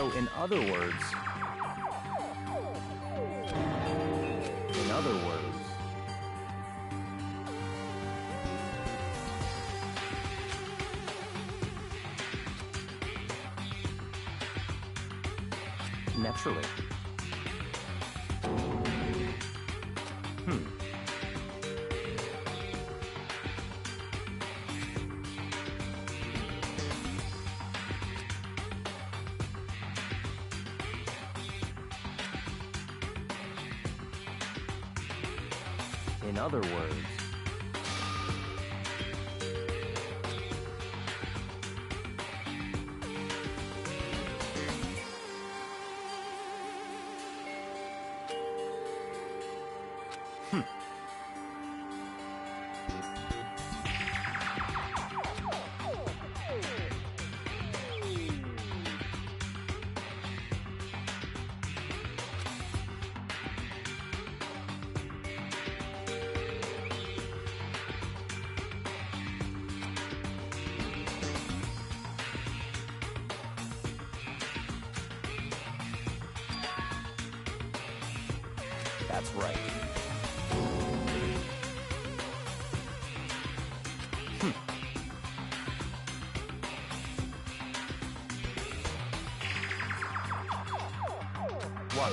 So in other words, naturally. In other words, that's right. What?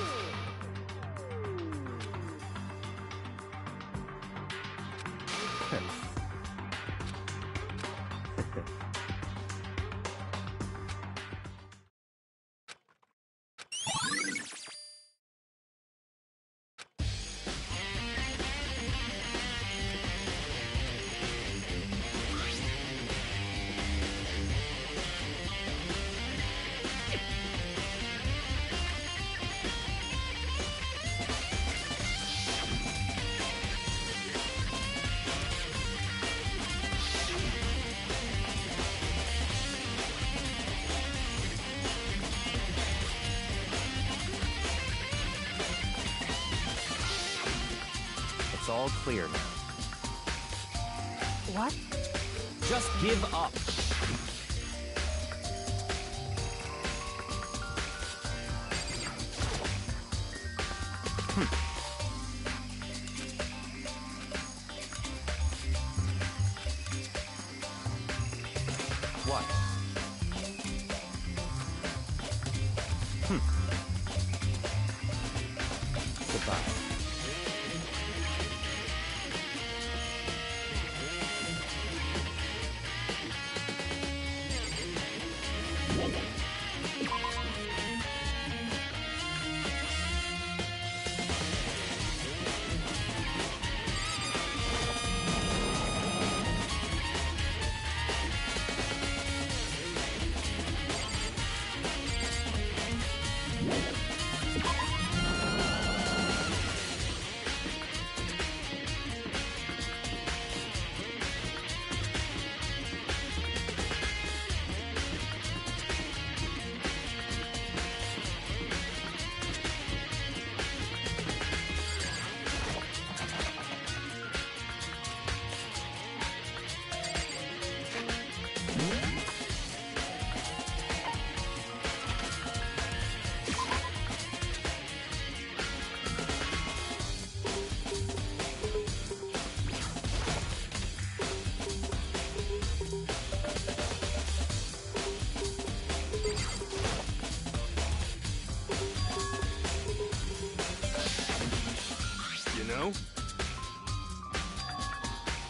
It's all clear now. What? Just give up. What? Goodbye. No?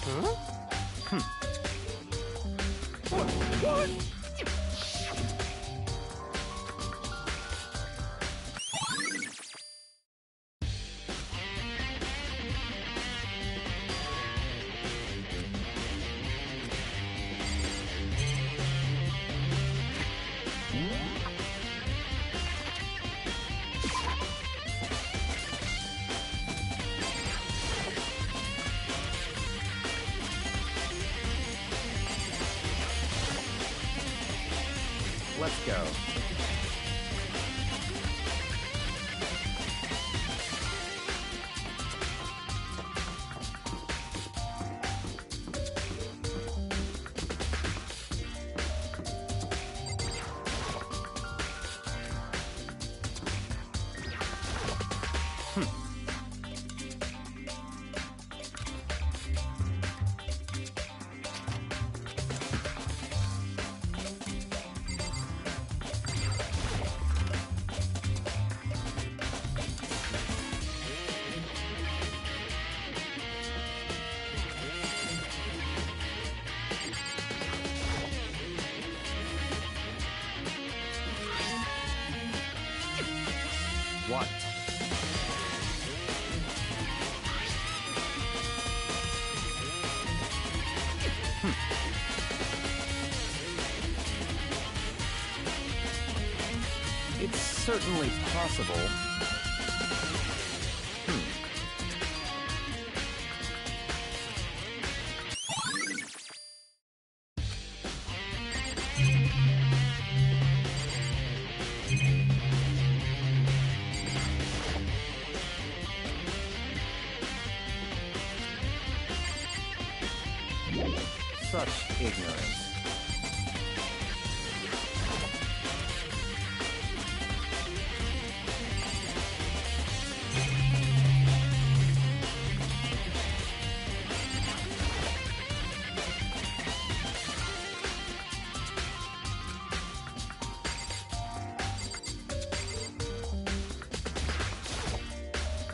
Huh? What? Let's go. What? It's certainly possible. Such ignorance.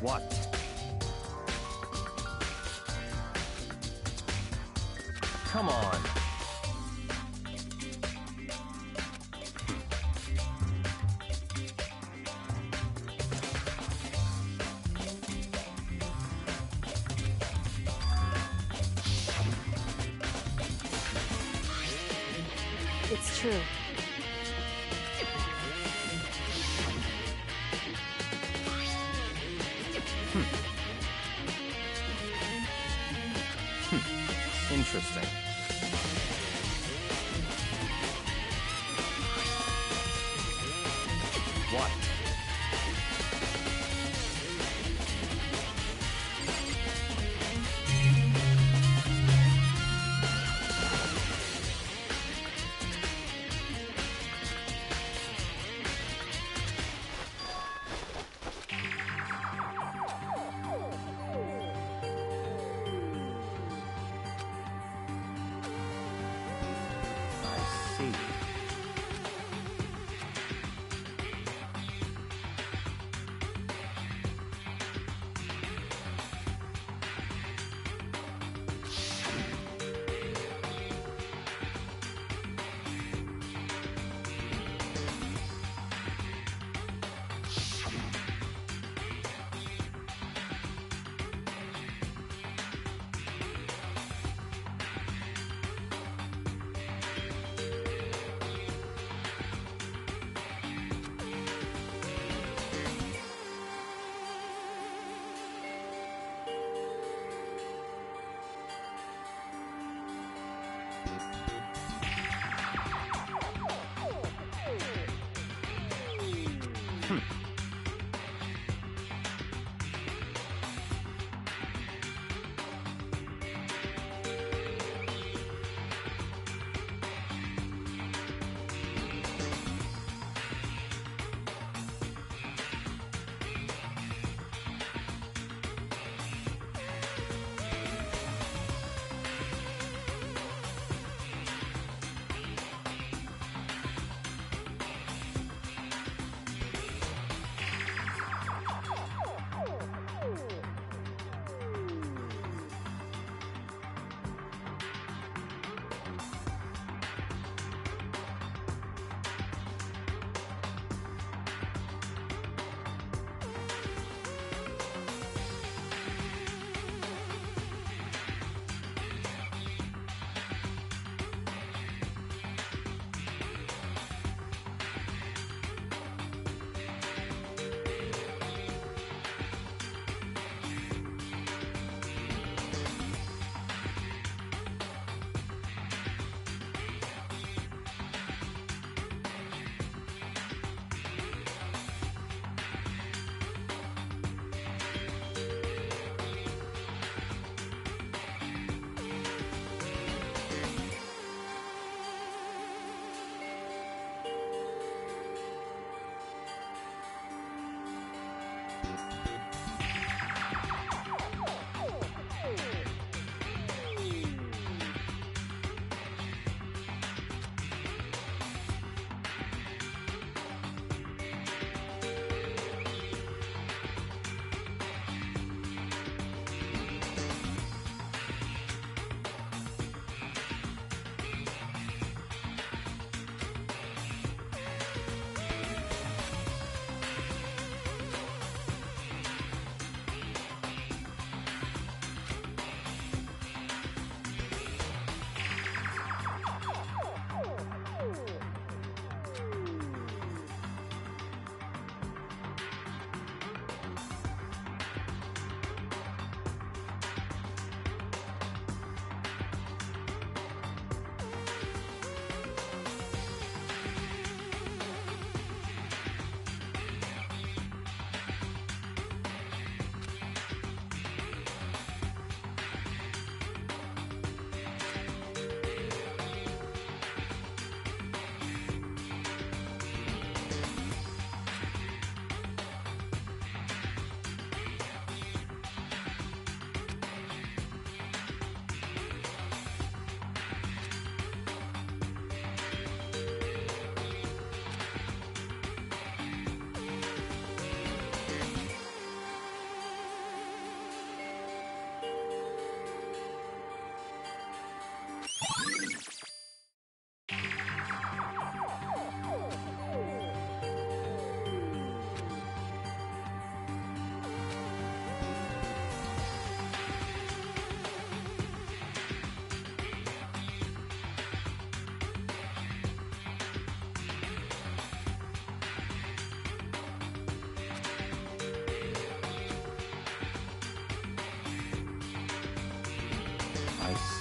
What? Come on. It's true. Interesting. What?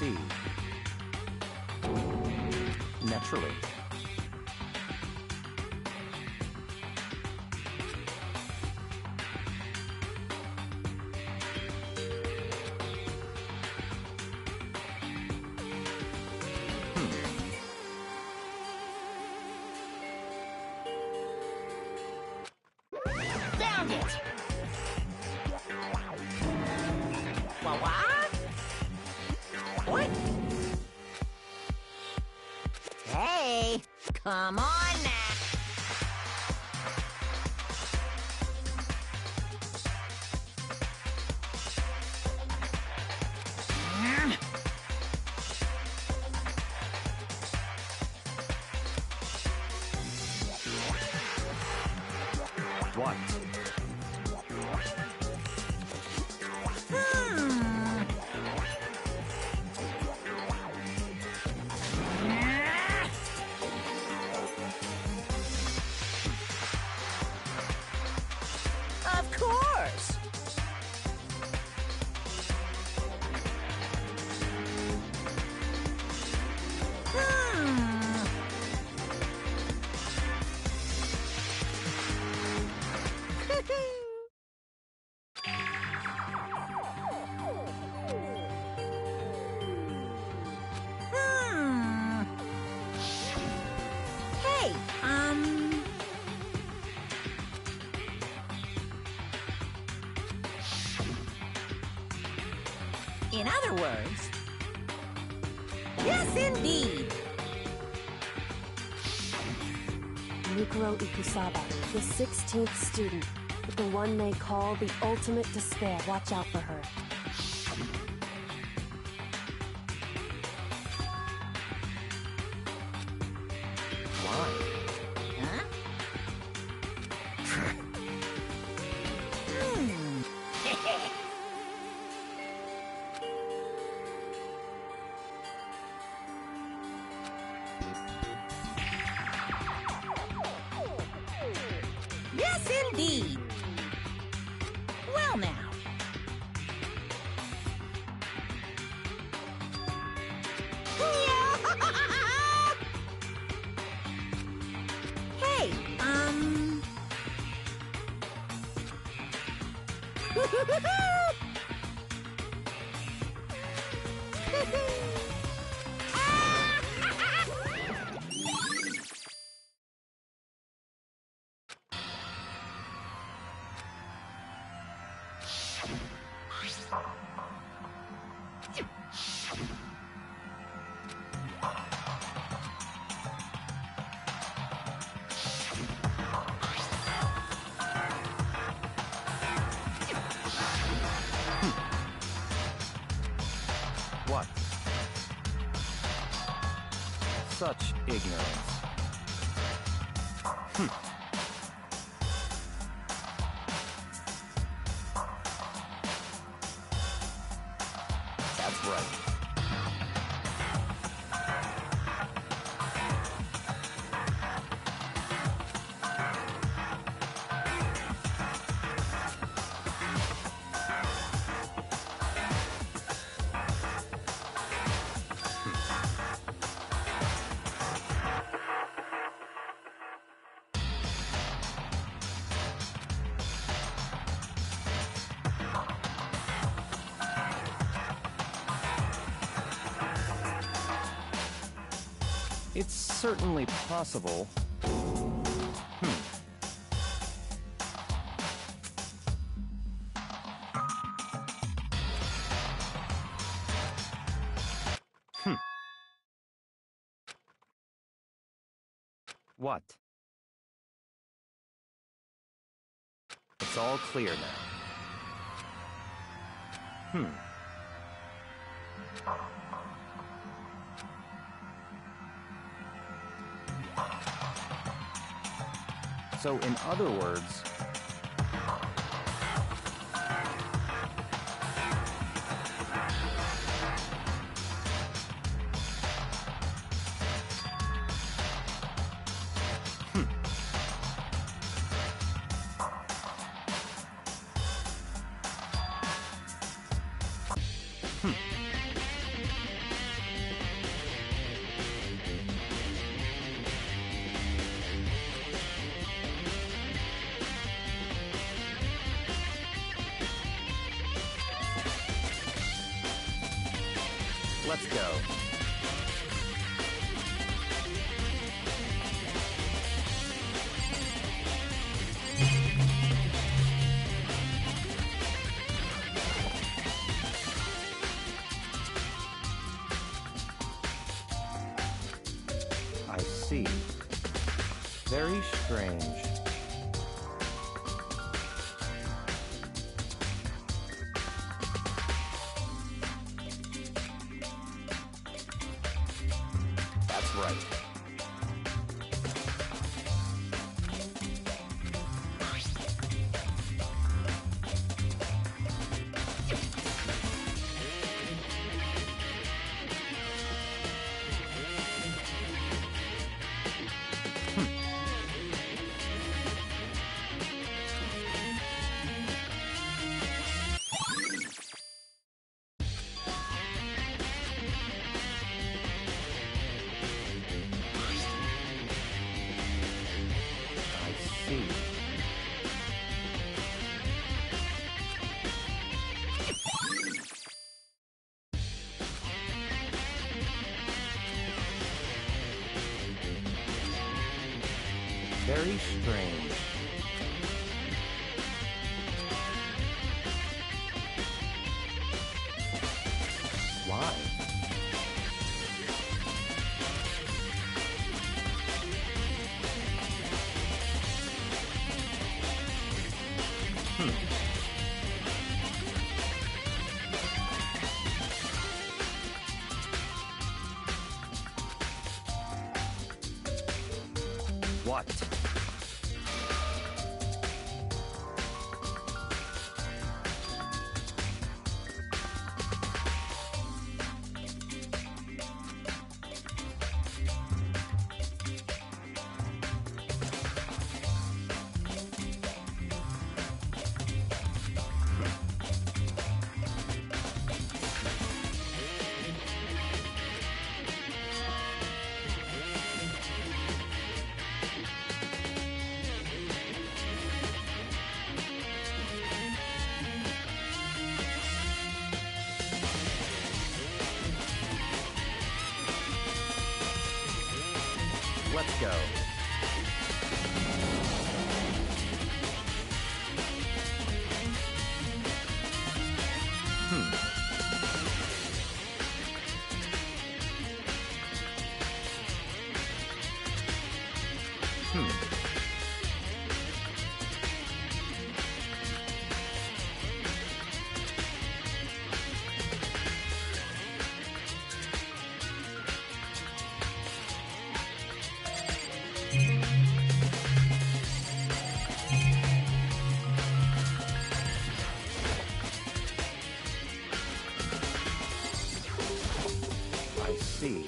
see. Naturally. Found it! What? What? Hey, come on now. What? Of course. Hey, in other words, yes, indeed. Mukuro Ikusaba, the 16th student, with the one they call the ultimate despair. Watch out for her. Why? Huh? Yes, indeed. Well, now. Hey, What? Such ignorance. That's right. It's certainly possible. What? It's all clear now. So, in other words, Let's go. I see. Very strange. That's right. I see. Very strange. Why? What? Let's go. I see.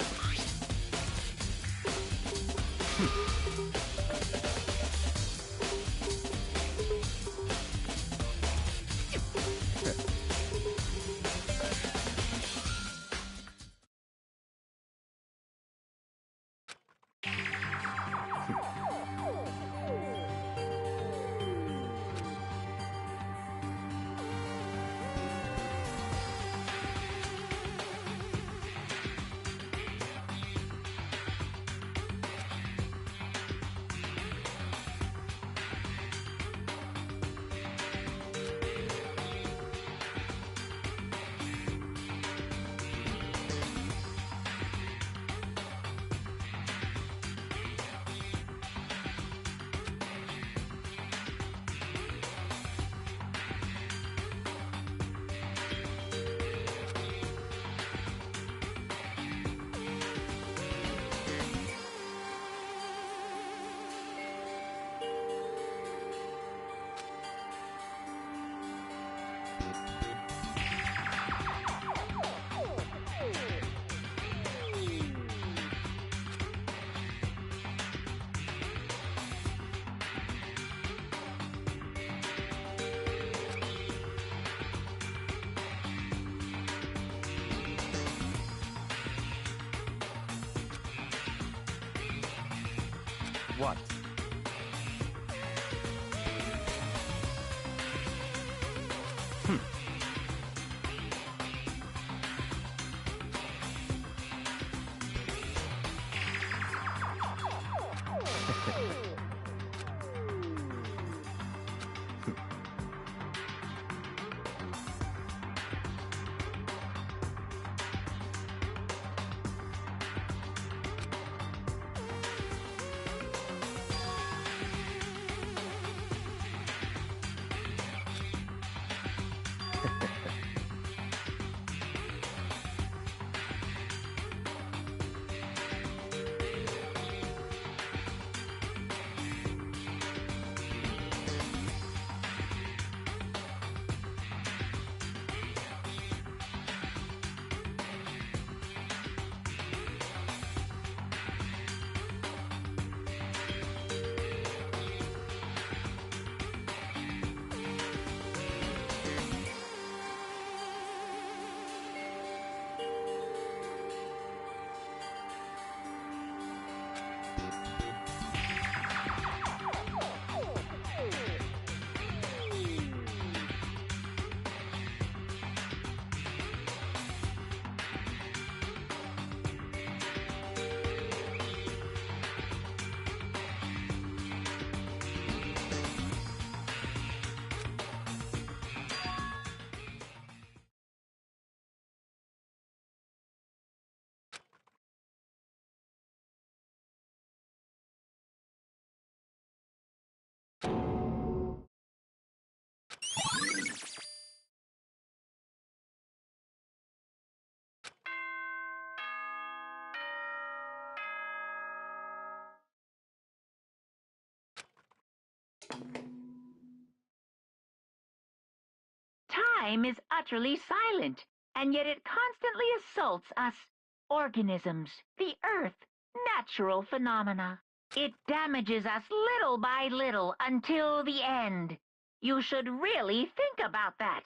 What? Time is utterly silent, and yet it constantly assaults us, organisms, the earth, natural phenomena. It damages us little by little until the end. You should really think about that.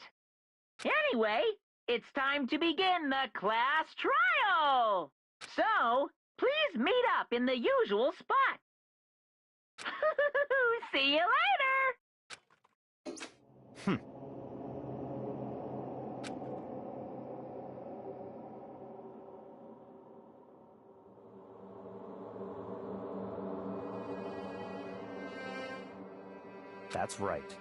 Anyway, it's time to begin the class trial. So, please meet up in the usual spot. See you later! That's right.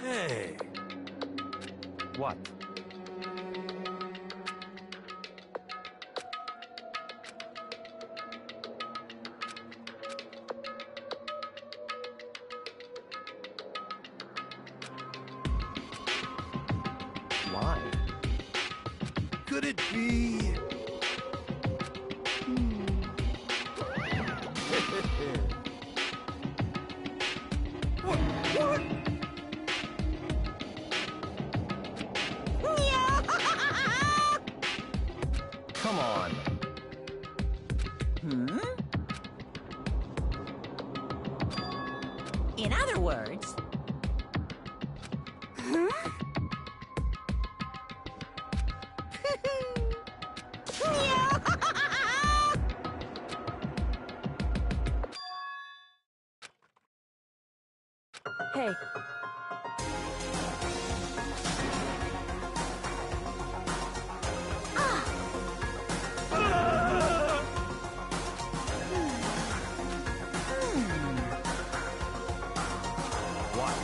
Hey. What? Why? Could it be? What? What? Come on. In other words... Hey. What?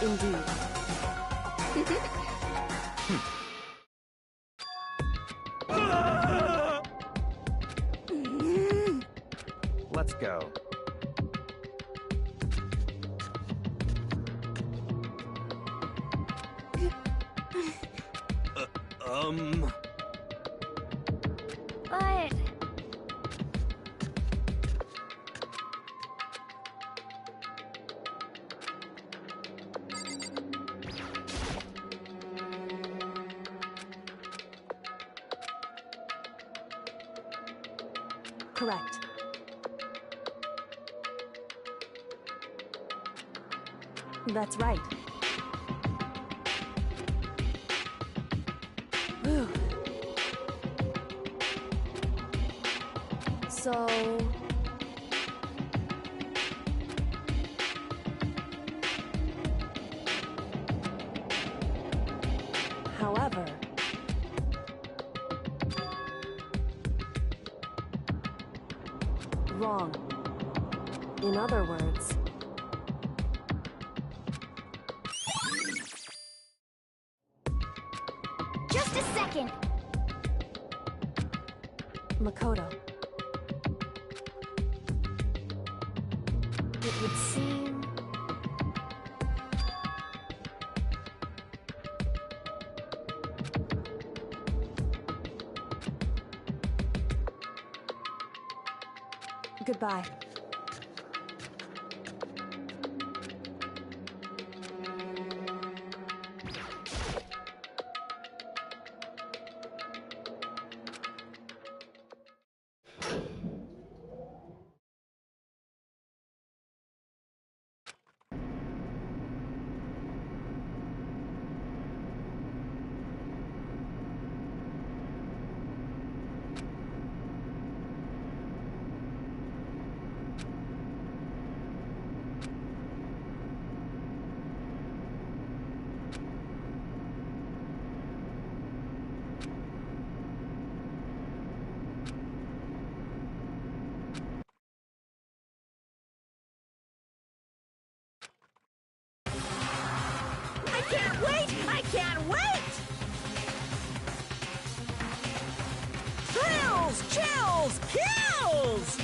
indeed. Let's go. But... Correct. That's right. Whew. So... However... Wrong. In other words... Just a second. Makoto. It would seem... Goodbye. I can't wait! I can't wait! Thrills, chills, kills!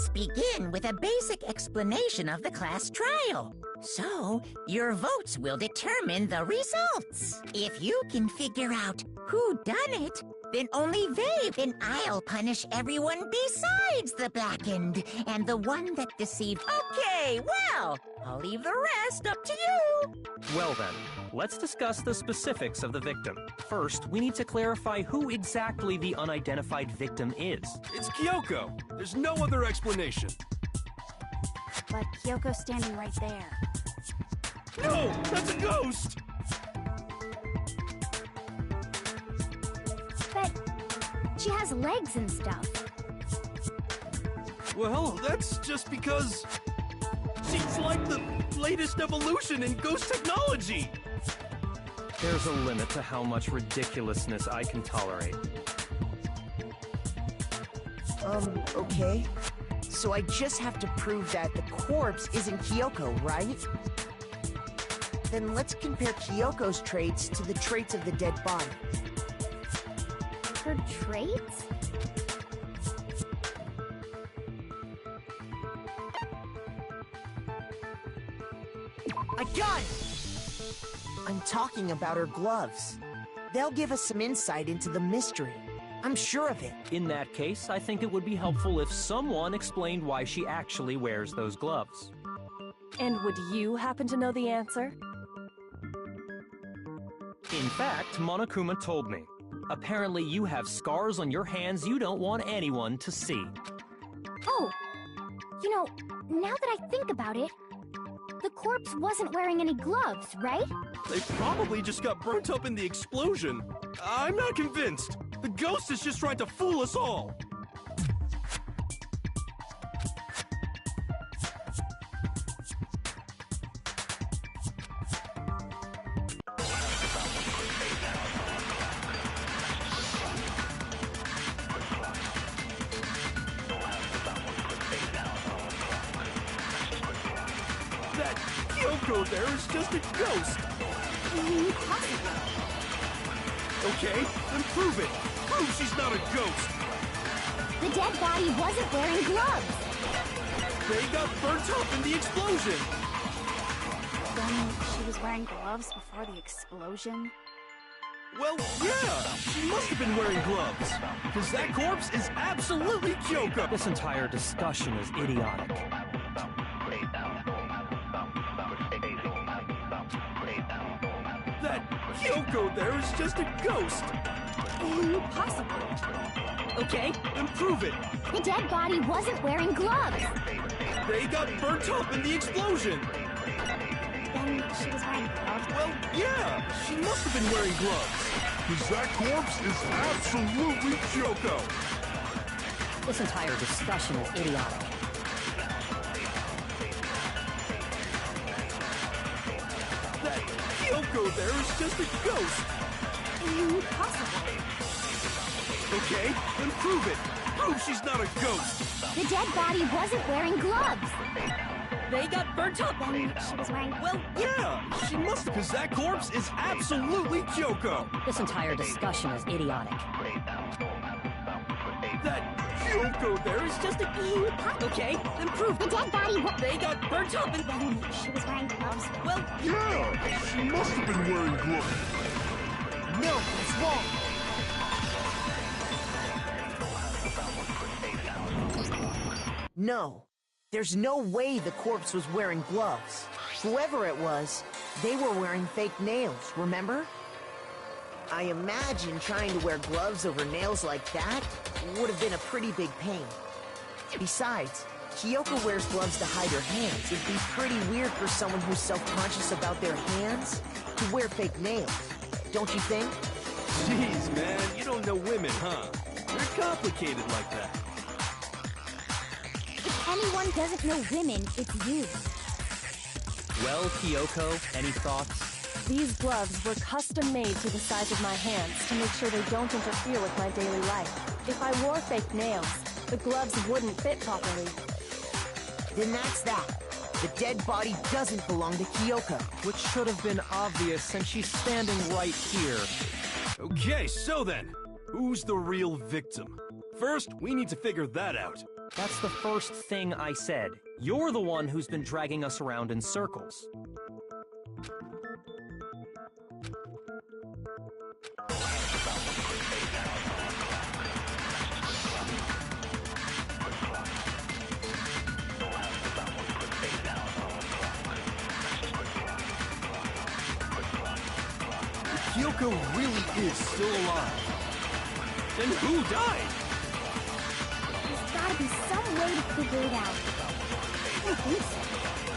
Let's begin with a basic explanation of the class trial. So, your votes will determine the results. If you can figure out who done it, then only then I'll punish everyone besides the blackened and the one that deceived. Okay, well, I'll leave the rest up to you. Well then, let's discuss the specifics of the victim. First, we need to clarify who exactly the unidentified victim is. It's Kyoko. There's no other explanation. But Kyoko's standing right there. No! That's a ghost! But she has legs and stuff. Well, that's just because she's like the latest evolution in ghost technology. There's a limit to how much ridiculousness I can tolerate. Okay. So I just have to prove that the corpse isn't Kyoko, right? Then let's compare Kyoko's traits to the traits of the dead body. Her traits? I got it! I'm talking about her gloves. They'll give us some insight into the mystery. I'm sure of it. In that case, I think it would be helpful if someone explained why she actually wears those gloves. And would you happen to know the answer? In fact, Monokuma told me. Apparently you have scars on your hands you don't want anyone to see. Oh, you know, now that I think about it, the corpse wasn't wearing any gloves, right? They probably just got burnt up in the explosion. I'm not convinced. The ghost is just trying to fool us all. That Kyoko there is just a ghost. Impossible. Okay, then prove it. Prove she's not a ghost. The dead body wasn't wearing gloves. They got burnt up in the explosion. Then she was wearing gloves before the explosion? Well, yeah, she must have been wearing gloves. Because that corpse is absolutely Kyoko. This entire discussion is idiotic. That Kyoko there is just a ghost. Impossible. Okay, then prove it. The dead body wasn't wearing gloves. They got burnt up in the explosion. Then she was wearing gloves. Well, yeah, she must have been wearing gloves. Because that corpse is absolutely Kyoko. This entire discussion is idiotic. That Kyoko there is just a ghost. Impossible. Okay, then prove it. Prove she's not a ghost. The dead body wasn't wearing gloves. They got burnt up. Then she was wearing... Well, yeah, she must have, because that corpse is absolutely Kyoko. This entire discussion is idiotic. That Kyoko there is just a... Okay, then prove The dead body they got burnt up and... Then she was wearing gloves. Well, Yeah, she must have been wearing gloves. No, it's wrong. No, there's no way the corpse was wearing gloves. Whoever it was, they were wearing fake nails, remember? I imagine trying to wear gloves over nails like that would have been a pretty big pain. Besides, Kyoko wears gloves to hide her hands. It'd be pretty weird for someone who's self-conscious about their hands to wear fake nails, don't you think? Jeez, man, you don't know women, huh? They're complicated like that. If anyone doesn't know women, it's you. Well, Kyoko, any thoughts? These gloves were custom made to the size of my hands to make sure they don't interfere with my daily life. If I wore fake nails, the gloves wouldn't fit properly. Then that's that. The dead body doesn't belong to Kyoko. Which should have been obvious since she's standing right here. Okay, so then, who's the real victim? First, we need to figure that out. That's the first thing I said. You're the one who's been dragging us around in circles. Kyoko really is still alive. Then who died? There's gotta be some way to figure it out. I don't think so.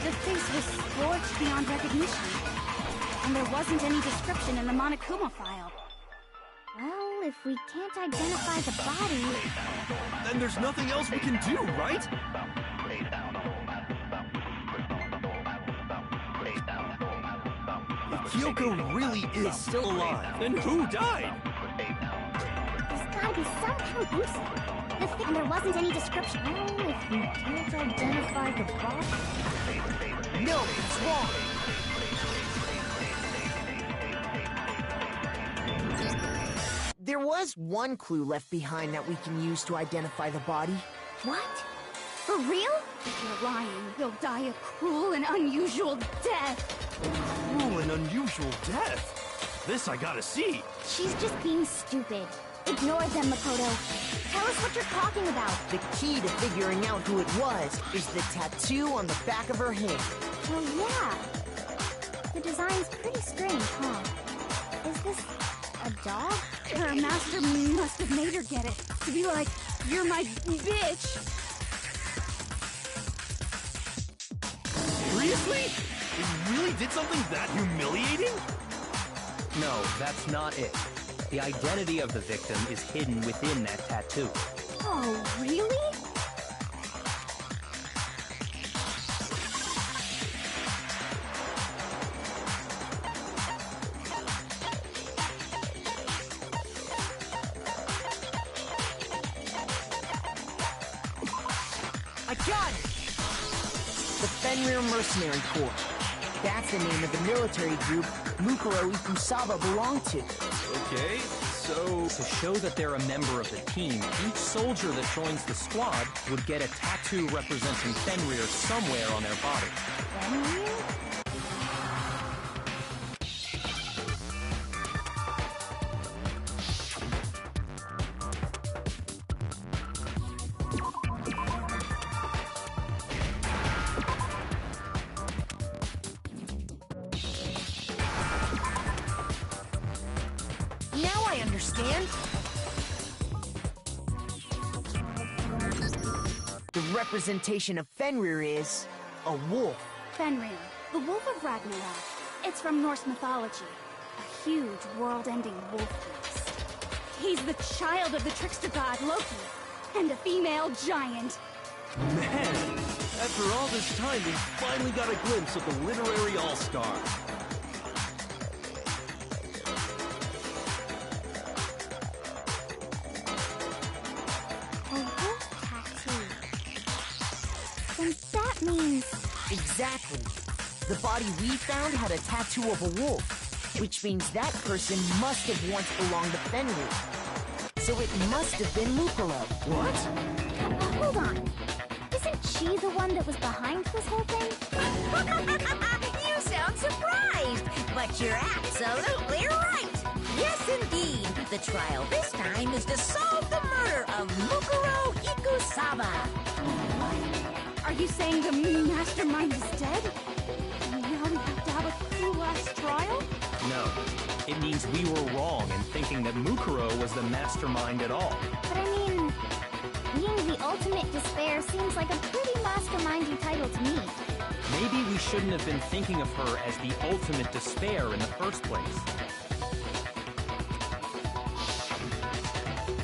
The face was scorched beyond recognition. And there wasn't any description in the Monokuma file. Well, if we can't identify the body... Then there's nothing else we can do, right? If Kyoko really is still alive, then who died? There's gotta be some conclusion. And there wasn't any description. Well, if we can't identify the body... No, it's wrong. There was one clue left behind that we can use to identify the body. What? For real? If you're lying, you'll die a cruel and unusual death. Cruel and unusual death. This I gotta see. She's just being stupid. Ignore them, Makoto. Tell us what you're talking about. The key to figuring out who it was is the tattoo on the back of her hand. Oh, yeah. The design's pretty strange, huh? Is this a dog? Her master must have made her get it. To be like, you're my bitch. Seriously? It really did something that humiliating? No, that's not it. The identity of the victim is hidden within that tattoo. Oh, really? I got it! The Fenrir Mercenary Corps. That's the name of the military group Mukuro Ikusaba belonged to. Okay, so... To show that they're a member of the team, each soldier that joins the squad would get a tattoo representing Fenrir somewhere on their body. Fenrir? Now I understand. The representation of Fenrir is a wolf. Fenrir, the Wolf of Ragnarok. It's from Norse mythology. A huge, world-ending wolf beast. He's the child of the trickster god Loki, and a female giant. Man, after all this time, we finally got a glimpse of the literary all-star. A wolf tattoo. Then that means... Exactly. The body we found had a tattoo of a wolf, which means that person must have once belonged to Fenrir. So it must have been Mukuro. What? Hold on. Isn't she the one that was behind this whole thing? You sound surprised, but you're absolutely right. Yes, indeed. The trial this time is to solve the murder of Mukuro Ikusaba. Are you saying the mastermind is dead? And now we have to have a cool last trial? No. It means we were wrong in thinking that Mukuro was the mastermind at all. But I mean, being the ultimate despair seems like a pretty mastermindy title to me. Maybe we shouldn't have been thinking of her as the ultimate despair in the first place.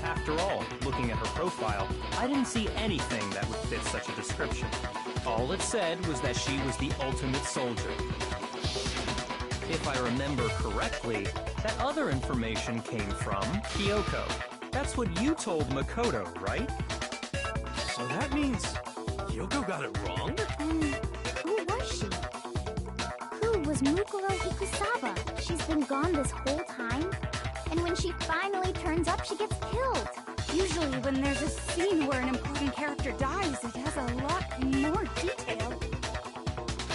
After all, looking at her profile, I didn't see anything that would fit such a description. All it said was that she was the ultimate soldier. If I remember correctly, that other information came from Kyoko. That's what you told Makoto, right? So that means Kyoko got it wrong? Who was she? Who was Mukuro Ikusaba? She's been gone this whole time? And when she finally turns up, she gets killed. Usually Usually when there's a scene where an important character dies, it has a lot more detail.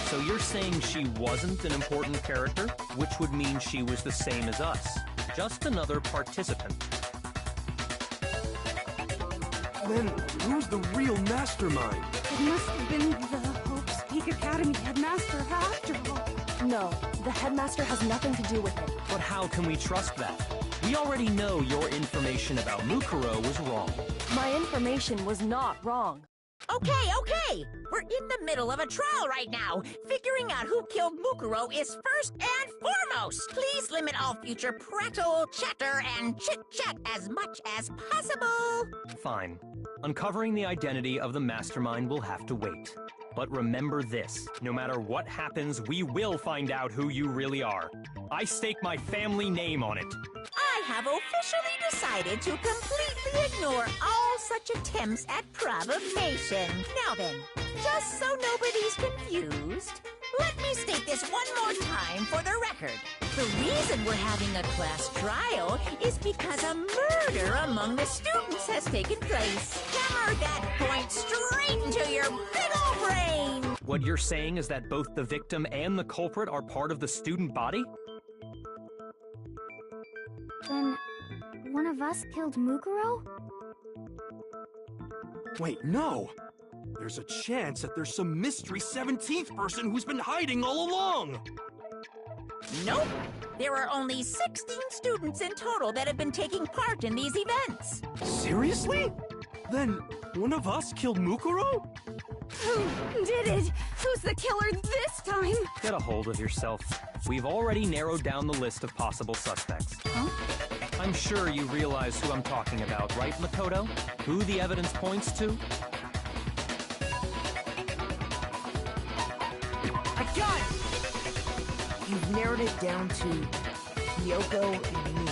So you're saying she wasn't an important character, which would mean she was the same as us. Just another participant. Then who's the real mastermind? It must have been the Hope's Peak Academy headmaster after all. No, the headmaster has nothing to do with it. But how can we trust that? We already know your information about Mukuro was wrong. My information was not wrong. Okay. We're in the middle of a trial right now. Figuring out who killed Mukuro is first and foremost. Please limit all future prattle, chatter, and chit-chat as much as possible. Fine. Uncovering the identity of the mastermind will have to wait. But remember this, no matter what happens, we will find out who you really are. I stake my family name on it. I have officially decided to completely ignore all such attempts at provocation. Now then, just so nobody's confused, let me state this one more time for the record. The reason we're having a class trial is because a murder among the students has taken place. Hammer that point straight into your big ol' brain! What you're saying is that both the victim and the culprit are part of the student body? Then, one of us killed Mukuro? Wait, no! There's a chance that there's some mystery 17th person who's been hiding all along! Nope. There are only 16 students in total that have been taking part in these events. Seriously? Then, one of us killed Mukuro? Who did it? Who's the killer this time? Get a hold of yourself. We've already narrowed down the list of possible suspects. Huh? I'm sure you realize who I'm talking about, right, Makoto? Who the evidence points to? I got it! You've narrowed it down to Kyoko and me,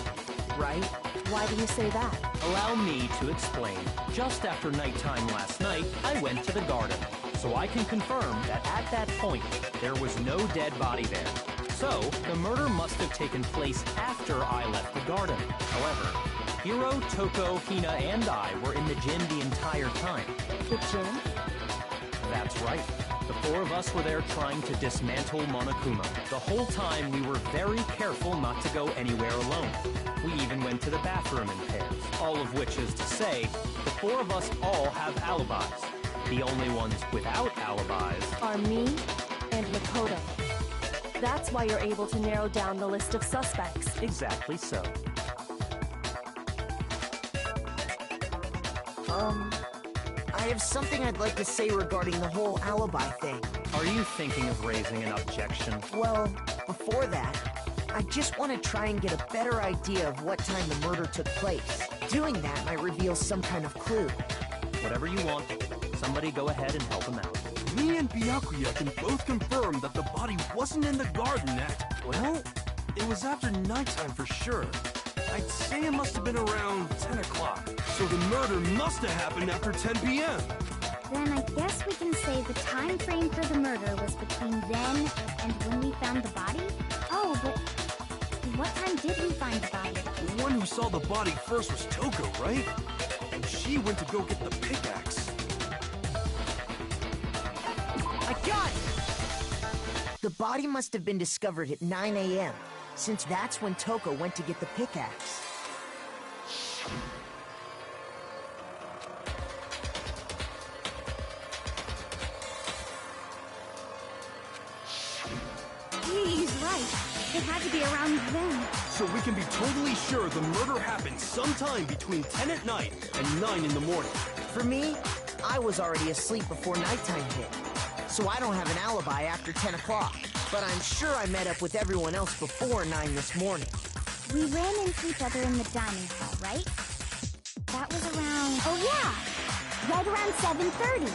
right? Why do you say that? Allow me to explain. Just after nighttime last night, I went to the garden. So I can confirm that at that point, there was no dead body there. So, the murder must have taken place after I left the garden. However, Hiro, Toko, Hina, and I were in the gym the entire time. The gym? That's right. The four of us were there trying to dismantle Monokuma. The whole time we were very careful not to go anywhere alone. We even went to the bathroom in pairs. All of which is to say, the four of us all have alibis. The only ones without alibis Are me and Makoto. That's why you're able to narrow down the list of suspects. exactly so. I have something I'd like to say regarding the whole alibi thing. Are you thinking of raising an objection? Well, before that, I just want to try and get a better idea of what time the murder took place. Doing that might reveal some kind of clue. Whatever you want. Somebody go ahead and help him out. Me and Byakuya can both confirm that the body wasn't in the garden at... Well, it was after nighttime for sure. I'd say it must have been around 10 o'clock. So the murder must have happened after 10 p.m. Then I guess we can say the time frame for the murder was between then and when we found the body? Oh, but what time did we find the body? The one who saw the body first was Toko, right? And she went to go get the pickaxe. I got it! The body must have been discovered at 9 a.m., since that's when Toko went to get the pickaxe. He's right. It had to be around then. So we can be totally sure the murder happened sometime between 10 at night and 9 in the morning. For me, I was already asleep before nighttime hit, so I don't have an alibi after 10 o'clock. But I'm sure I met up with everyone else before 9 this morning. We ran into each other in the dining hall, right? That was around... Oh, yeah! Right around 7:30.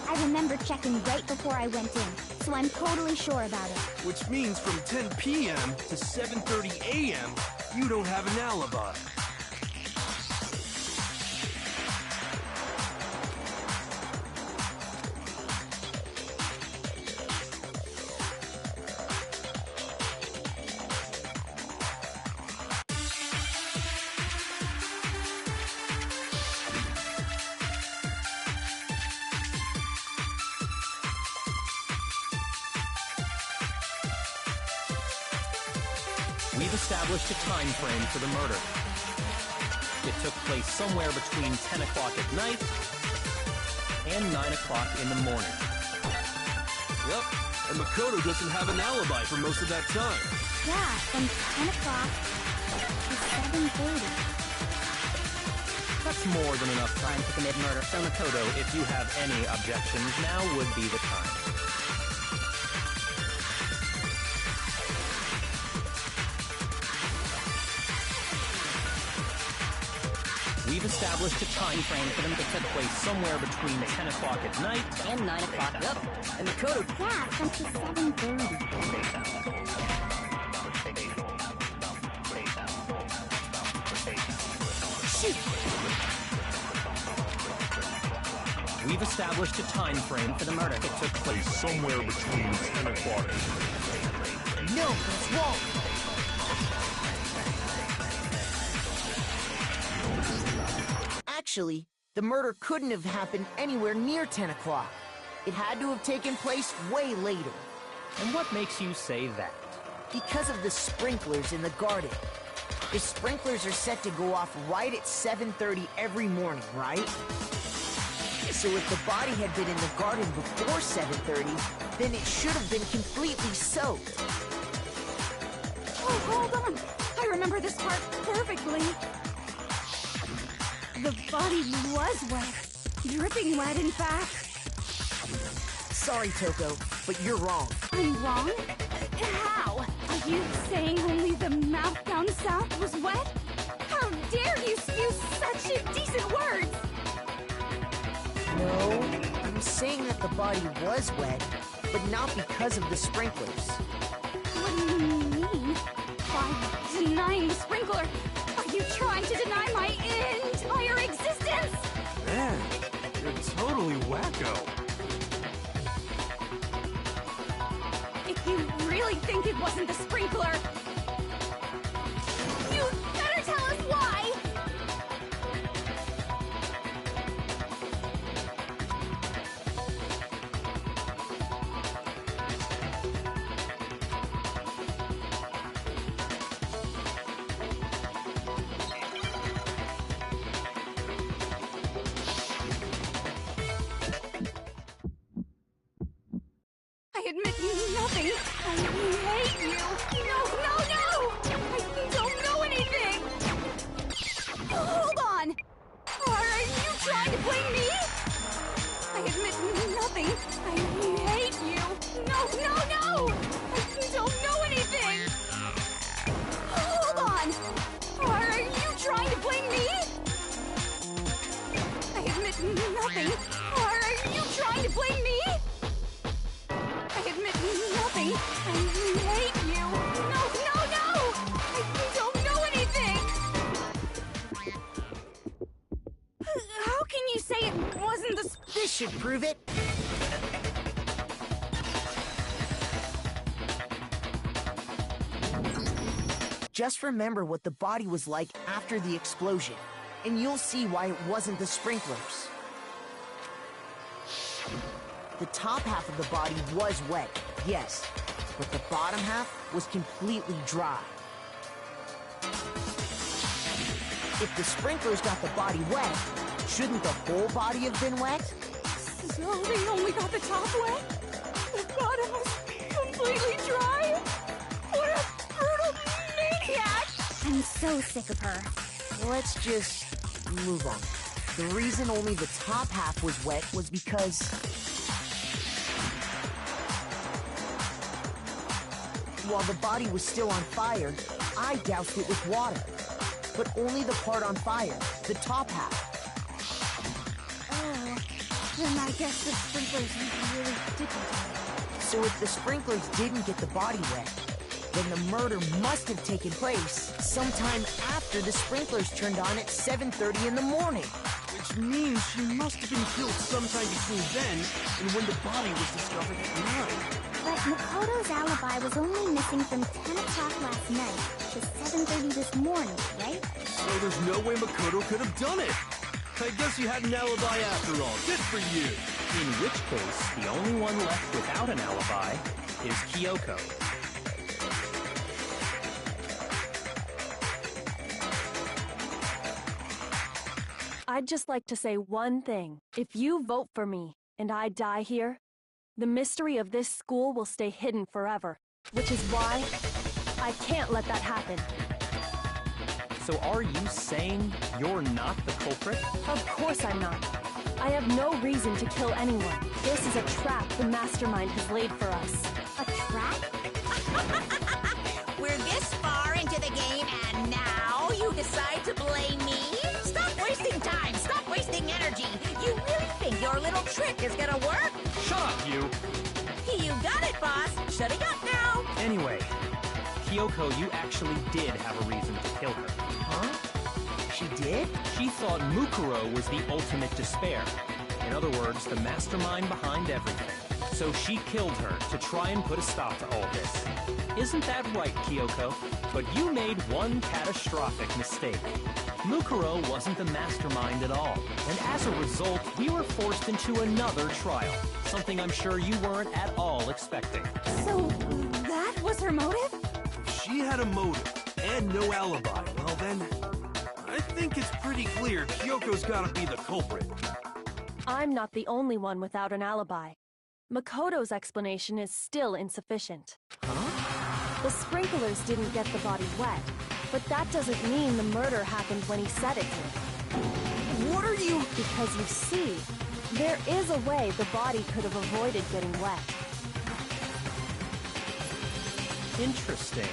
I remember checking right before I went in, so I'm totally sure about it. Which means from 10 p.m. to 7:30 a.m., you don't have an alibi. We've established a time frame for the murder. It took place somewhere between 10 o'clock at night and 9 o'clock in the morning. Yep, and Makoto doesn't have an alibi for most of that time. Yeah, from 10 o'clock to 7:30. That's more than enough time to commit murder. So Makoto, if you have any objections, now would be the time. We've established a time frame for them to take place somewhere between 10 o'clock at night And 9 o'clock. Yep. And Makoto. Yeah, from to 7:30. Shoot! We've established a time frame for the murder. It took place somewhere between 10 o'clock. No, that's wrong! Actually, the murder couldn't have happened anywhere near 10 o'clock. It had to have taken place way later. And what makes you say that? Because of the sprinklers in the garden. The sprinklers are set to go off right at 7:30 every morning, right? So if the body had been in the garden before 7:30, then it should have been completely soaked. Oh, hold on! I remember this part perfectly. The body was wet. Dripping wet, in fact. Sorry, Toko, but you're wrong. I'm wrong? How? Are you saying only the mouth down south was wet? How dare you spew such indecent words! No, I'm saying that the body was wet, but not because of the sprinklers. What do you mean? By denying the sprinkler, are you trying to deny my entire existence? Man, you're totally wacko. If you really think it wasn't the sprinkler, you better tell us why! I admit nothing. I hate you. No, no, no! I don't know anything! Hold on! Are you trying to blame me? I admit nothing. I hate you. No, no, no! I don't know anything! Hold on! Are you trying to blame me? I admit nothing. Are you trying to blame me? I admit nothing. I hate you. No, no, no! I don't know anything! How can you say it wasn't the This should prove it. Just remember what the body was like after the explosion, and you'll see why it wasn't the sprinklers. The top half of the body was wet, yes, but the bottom half was completely dry. If the sprinklers got the body wet, shouldn't the whole body have been wet? So they only got the top wet? The bottom was completely dry? What a brutal maniac! I'm so sick of her. Let's just move on. The reason only the top half was wet was because while the body was still on fire, I doused it with water. But only the part on fire, the top half. Oh, then I guess the sprinklers really didn't do it. So if the sprinklers didn't get the body wet, then the murder must have taken place sometime after the sprinklers turned on at 7:30 in the morning. Which means she must have been killed sometime between then and when the body was discovered at 9. But Makoto's alibi was only missing from 10 o'clock last night to 7:30 this morning, right? So there's no way Makoto could have done it. I guess you had an alibi after all. Good for you. In which case, the only one left without an alibi is Kyoko. I'd just like to say one thing. If you vote for me, and I die here, the mystery of this school will stay hidden forever. Which is why I can't let that happen. So are you saying you're not the culprit? Of course I'm not. I have no reason to kill anyone. This is a trap the mastermind has laid for us. A trap? We're this far into the game, and now you decide to blame me? Stop wasting time! Stop wasting energy! You really think your little trick is gonna work? Shut up, you! You got it, boss! Shutting up now! Anyway, Kyoko, you actually did have a reason to kill her. Huh? She did? She thought Mukuro was the ultimate despair. In other words, the mastermind behind everything. So she killed her to try and put a stop to all this. Isn't that right, Kyoko? But you made one catastrophic mistake. Mukuro wasn't the mastermind at all, and as a result, we were forced into another trial, something I'm sure you weren't at all expecting. So, that was her motive? If she had a motive and no alibi, well then, I think it's pretty clear Kyoko's gotta be the culprit. I'm not the only one without an alibi. Makoto's explanation is still insufficient. Huh? The sprinklers didn't get the body wet, but that doesn't mean the murder happened when he said it did. What are you... Because you see, there is a way the body could have avoided getting wet. Interesting.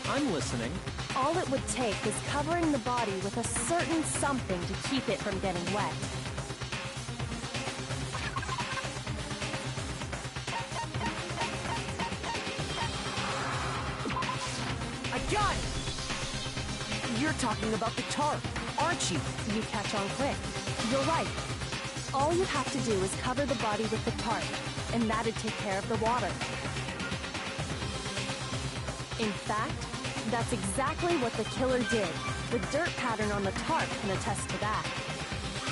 I'm listening. All it would take is covering the body with a certain something to keep it from getting wet. I got it! You're talking about the tarp, aren't you? You catch on quick. You're right. All you have to do is cover the body with the tarp, and that'd take care of the water. In fact, that's exactly what the killer did. The dirt pattern on the tarp can attest to that.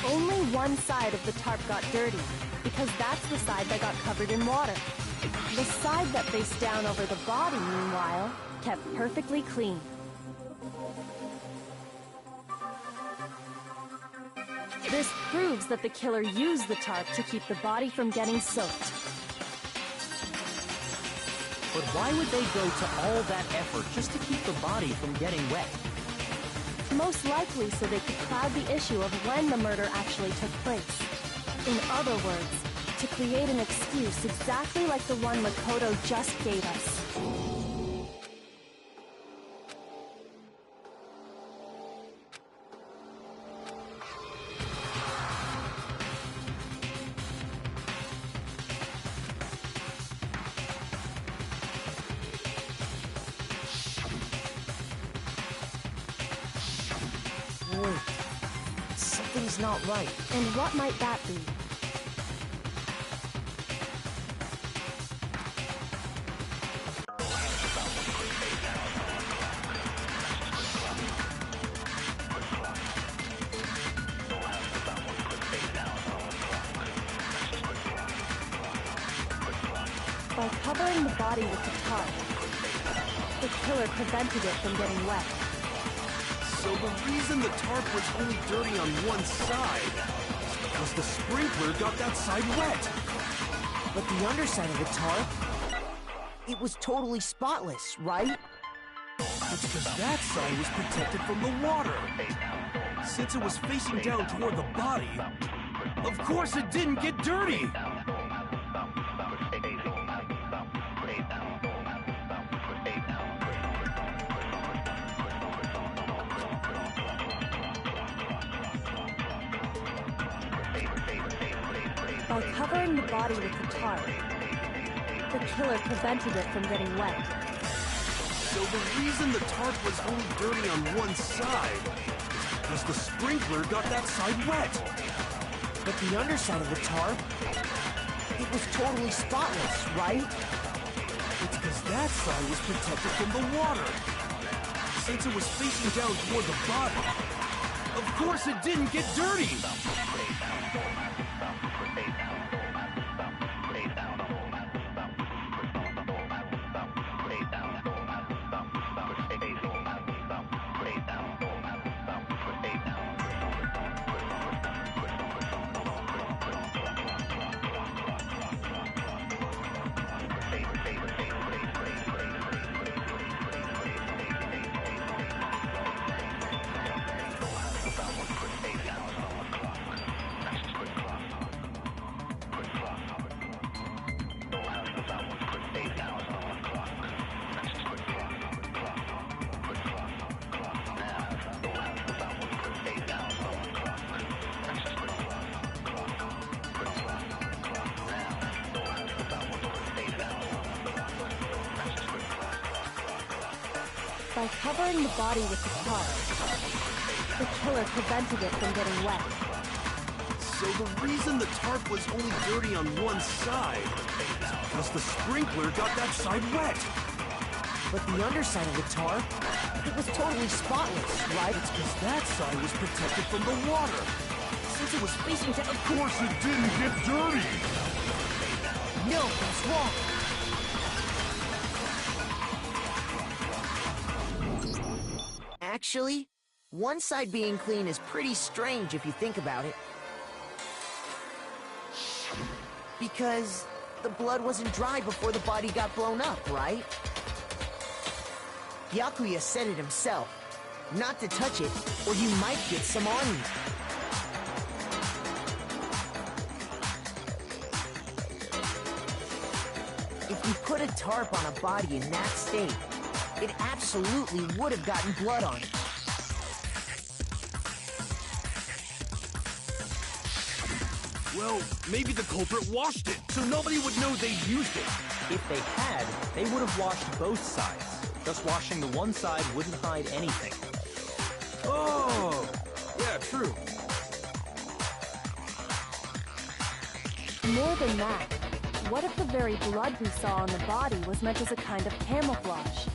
Only one side of the tarp got dirty, because that's the side that got covered in water. The side that faced down over the body, meanwhile, kept perfectly clean. This proves that the killer used the tarp to keep the body from getting soaked. But why would they go to all that effort just to keep the body from getting wet? Most likely so they could cloud the issue of when the murder actually took place. In other words, to create an excuse exactly like the one Makoto just gave us. Wait, something's not right. And what might that be? By covering the body with the tarp, the killer prevented it from getting wet. So the reason the tarp was only dirty on one side is because the sprinkler got that side wet. But the underside of the tarp, it was totally spotless, right? It's because that side was protected from the water. Since it was facing down toward the body, of course it didn't get dirty. By covering the body with the tarp, the killer prevented it from getting wet. So the reason the tarp was only dirty on one side is because the sprinkler got that side wet. But the underside of the tarp, it was totally spotless, right? It's because that side was protected from the water. Since it was facing down toward the body, of course it didn't get dirty. By covering the body with the tarp, the killer prevented it from getting wet. So the reason the tarp was only dirty on one side is because the sprinkler got that side wet. But the underside of the tarp, it was totally spotless, right? It's because that side was protected from the water. Since it was facing down, of course it didn't get dirty. No, that's wrong. Actually, one side being clean is pretty strange if you think about it. Because the blood wasn't dry before the body got blown up, right? Byakuya said it himself. Not to touch it, or you might get some on you. If you put a tarp on a body in that state, it absolutely would have gotten blood on it. Well, maybe the culprit washed it, so nobody would know they used it. If they had, they would have washed both sides. Just washing the one side wouldn't hide anything. Oh, yeah, true. More than that, what if the very blood we saw on the body was meant as a kind of camouflage?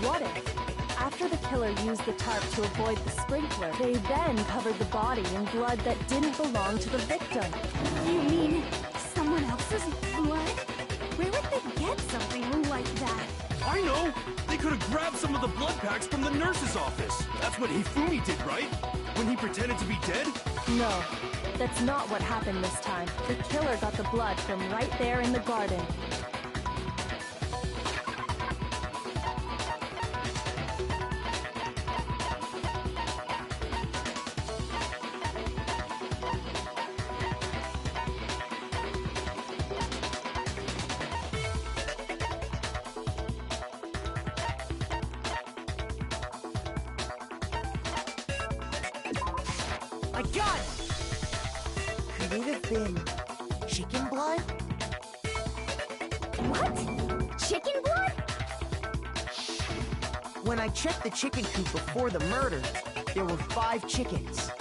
What if, after the killer used the tarp to avoid the sprinkler, they then covered the body in blood that didn't belong to the victim? You mean someone else's blood? Where would they get something like that? I know! They could have grabbed some of the blood packs from the nurse's office. That's what Hifumi did, right? When he pretended to be dead? No, that's not what happened this time. The killer got the blood from right there in the garden. I got it! Could it have been chicken blood? What? Chicken blood? When I checked the chicken coop before the murder, there were 5 chickens.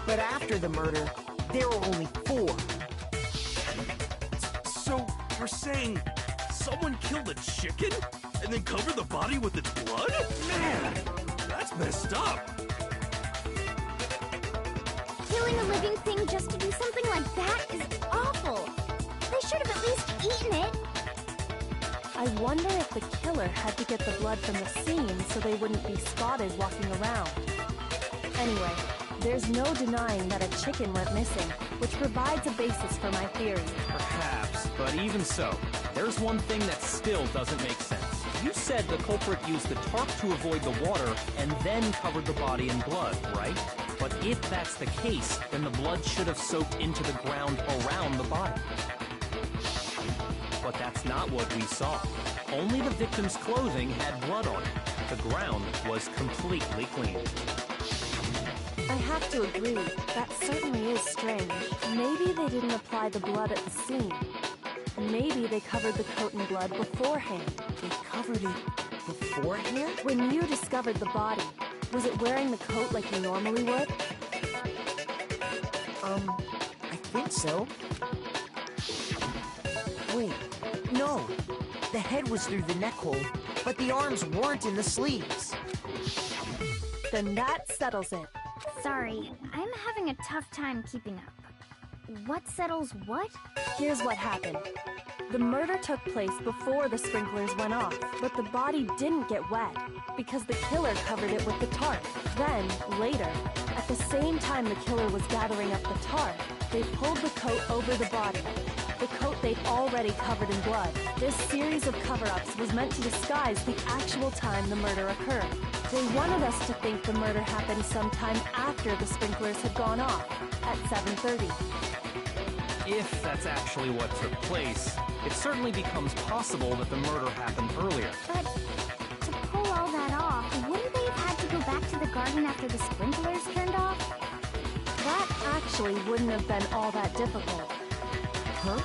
But after the murder, there were only 4. So, you're saying someone killed a chicken and then covered the body with its blood? Man, that's messed up. Killing a living thing just to do something like that is awful. They should have at least eaten it. I wonder if the killer had to get the blood from the scene so they wouldn't be spotted walking around. Anyway, there's no denying that a chicken went missing, which provides a basis for my theory. Perhaps, but even so, there's one thing that still doesn't make sense. You said the culprit used the tarp to avoid the water and then covered the body in blood, right? But if that's the case, then the blood should have soaked into the ground around the body. But that's not what we saw. Only the victim's clothing had blood on it. The ground was completely clean. I have to agree, that certainly is strange. Maybe they didn't apply the blood at the scene. Maybe they covered the coat in blood beforehand. They covered it beforehand? When you discovered the body, was it wearing the coat like you normally would? I think so. Wait, no. The head was through the neck hole, but the arms weren't in the sleeves. Then that settles it. Sorry, I'm having a tough time keeping up. What settles what? Here's what happened. The murder took place before the sprinklers went off, but the body didn't get wet because the killer covered it with the tarp. Then, later, at the same time the killer was gathering up the tarp, they pulled the coat over the body. The coat they'd already covered in blood. This series of cover-ups was meant to disguise the actual time the murder occurred. They wanted us to think the murder happened sometime after the sprinklers had gone off, at 7:30. If that's actually what took place, it certainly becomes possible that the murder happened earlier. But to pull all that off, wouldn't they have had to go back to the garden after the sprinklers turned off? That actually wouldn't have been all that difficult. Huh?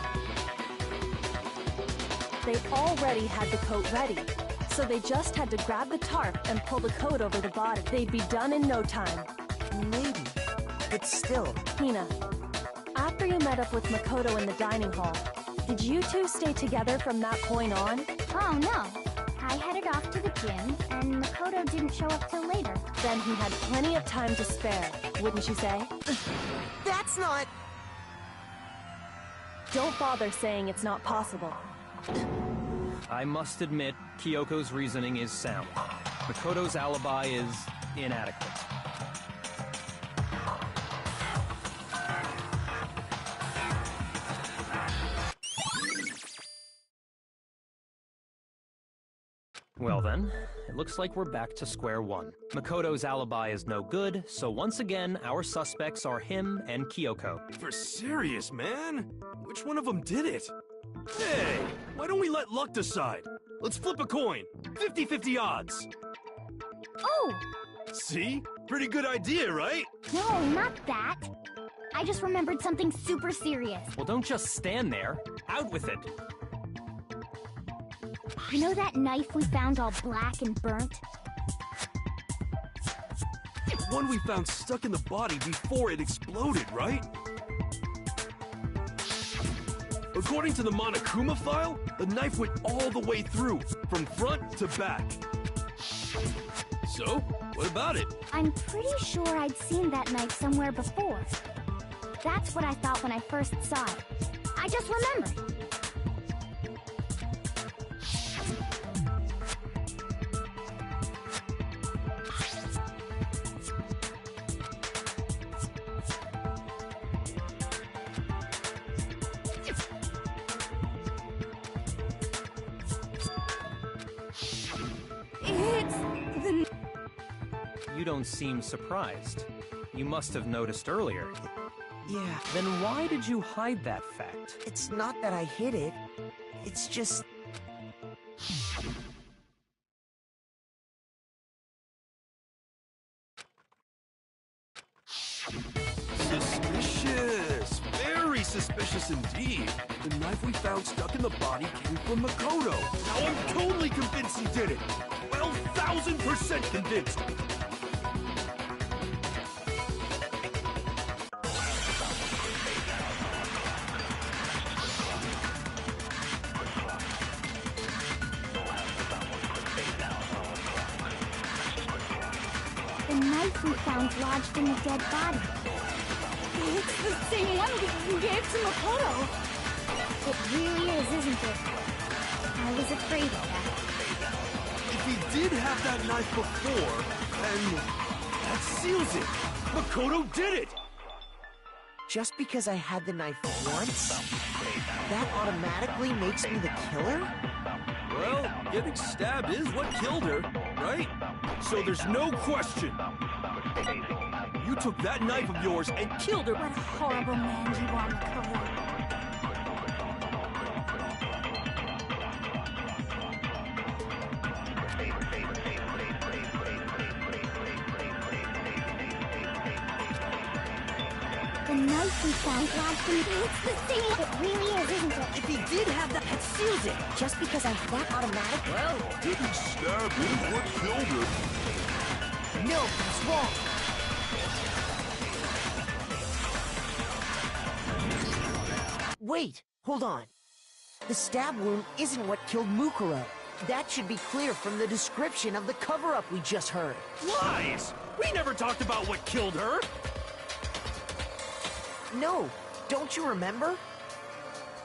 They already had the coat ready, so they just had to grab the tarp and pull the coat over the body. They'd be done in no time. Maybe. But still. Hina, after you met up with Makoto in the dining hall, did you two stay together from that point on? Oh, no. I headed off to the gym, and Makoto didn't show up till later. Then he had plenty of time to spare, wouldn't you say? That's not... Don't bother saying it's not possible. I must admit, Kyoko's reasoning is sound. Makoto's alibi is inadequate. Well then, it looks like we're back to square one. Makoto's alibi is no good, so once again, our suspects are him and Kyoko. For serious, man? Which one of them did it? Hey, why don't we let luck decide? Let's flip a coin. 50-50 odds. Oh! See? Pretty good idea, right? No, not that. I just remembered something super serious. Well, don't just stand there. Out with it. You know that knife we found all black and burnt? The one we found stuck in the body before it exploded, right? According to the Monokuma file, the knife went all the way through, from front to back. So, what about it? I'm pretty sure I'd seen that knife somewhere before. That's what I thought when I first saw it. I just remembered. You don't seem surprised. You must have noticed earlier. Yeah. Then why did you hide that fact? It's not that I hid it. It's just... Suspicious! Very suspicious indeed. The knife we found stuck in the body came from Makoto. Now I'm totally convinced he did it. 12,000% convinced. The knife we found lodged in the dead body. It's the same one we gave to Makoto. It really is, isn't it? I was afraid of that. If he did have that knife before, then that seals it. Makoto did it! Just because I had the knife once, that automatically makes me the killer? Well, getting stabbed is what killed her, right? So there's no question. You took that knife of yours and killed her. What a horrible man you are, Makoto. The knife we found lodged in the... It's the same... It really is, isn't it? If he did have that seals it. Just because I have that automatic... Well, Getting stabbed is what killed her. no, he's wrong. Wait, hold on. The stab wound isn't what killed Mukuro. That should be clear from the description of the cover-up we just heard. Lies! We never talked about what killed her! No, don't you remember?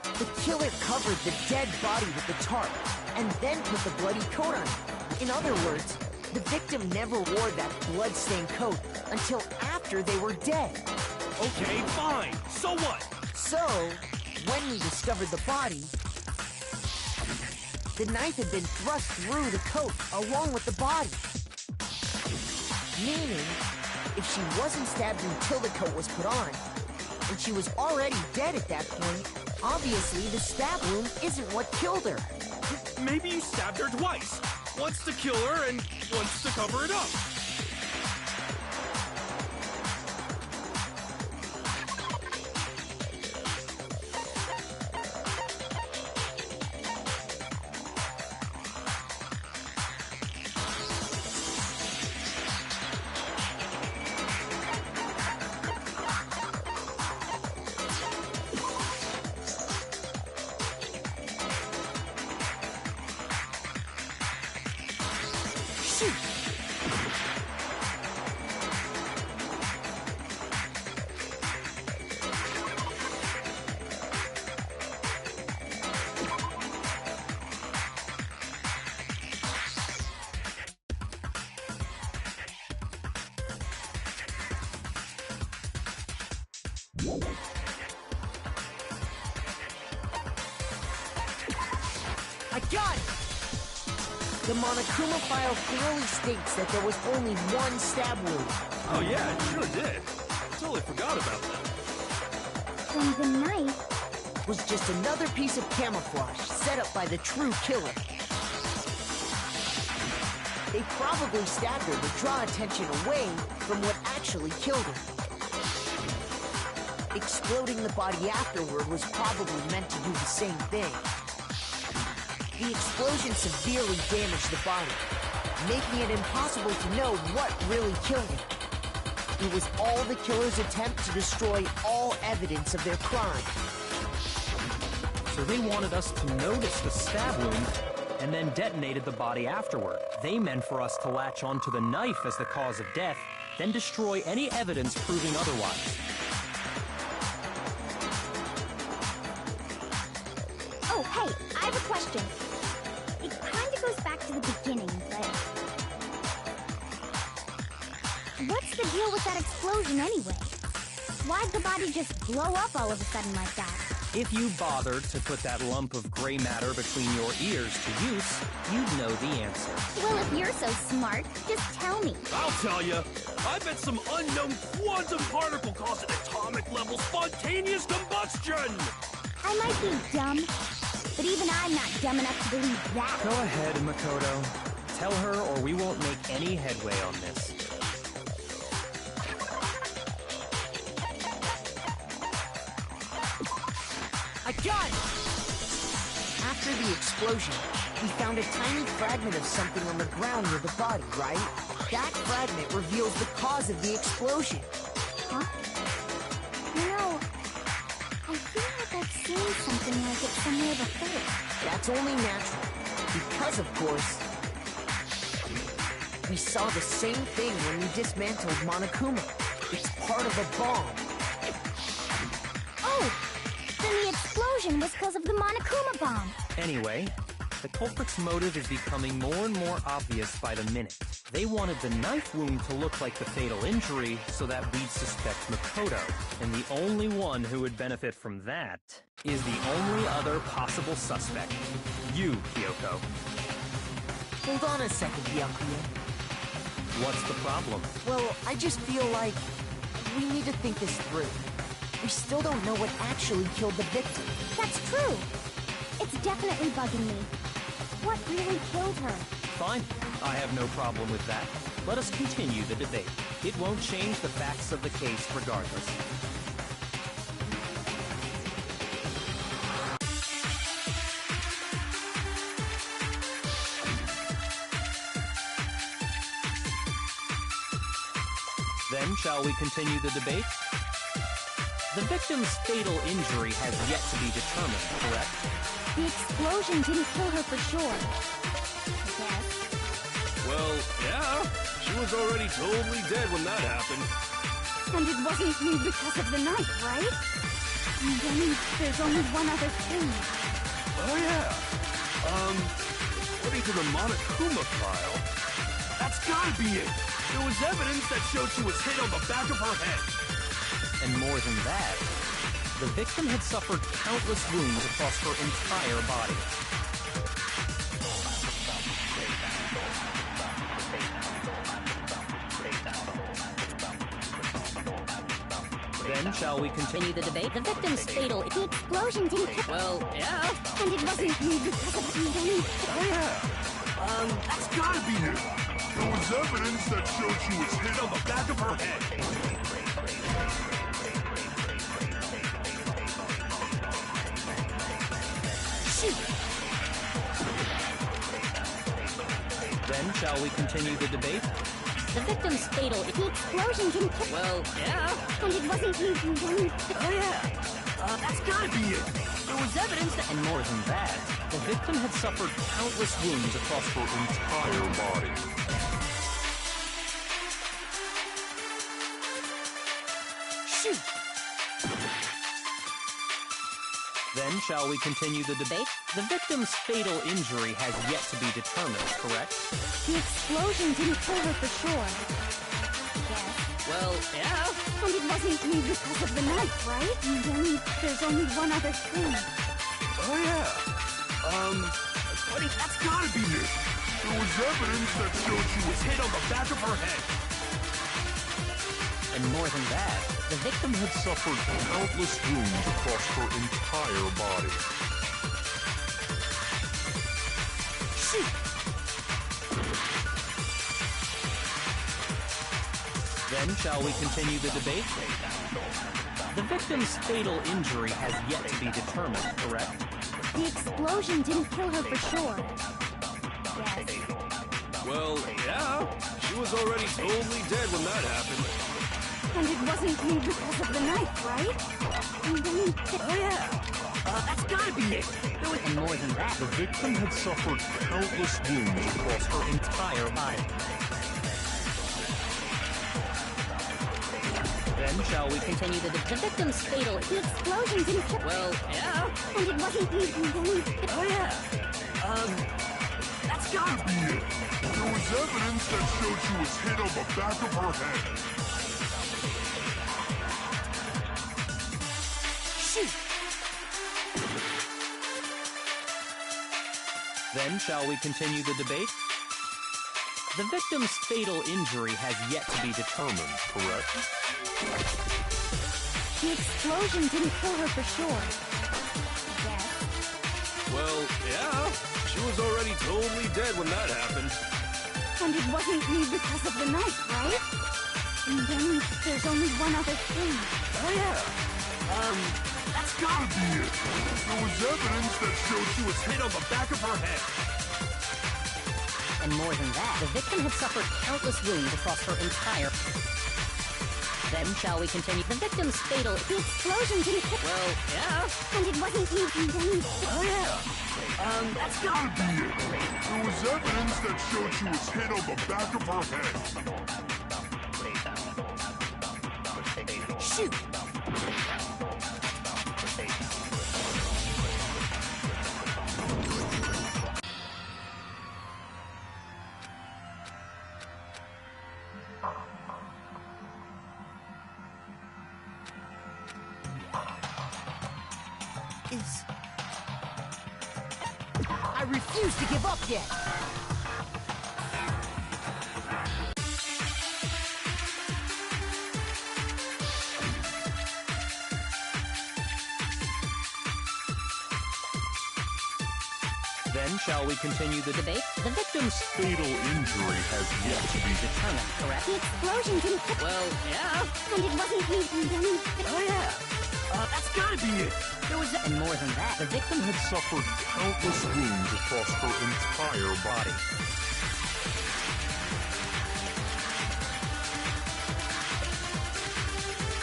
The killer covered the dead body with the tarp, and then put the bloody coat on it. In other words, the victim never wore that blood-stained coat until after they were dead. Okay, fine. So what? So, when we discovered the body, the knife had been thrust through the coat along with the body. Meaning, if she wasn't stabbed until the coat was put on, and she was already dead at that point, obviously the stab wound isn't what killed her. Maybe you stabbed her twice. Once to kill her and once to cover it up. I got it! The Monokuma file clearly states that there was only one stab wound. Oh yeah, it sure did. Totally forgot about that. And the knife... Was just another piece of camouflage set up by the true killer. They probably stabbed her to draw attention away from what actually killed her. Exploding the body afterward was probably meant to do the same thing. The explosion severely damaged the body, making it impossible to know what really killed her. It was all the killer's attempt to destroy all evidence of their crime. So they wanted us to notice the stab wound and then detonated the body afterward. They meant for us to latch onto the knife as the cause of death, then destroy any evidence proving otherwise. Oh, hey, I have a question. It kind of goes back to the beginning, but... What's the deal with that explosion anyway? Why'd the body just blow up all of a sudden like that? If you bothered to put that lump of gray matter between your ears to use, you'd know the answer. Well, if you're so smart, just tell me. I'll tell you. I bet some unknown quantum particle caused an atomic-level spontaneous combustion! I might be dumb, but even I'm not dumb enough to believe that. Go ahead, Makoto. Tell her or we won't make any headway on this. I got it! After the explosion, we found a tiny fragment of something on the ground near the body, right? That fragment reveals the cause of the explosion. Huh? No. I feel like I've seen something like it somewhere before. That's only natural. Because, of course, we saw the same thing when we dismantled Monokuma. It's part of a bomb. Oh! Then the explosion was because of the Monokuma bomb. Anyway, the culprit's motive is becoming more and more obvious by the minute. They wanted the knife wound to look like the fatal injury so that we'd suspect Makoto. And the only one who would benefit from that is the only other possible suspect. You, Kyoko. Hold on a second, Byakuya. What's the problem? Well, I just feel like we need to think this through. We still don't know what actually killed the victim. That's true. It's definitely bugging me. What really killed her? Fine. I have no problem with that. Let us continue the debate. It won't change the facts of the case regardless. Then, shall we continue the debate? The victim's fatal injury has yet to be determined, correct? The explosion didn't kill her for sure. Yes. Well, yeah. She was already totally dead when that happened. And it wasn't because of the knife, right? And then there's only one other thing. Oh, yeah. According to the Monokuma file, that's gotta be it. There was evidence that showed she was hit on the back of her head. And more than that, the victim had suffered countless wounds across her entire body. Then, shall we continue the debate? The victim's fatal. The explosion didn't kill... Well, yeah. And it wasn't because of the knife. Oh, yeah. That's gotta be it. There was evidence that showed she was hit on the back of her head. Then, shall we continue the debate? The victim's fatal. The explosion didn't kill... Well, yeah. And it wasn't Oh, yeah. That's gotta be it. There was evidence that... And more than that, the victim had suffered countless wounds across her entire body. Shoot! Then, shall we continue the debate? The victim's fatal injury has yet to be determined, correct? The explosion didn't kill her for sure. Yes. Well, yeah. And it wasn't because of the knife, right? And then there's only one other thing. Oh, yeah. Buddy, that's gotta be Nick. There was evidence that showed she was hit on the back of her head. And more than that, The victim had suffered countless wounds across her entire body. Shoot! Then shall we continue the debate? The victim's fatal injury has yet to be determined, correct? The explosion didn't kill her for sure. Yes. Well, yeah. She was already totally dead when that happened. And it wasn't me because of the knife, right? And then... Oh yeah! That's gotta be it! There was... And more than that, The victim had suffered countless wounds across her entire body. Then shall we continue the victim's fatal... The explosion didn't kill... Well, yeah. And it wasn't me, and then... Oh yeah! That's gotta be it! There was evidence that showed she was hit on the back of her head. Shoot! Then shall we continue the debate? The victim's fatal injury has yet to be determined, correct? The explosion didn't kill her for sure. Yes. Well, yeah. She was already totally dead when that happened. And it wasn't me because of the knife, right? And then there's only one other thing. Oh yeah! That's gotta be it! There was evidence that showed she was hit on the back of her head. And more than that, the victim had suffered countless wounds across her entire... Then shall we continue? The victim's fatal... The explosion didn't kill... Well, yeah. And it wasn't me, and then... Oh yeah! That's gotta Be it! There was evidence that showed she was hit on the back of her head. Shoot! I refuse to give up yet! Then shall we continue the debate? The victim's... Fatal injury has yet to be determined, correct? The explosion didn't kill... Well, yeah. And it wasn't me, and then... Oh yeah! That's gotta be it! There was... And more than that, the victim had suffered countless wounds across her entire body.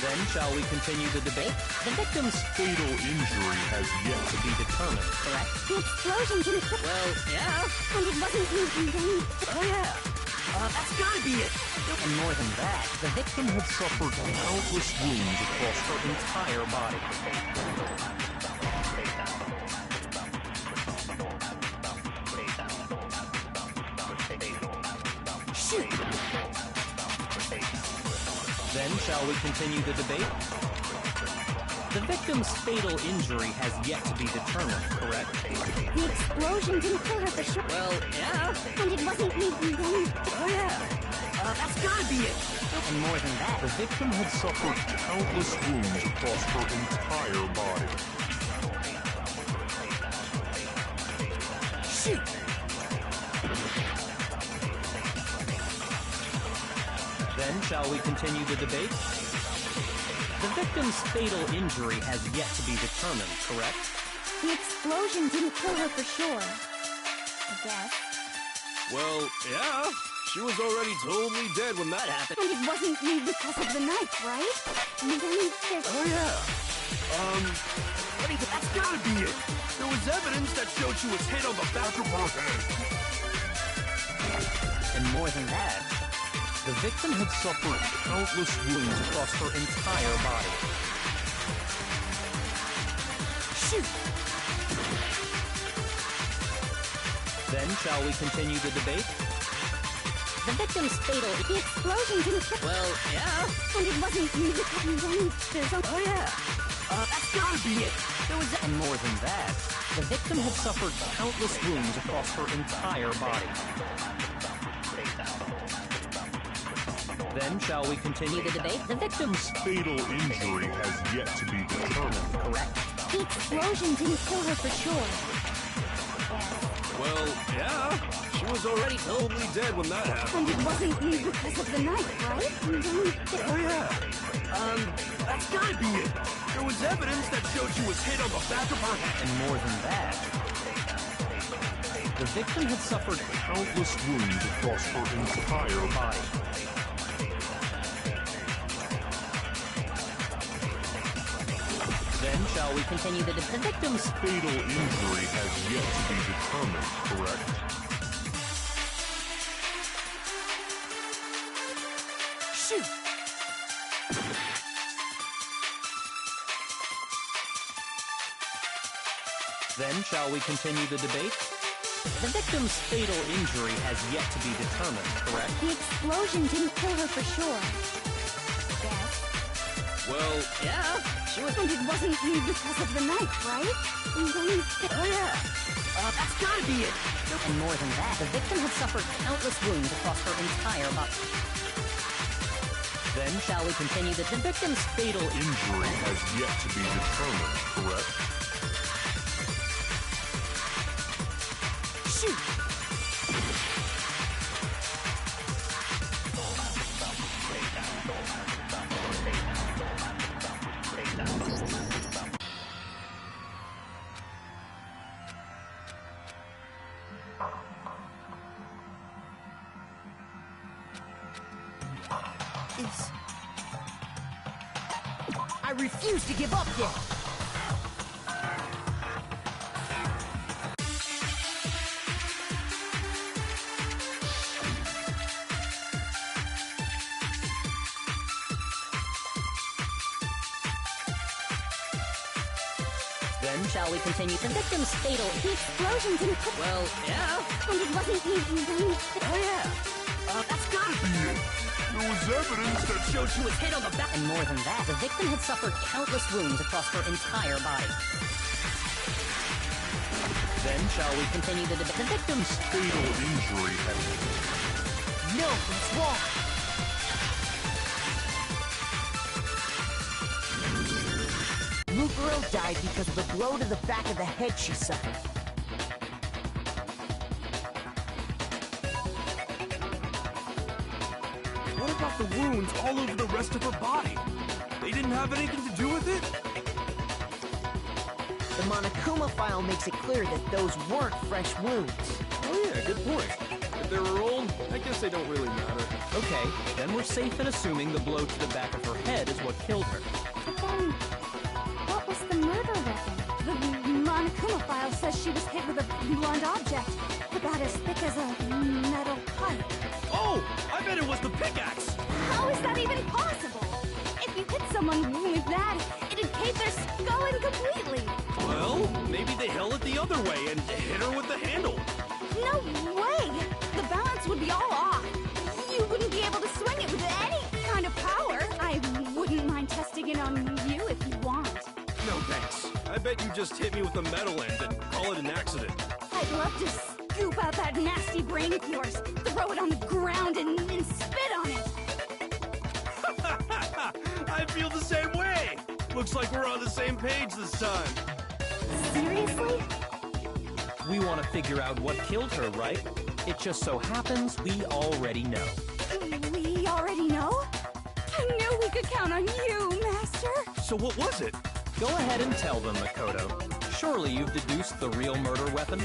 Then shall we continue the debate? The victim's... Fatal injury has yet to be determined, correct? The explosion didn't kill... Well, yeah. And it wasn't me, and then... Oh yeah! That's gotta be it! And more than that, the victim had suffered countless wounds across her entire body. Shoot! Then shall we continue the debate? The victim's fatal injury has yet to be determined, correct? The explosion didn't kill her for sure. Well, yeah. And it wasn't me, and then... Oh yeah! That's gotta be it! And more than that, The victim had suffered countless wounds across her entire body. Shoot! Then shall we continue the debate? The victim's fatal injury has yet to be determined, correct? The explosion didn't kill her for sure. I guess. Well, yeah. She was already totally dead when that happened. And it wasn't me because of the knife, right? And then there's... Oh yeah. Buddy, that's gotta be it. There was evidence that showed she was hit on the back of her head. And more than that, the victim had suffered countless wounds across her entire body. Shoot! Then shall we continue the debate? the victim's fatal... The explosion didn't kill... Well, yeah. And it wasn't me because... And then there's... Oh yeah! That's gotta be it! There was... And more than that, the victim had suffered countless wounds across her entire body. Then, shall we continue the debate? The victim's Fatal injury has yet to be determined. correct. The explosion didn't kill her for sure. Well, yeah. She was already totally dead when that happened. And it wasn't because of the knife, right? Oh, yeah. That's gotta be it. There was evidence that showed she was hit on the back of her head. And more than that, the victim had suffered countless wounds across her entire body. Then, shall we continue the victim's Fatal injury has yet to be determined, correct? Shoot! Then, shall we continue the debate? The victim's fatal injury has yet to be determined, correct? The explosion didn't kill her for sure. Yes. Well, yeah. She was... And it wasn't because of the knife, right? Oh, yeah. That's gotta be it. And more than that, the victim had suffered countless wounds across her entire body. Then, shall we continue the victim's fatal Injury has yet to be determined, correct? Shoot! I refuse to give up yet! Then, shall we continue the victim's fatal... The explosion didn't kill... Well, yeah. And it wasn't Oh, yeah. That's gotta be it. There was evidence that Showed she was hit on the back. And more than that, the victim had suffered countless wounds across her entire body. Then, shall we continue the victim's... fatal injury has... No, it's wrong! Muguro died because of the blow to the back of the head she suffered. What about the wounds all over the rest of her body? They didn't have anything to do with it? The Monokuma file makes it clear that those weren't fresh wounds. Oh yeah, good point. If they were old, I guess they don't really matter. Okay, then we're safe in assuming the blow to the back of her head is what killed her. But then, what was the murder weapon? The Monokuma file says she was hit with a blunt object, about as thick as a metal pipe. Oh, I bet it was the pickaxe! How is that even possible? If you hit someone with that, it'd cave their skull in completely. Well, maybe they held it the other way and hit her with the handle. No way! The balance would be all off. You wouldn't be able to swing it with any kind of power. I wouldn't mind testing it on you if you want. No thanks. I bet you just hit me with the metal end and call it an accident. I'd love to scoop out that nasty brain of yours, throw it on the ground, and spit on it. I feel the same way. Looks like we're on the same page this time. Seriously? We want to figure out what killed her, right? It just so happens we already know. We already know? I knew we could count on you, Master. So what was it? Go ahead and tell them, Makoto. Surely you've deduced the real murder weapon?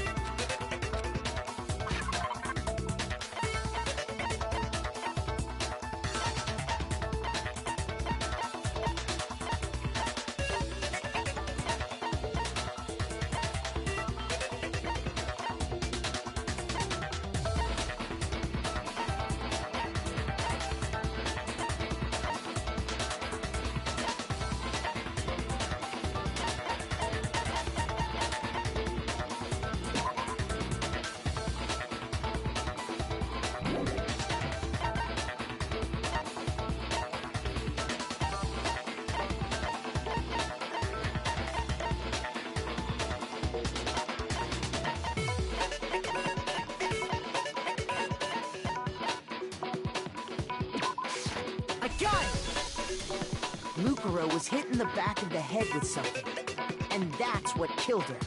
Mukuro was hit in the back of the head with something, and that's what killed her.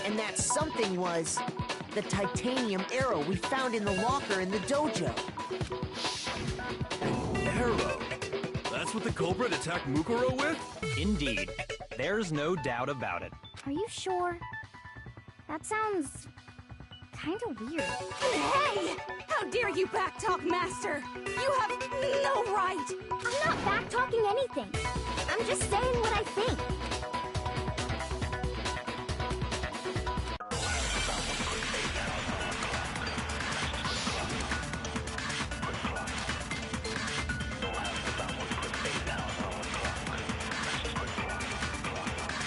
And that something was the titanium arrow we found in the locker in the dojo. An arrow? That's what the culprit attacked Mukuro with? Indeed. There's no doubt about it. Are you sure? That sounds kinda weird. Hey! How dare you backtalk, Master! You have no right! I'm not backtalking anything. I'm just saying what I think.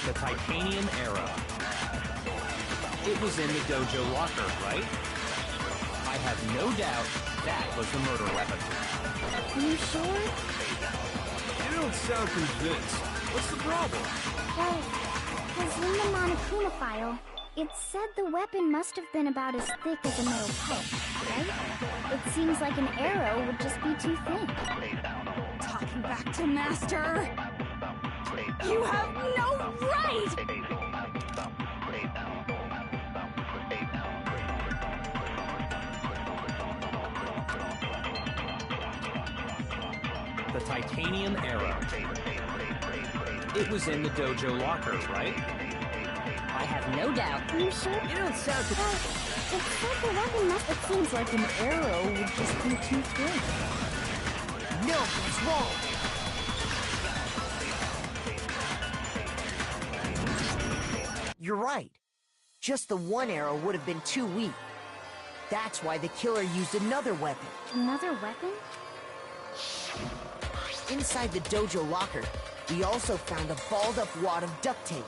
The titanium arrow. It was in the dojo locker, right? I have no doubt that was the murder weapon. Are you sure? You don't sound convinced. What's the problem? Well, because in the Monokuma file, it said the weapon must have been about as thick as a metal pipe, right? It seems like an arrow would just be too thin. Talking back to Master! You have no right! The titanium arrow. It was in the dojo locker, right? I have no doubt. Are you sure? You don't sound... Well, it said the weapon must... It seems like an arrow would just be too thin. No, he's wrong. You're right. Just the one arrow would have been too weak. That's why the killer used another weapon. Another weapon? Inside the dojo locker, we also found a balled-up wad of duct tape.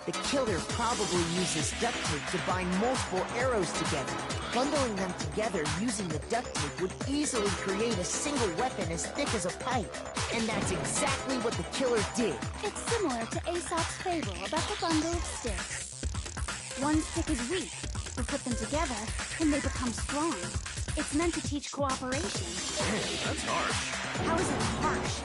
The killer probably uses duct tape to bind multiple arrows together. Bundling them together using the duct tape would easily create a single weapon as thick as a pipe. And that's exactly what the killer did. It's similar to Aesop's fable about the bundle of sticks. One stick is weak. We put them together, and they become strong. It's meant to teach cooperation. That's harsh. How is it harsh?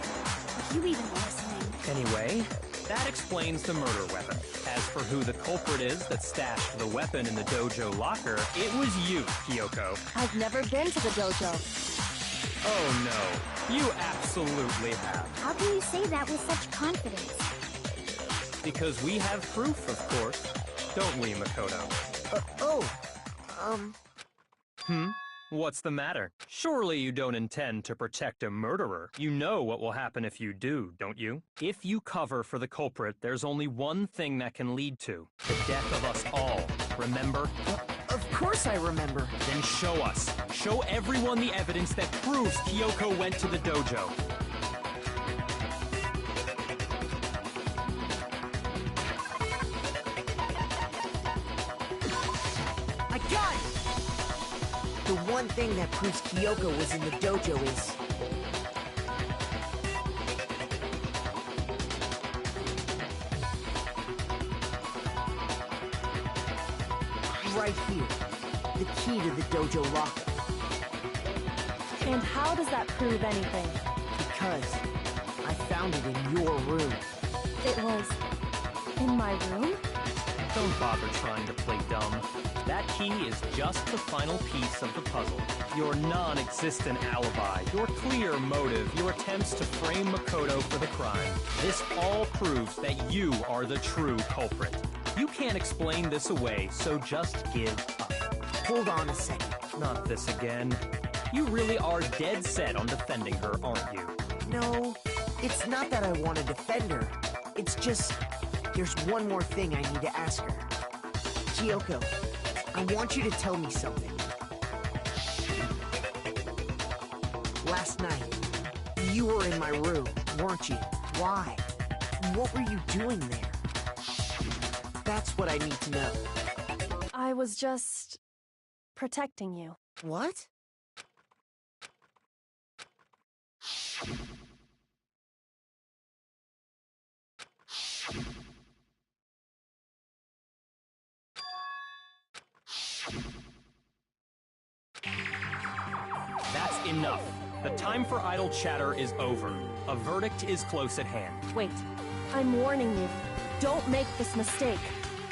Are you even listening? Anyway, that explains the murder weapon. As for who the culprit is that stashed the weapon in the dojo locker, it was you, Kyoko. I've never been to the dojo. Oh no, you absolutely have. How can you say that with such confidence? Because we have proof, of course. Don't we, Makoto? What's the matter? Surely you don't intend to protect a murderer. You know what will happen if you do, don't you? If you cover for the culprit, there's only one thing that can lead to the death of us all. Remember? Of course I remember. Then show us. Show everyone the evidence that proves Kyoko went to the dojo. I got it! The one thing that proves Kyoko was in the dojo is... right here. The key to the dojo locker. And how does that prove anything? Because I found it in your room. It was in my room? Don't bother trying to play dumb. That key is just the final piece of the puzzle. Your non-existent alibi, your clear motive, your attempts to frame Makoto for the crime. This all proves that you are the true culprit. You can't explain this away, so just give up. Hold on a second. Not this again. You really are dead set on defending her, aren't you? No, it's not that I want to defend her. It's just, there's one more thing I need to ask her. Kyoko, I want you to tell me something. Last night, you were in my room, weren't you? Why? What were you doing there? That's what I need to know. I was just protecting you. What? That's Enough. The time for idle chatter is over. A verdict is close at hand. Wait, I'm warning you. Don't make this mistake.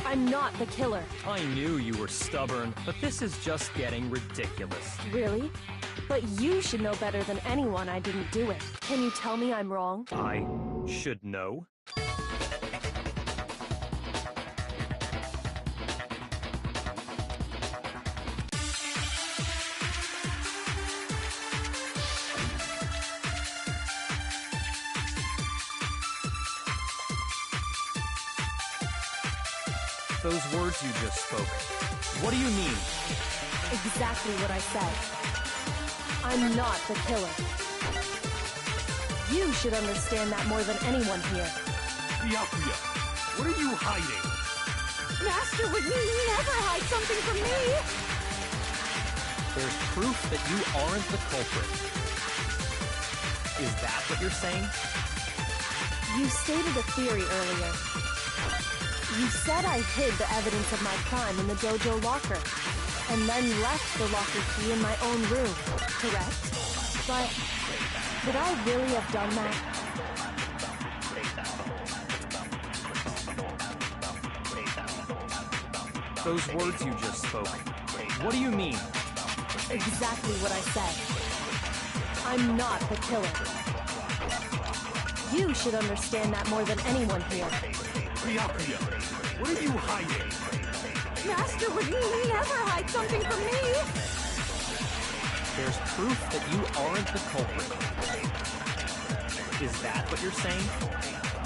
I'm not the killer. I knew you were stubborn, but this is just getting ridiculous. Really? But you should know better than anyone I didn't do it. Can you tell me I'm wrong? I should know? Those words you just spoke, what do you mean? Exactly what I said. I'm not the killer. You should understand that more than anyone here. Byakuya, what are you hiding? Master would never hide something from me! There's proof that you aren't the culprit. Is that what you're saying? You stated a theory earlier. You said I hid the evidence of my crime in the dojo locker, and then left the locker key in my own room, correct? But could I really have done that? Those words you just spoke, what do you mean? Exactly what I said. I'm not the killer. You should understand that more than anyone here. Byakuya, what are you hiding? Master would never hide something from me! There's proof that you aren't the culprit. Is that what you're saying?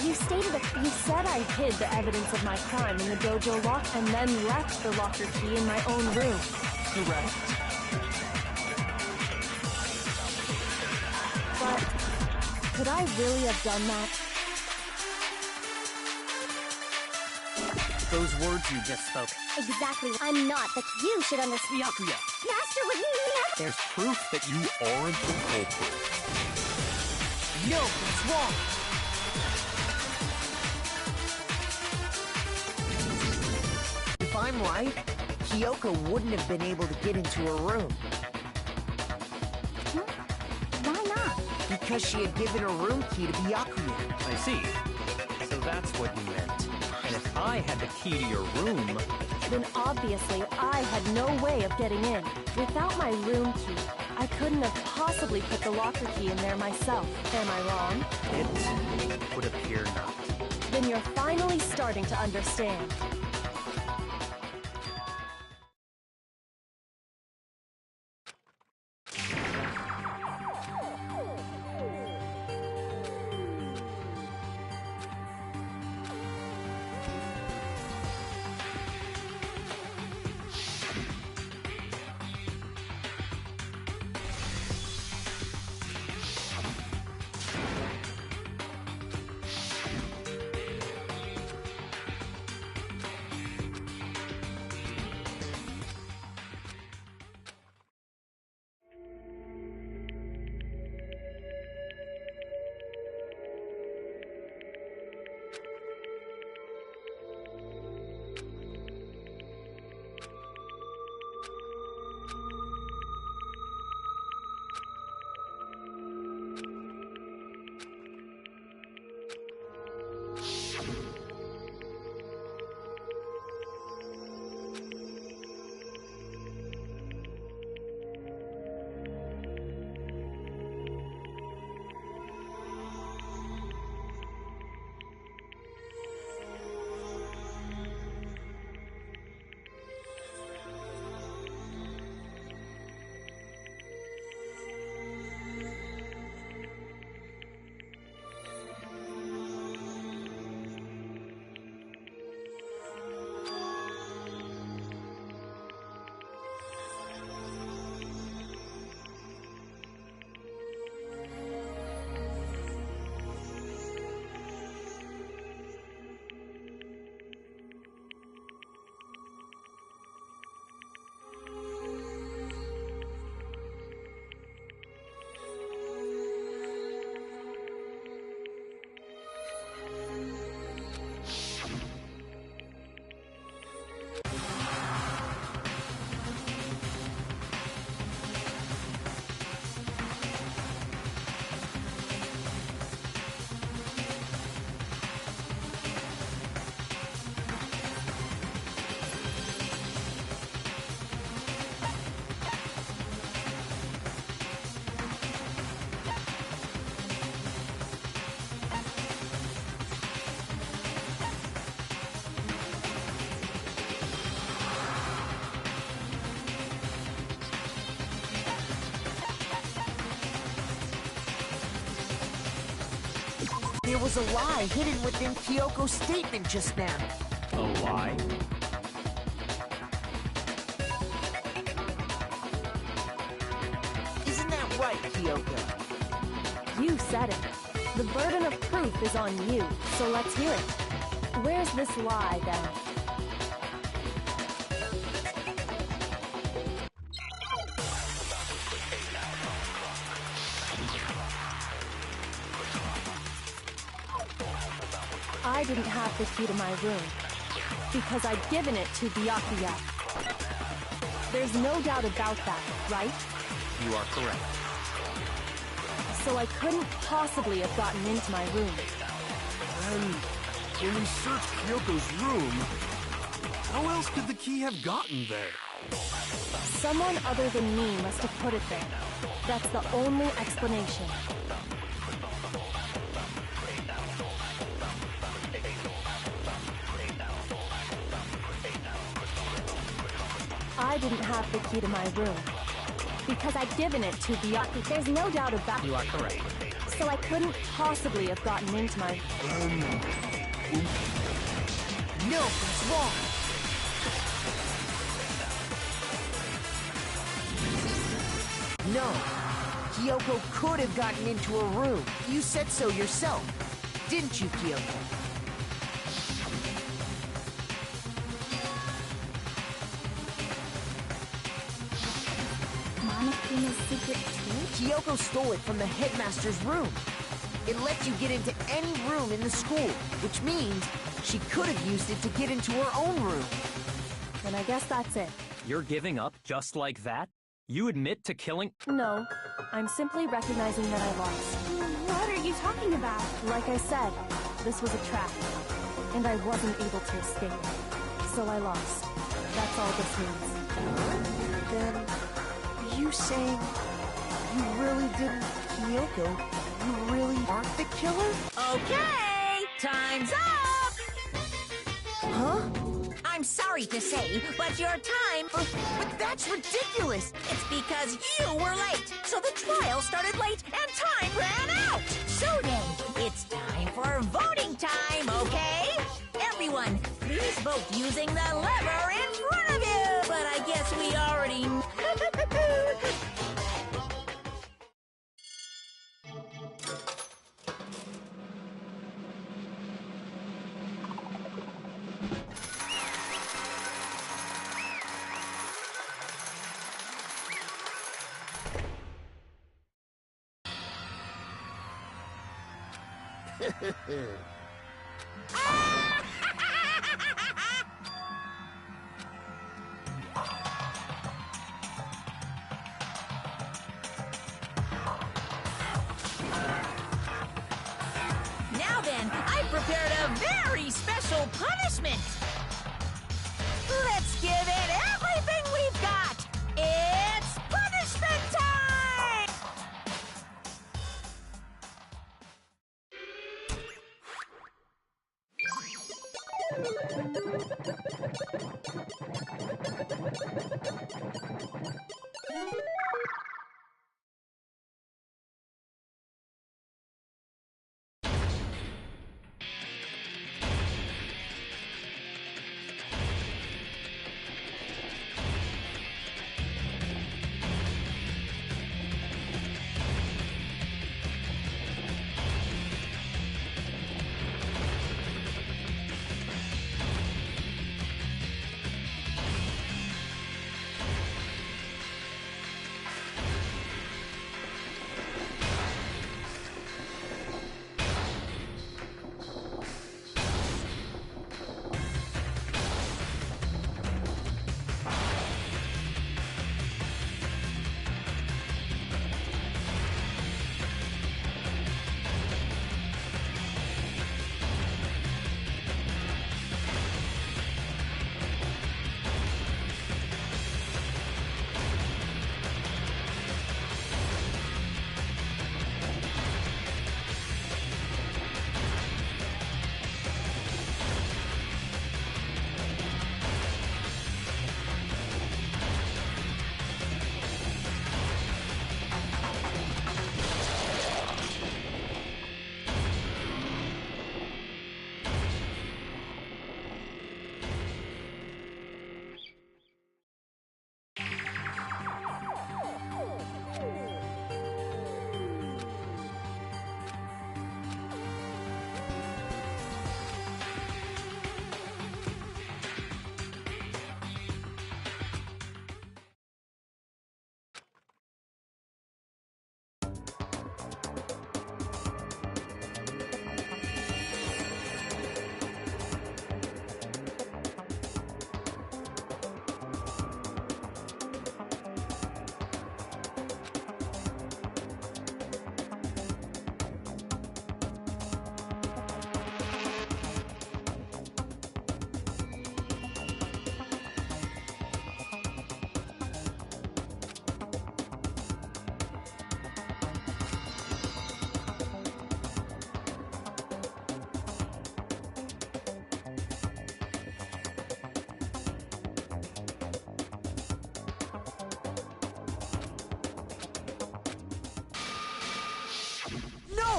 You said I hid the evidence of my crime in the dojo lock and then left the locker key in my own room, correct? But could I really have done that? Those words you just spoke. Exactly. I'm not, but you should understand. Byakuya, Master would never... there's proof that you aren't the culprit. No, it's wrong. If I'm right, Kyoko wouldn't have been able to get into her room. Why not? Because she had given her room key to Byakuya. I see. So that's what you meant. And if I had the key to your room, Then obviously I had no way of getting in. Without my room key, I couldn't have possibly put the locker key in there myself. Am I wrong? it would appear not. Then you're finally starting to understand. was a lie hidden within Kyoko's statement just now. A lie? Isn't that right, Kyoko? You said it. The burden of proof is on you, so let's hear it. Where's this lie, then? I didn't have the key to my room, because I'd given it to Byakuya. There's no doubt about that, right? You are correct. So I couldn't possibly have gotten into my room. Then, when we searched Kyoko's room, how else could the key have gotten there? Someone other than me must have put it there. That's the only explanation. I didn't have the key to my room, because I'd given it to Byakuya. There's no doubt about it. You are correct. So I couldn't possibly have gotten into my... No, it's wrong. No. Kyoko could have gotten into her room. You said so yourself. Didn't you, Kyoko? Monokuma's secret tool? Kyoko stole it from the headmaster's room. It lets you get into any room in the school, which means she could have used it to get into her own room. And I guess that's it. You're giving up just like that? You admit to killing... No, I'm simply recognizing that I lost. What are you talking about? Like I said, this was a trap, and I wasn't able to escape. So I lost. That's all this means. Then, are you saying you really didn't, Kyoko? You really aren't the killer? Okay, time's up! Huh? I'm sorry to say, but your time... But that's ridiculous! It's because you were late, so the trial started late and time ran out! So then, it's time for voting time, okay? Everyone, please vote using the lever in front of you! But I guess we already... Now then, I've prepared a very special punishment. Let's give it everything we've got. It's punishment time!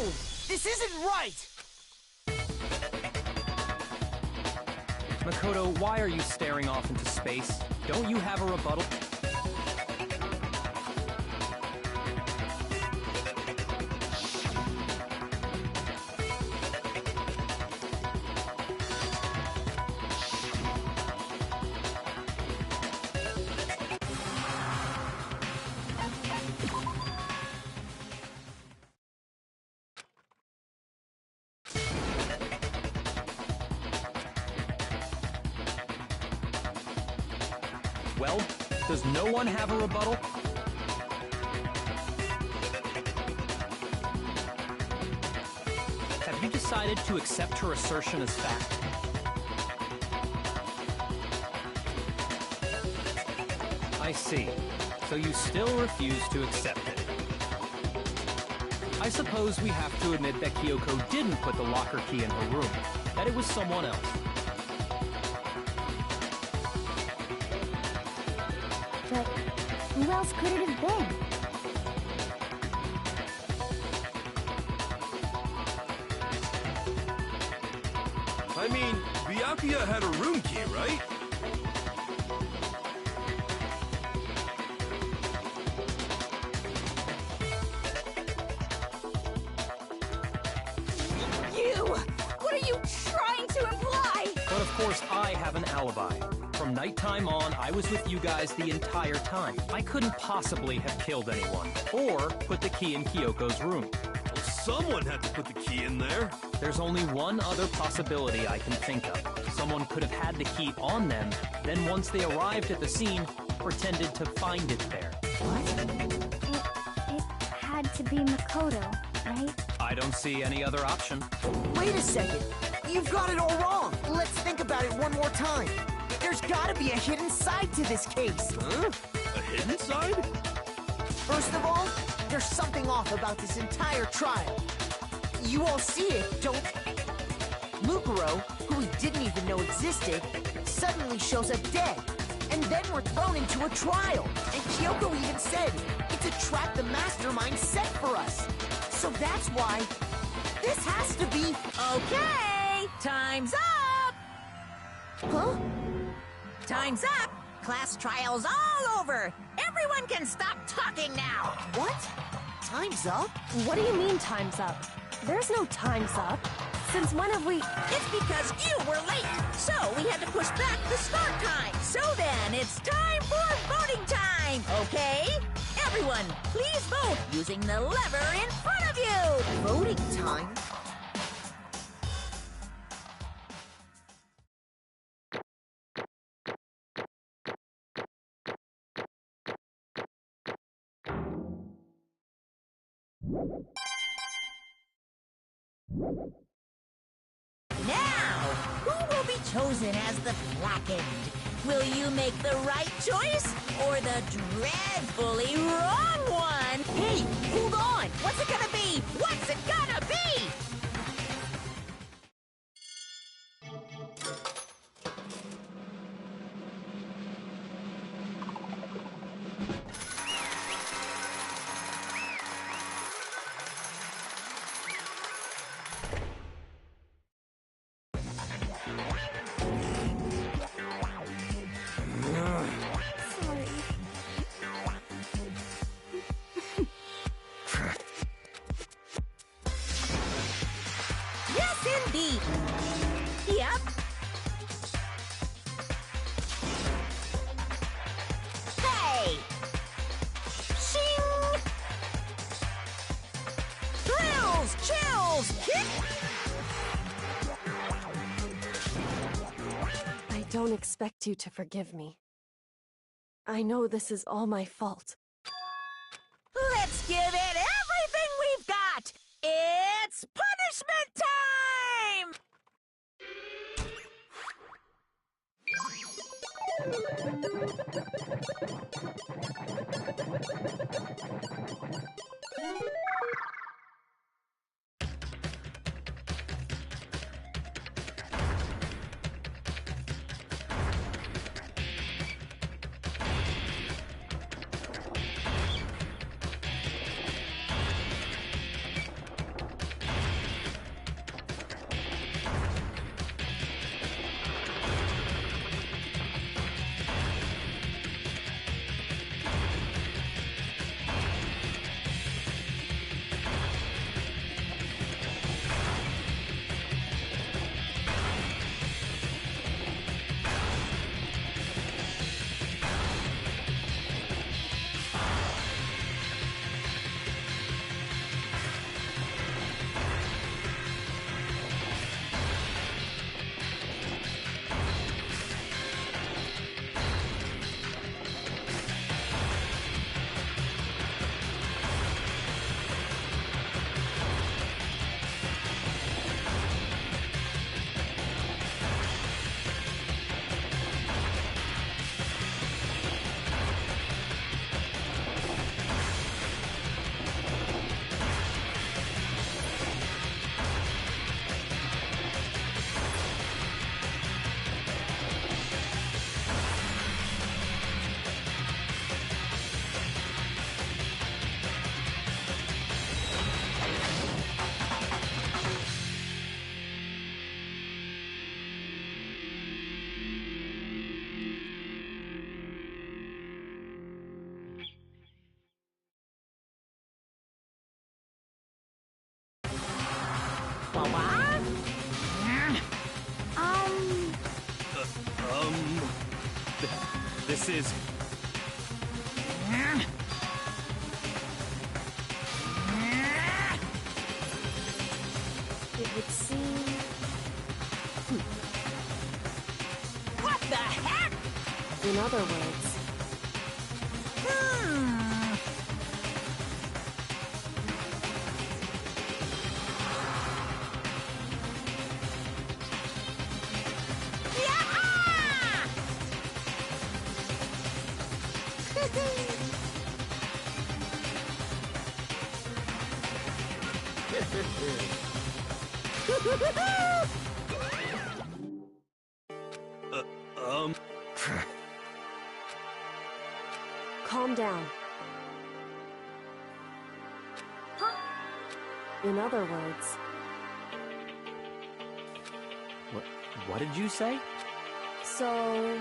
No! This isn't right! Makoto, why are you staring off into space? Don't you have a rebuttal? Well, does no one have a rebuttal? Have you decided to accept her assertion as fact? I see. So you still refuse to accept it. I suppose we have to admit that Kyoko didn't put the locker key in her room, that it was someone else. But who else could it have been? I mean, Byakuya had a room key, right? What are you trying to imply? But of course, I have an alibi. From nighttime on, I was with you guys the entire time. I couldn't possibly have killed anyone, or put the key in Kyoko's room. Well, someone had to put the key in there. There's only one other possibility I can think of. Someone could have had the key on them, then once they arrived at the scene, pretended to find it there. What? It had to be Makoto, right? I don't see any other option. Wait a second. You've got it all wrong. Let's think about it one more time. There's gotta be a hidden side to this case. Huh? A hidden side? First of all, there's something off about this entire trial. You all see it, don't... Lukaro, who we didn't even know existed, suddenly shows up dead. And then we're thrown into a trial. And Kyoko even said it's a trap the mastermind set for us. So that's why this has to be... Okay, time's up! Huh? Time's up! Class trial's all over! Everyone can stop talking now! What? Time's up? What do you mean time's up? There's no time's up. Since when have we... It's because you were late, so we had to push back the start time. So then, it's time for voting time, okay? Everyone, please vote using the lever in front of you! Voting time? Now, who will be chosen as the Blackened? Will you make the right choice or the dreadfully wrong one? Hey, hold on! What's it gonna be? What's it gonna be? Sorry. Yes, indeed. Yep. Hey! Shing! Thrills, chills, kick! I don't expect you to forgive me. I know this is all my fault. Let's give it everything we've got! It's punishment time! places! It would seem... What the heck? In other words... Calm down. In other words... What did you say? So...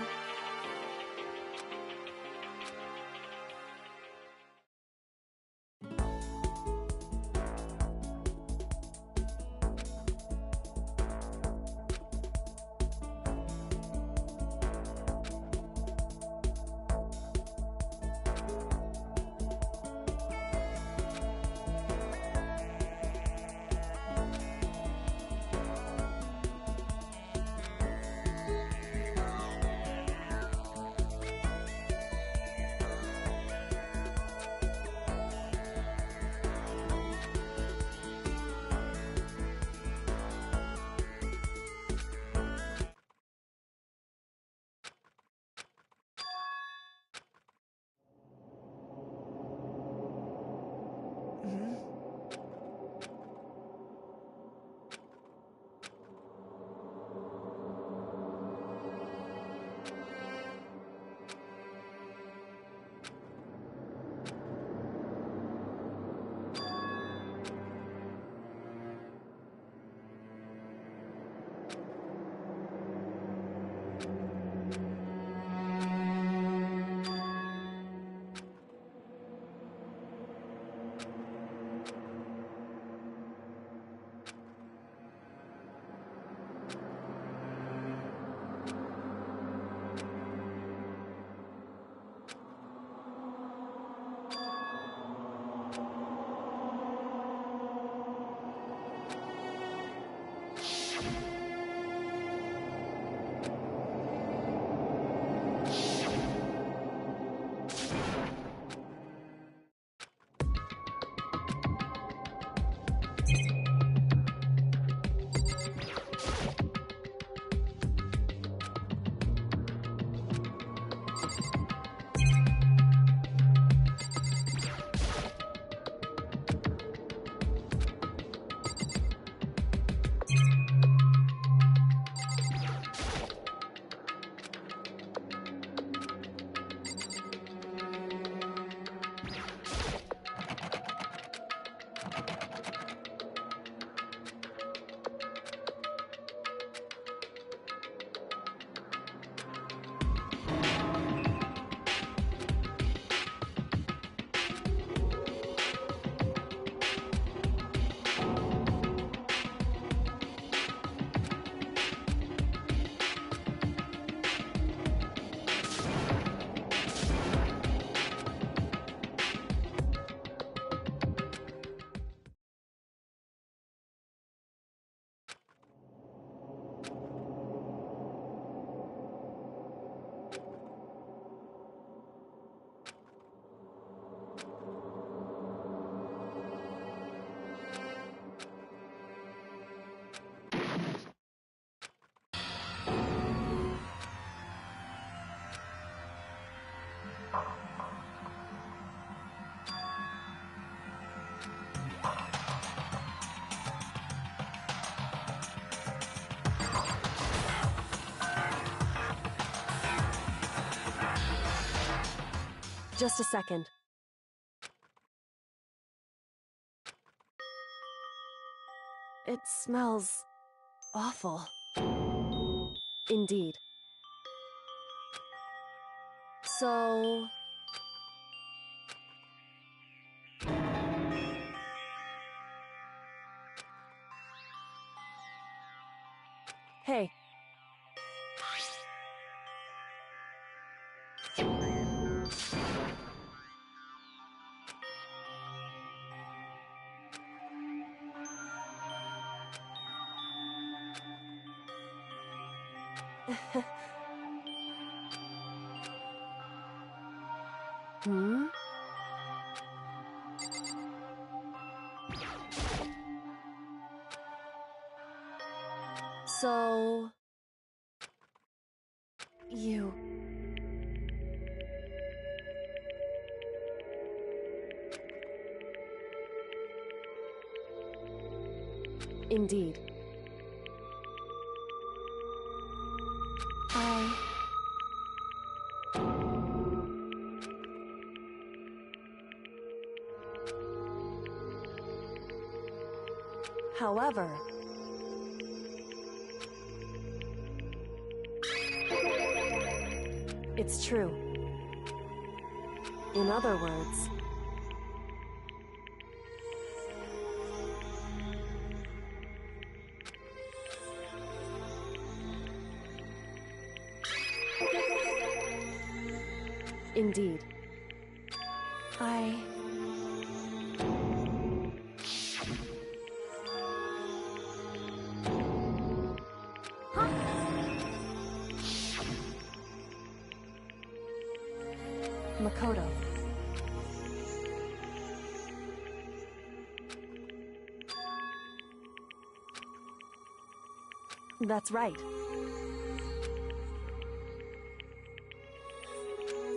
Just a second. It smells awful. Indeed. So... Hey. Hmm? So... You... Indeed. However... It's true. In other words... Indeed. Makoto. That's right.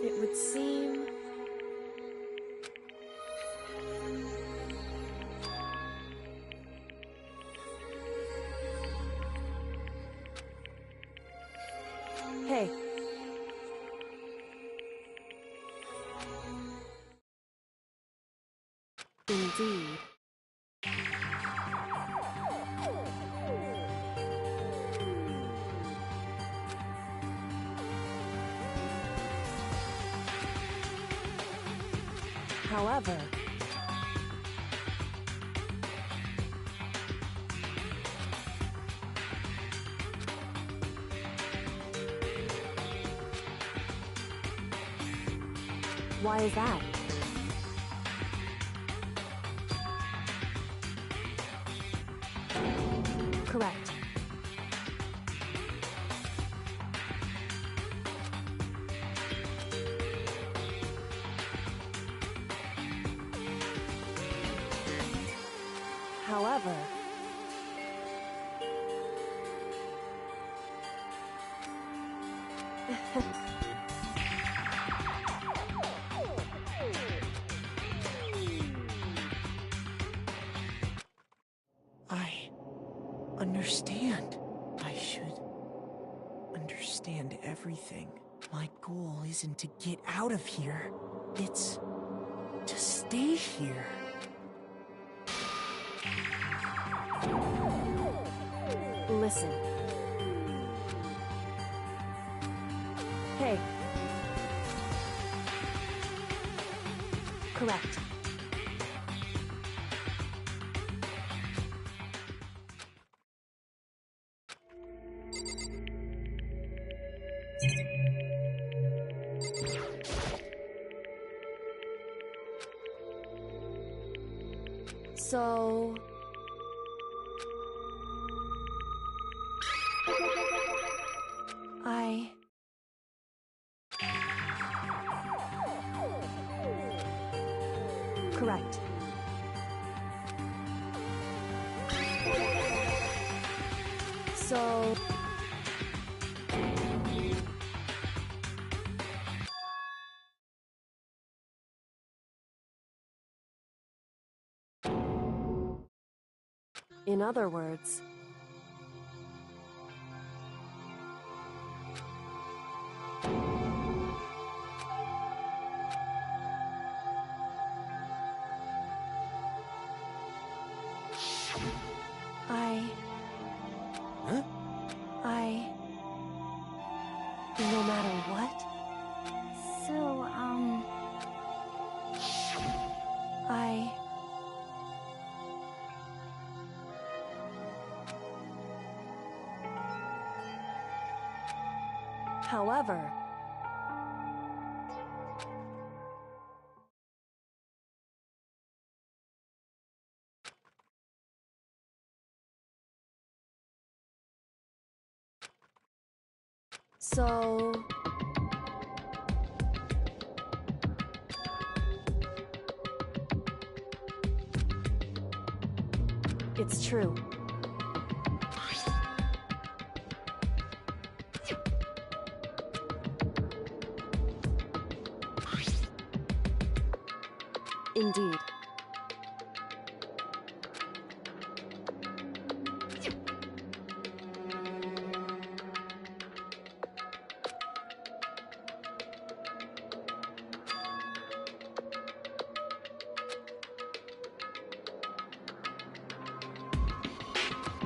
It would seem... Hey. Indeed. However... Why is that? Correct. However... I understand. I should understand everything. My goal isn't to get out of here. It's to stay here. Listen. Hey. Correct. So... Correct. So... In other words... Huh? No matter what, So, However... So... It's true. Indeed.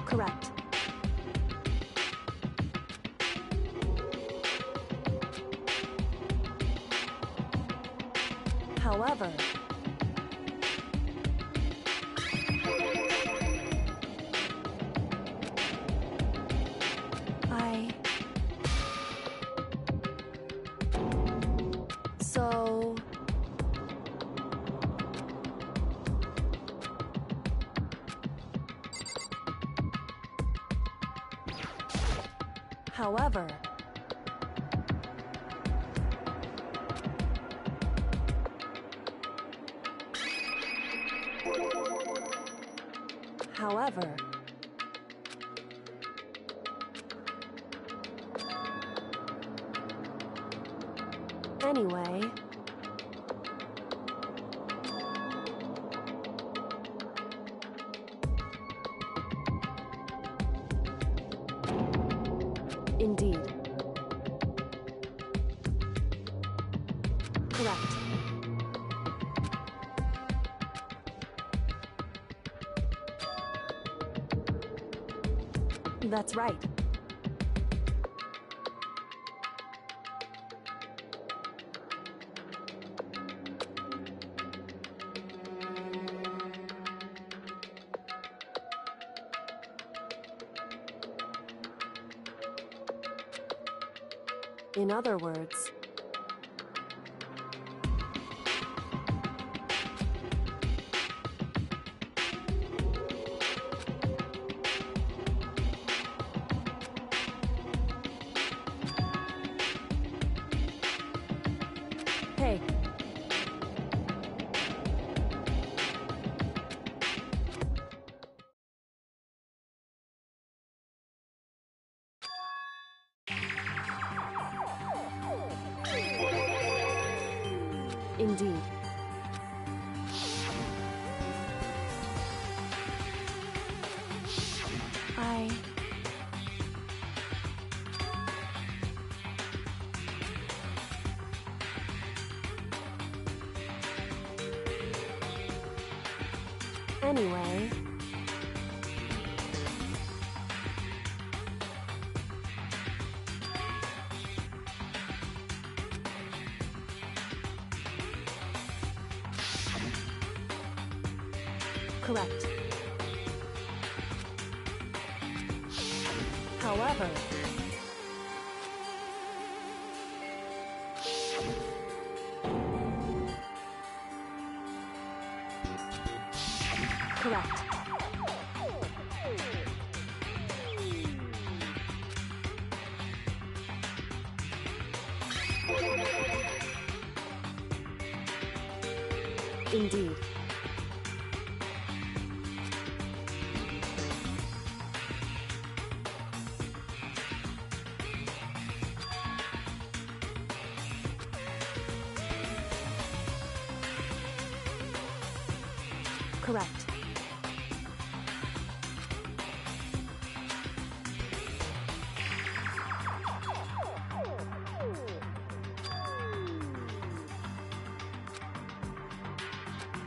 Correct. However, So... However... However... Anyway... Indeed. Correct. That's right. In other words, hey. Indeed. Anyway... Correct. However... Correct. Indeed. Correct.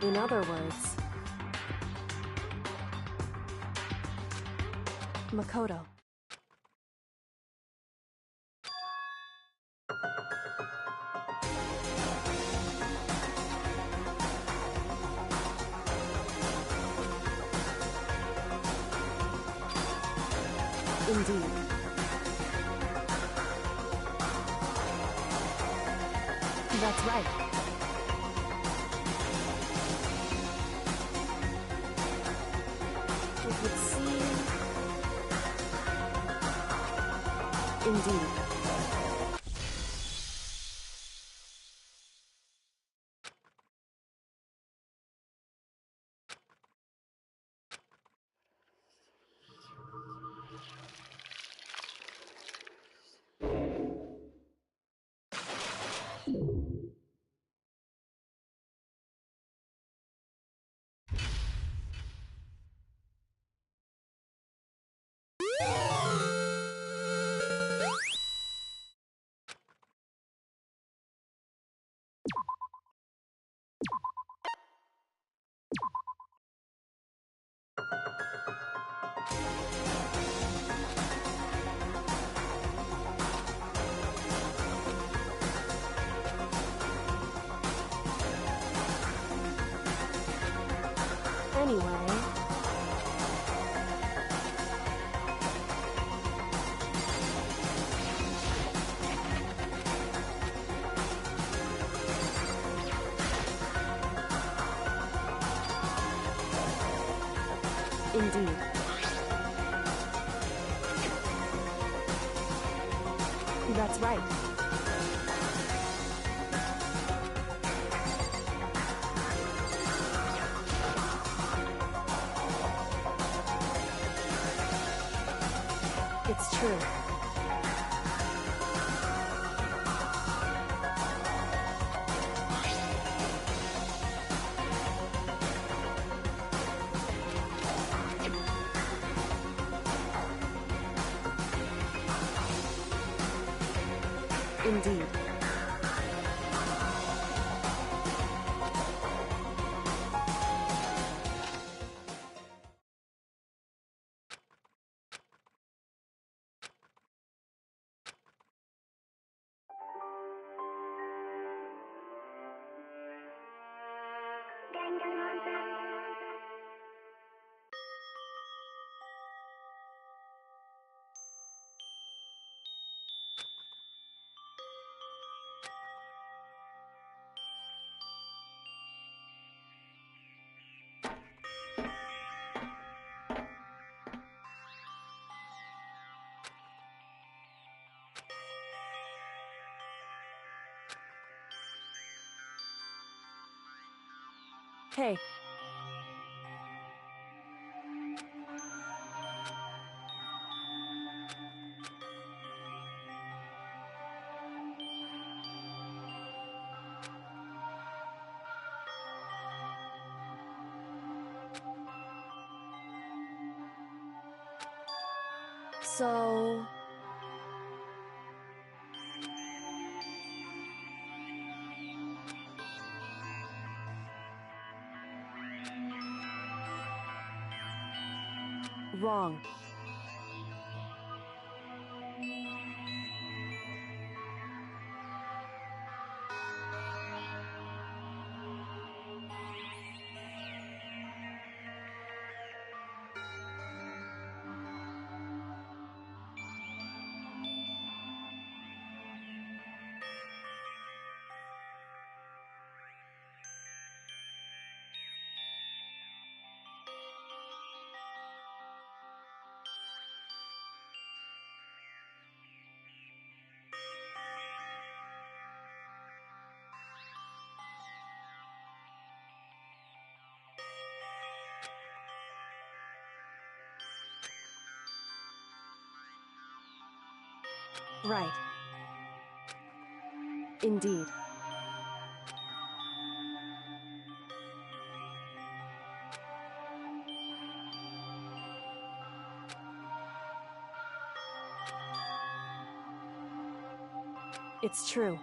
In other words, Makoto. Indeed. That's right. It would seem... Indeed. Anyway... Indeed. That's right. It's true. Indeed. Hey. So... Wrong. Right. Indeed. It's true.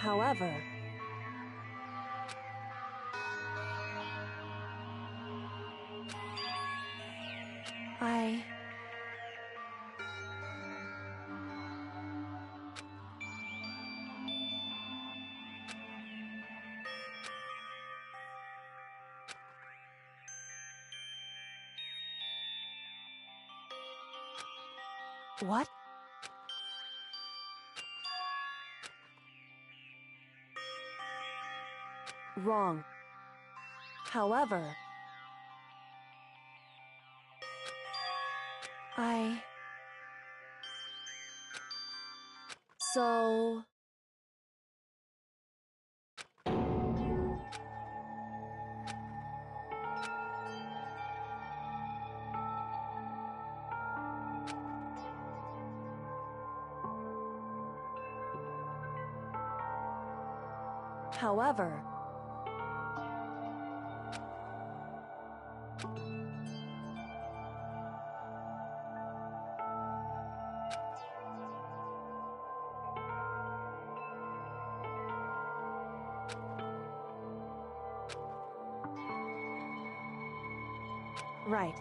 However... I... What? Wrong. However... I... So... However... Right.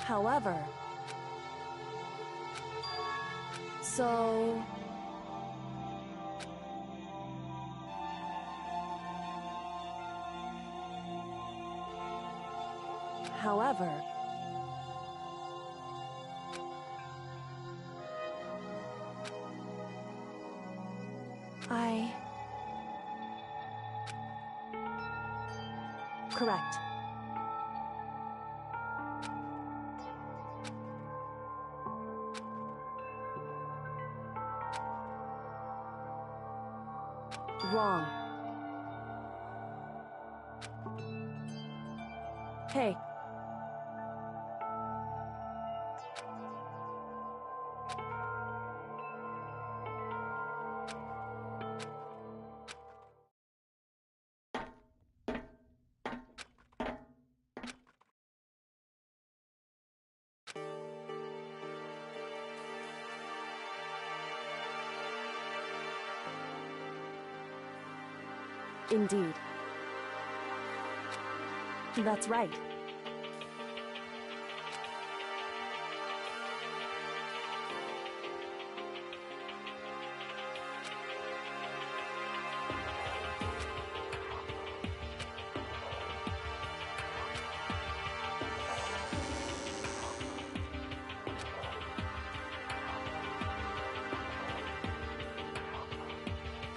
However, so... However... Correct. Wrong. Hey. Indeed. That's right.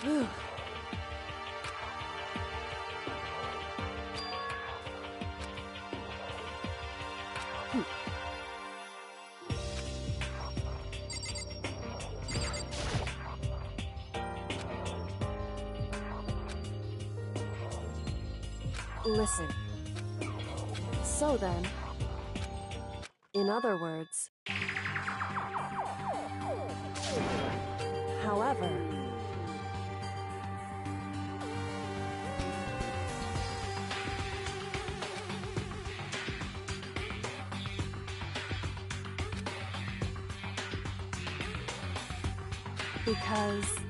Whew. Listen. So then, in other words, however, because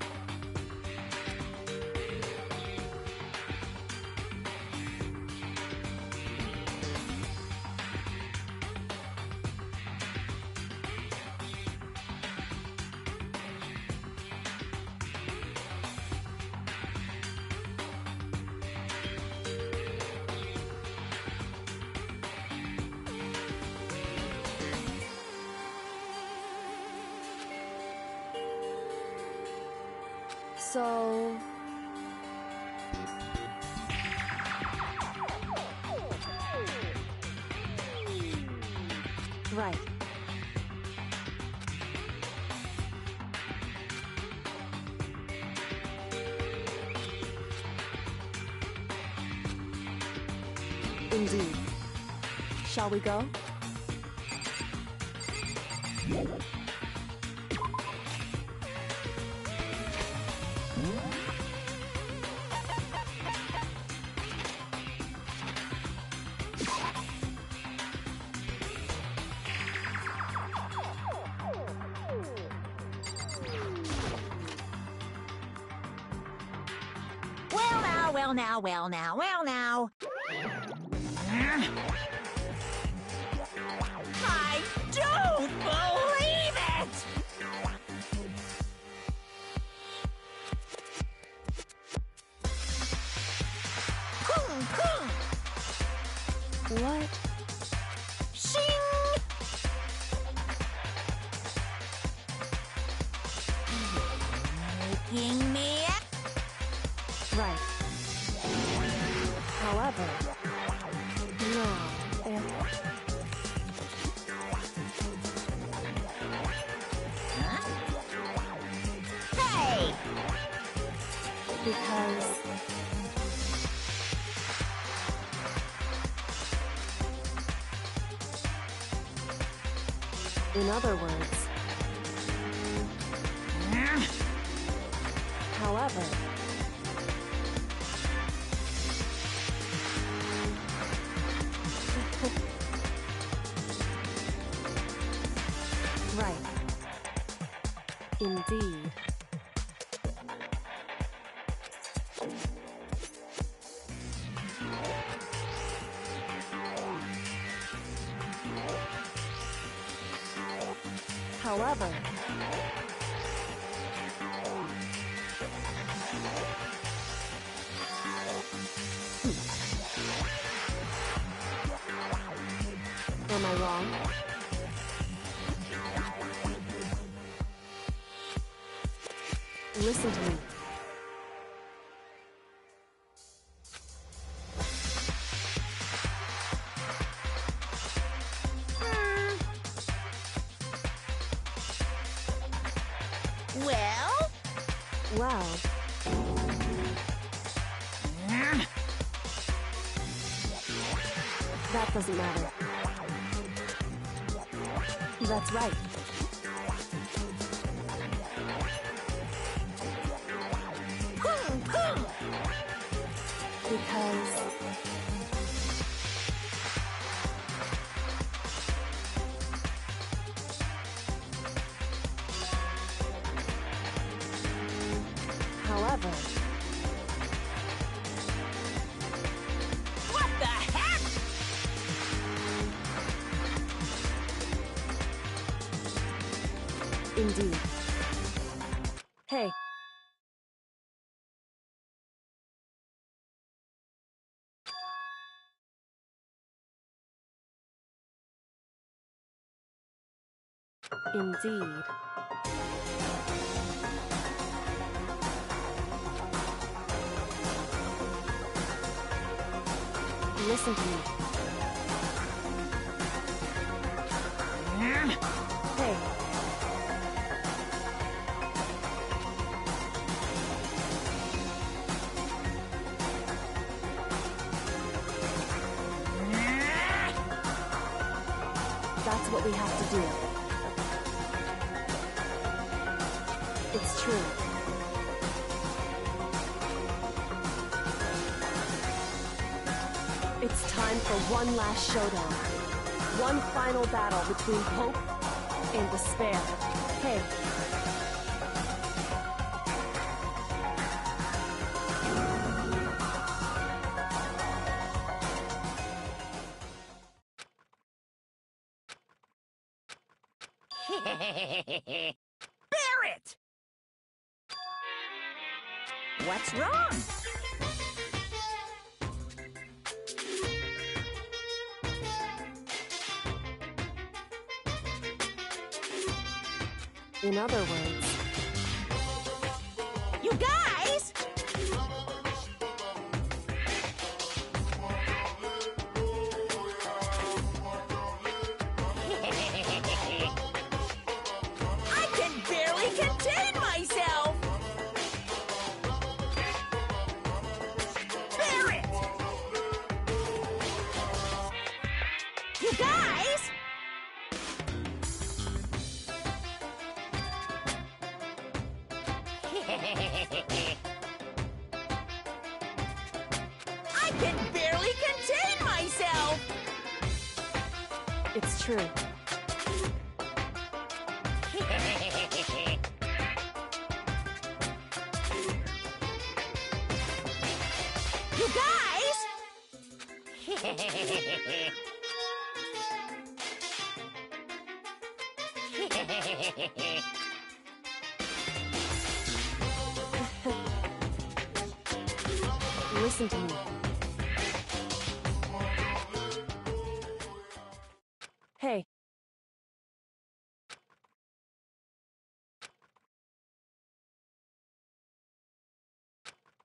so... Right. Indeed. Shall we go? Well now. I don't believe it! What? Shing! Making me up? Right. However, no, Because... In other words... However... Right. Indeed. However... Am I wrong? Listen to me. Well? Well... That doesn't matter. That's right. Because... However... What the heck? Indeed. Hey. Indeed. Listen to me. Hey. That's what we have to do. It's true. It's time for one last showdown. One final battle between hope and despair. Hey. Barrett! What's wrong? In other words... You guys! I can barely contain myself! Barrett! You guys! I can barely contain myself! It's true. You guys! Listen to me. Hey.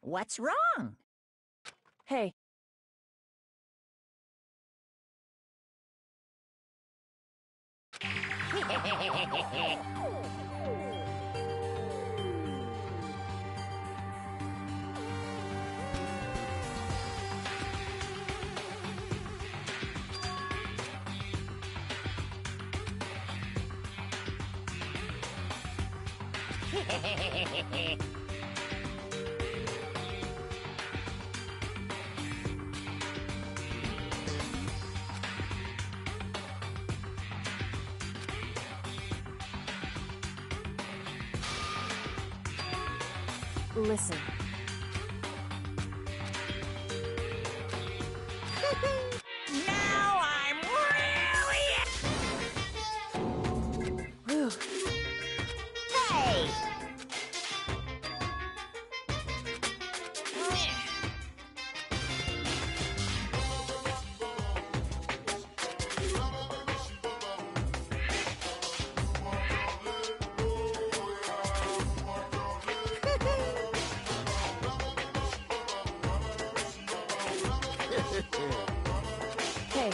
What's wrong? Hey. Listen. Now I'm really... Whew. Hey! Hey.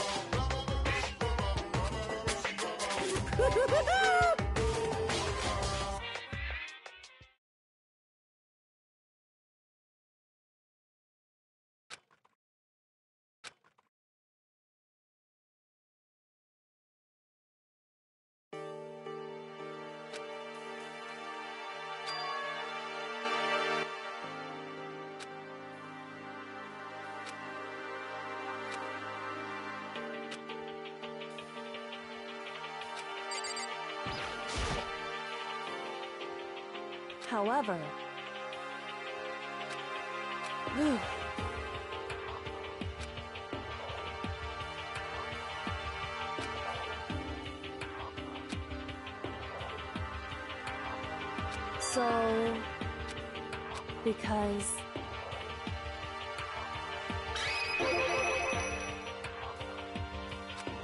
However... Whew. So... Because...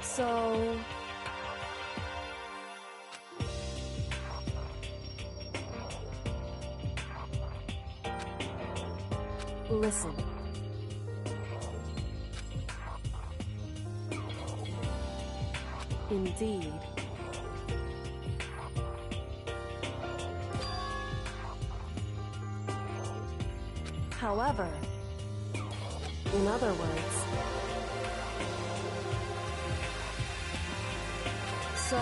So... Listen. Indeed. However, in other words, so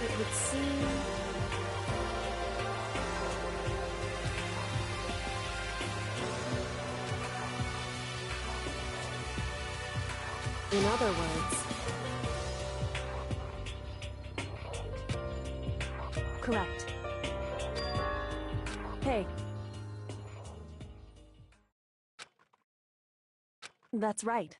it would seem in other words, correct. Hey. That's right.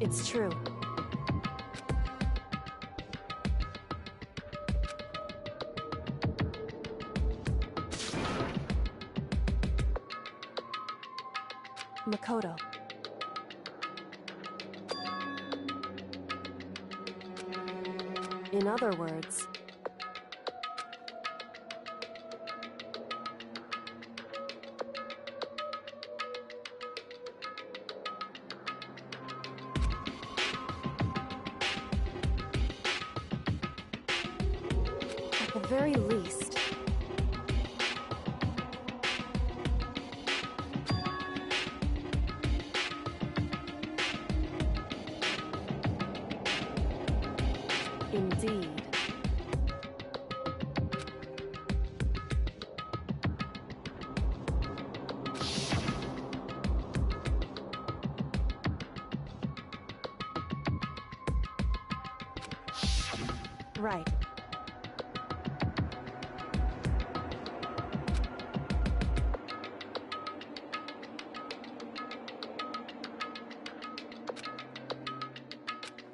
It's true. Makoto. In other words, at the very least, indeed. Right.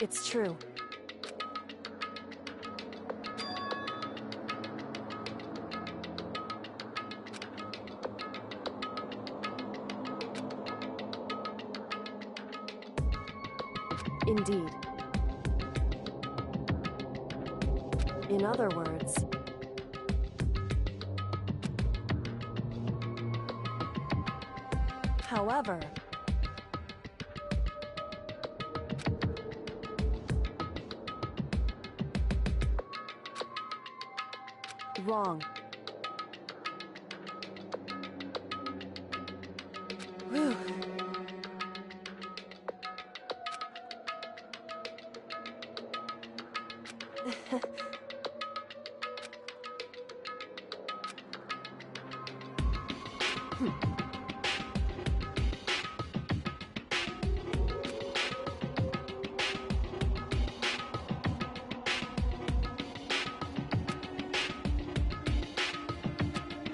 It's true. Indeed. In other words, however, Wrong. Whew.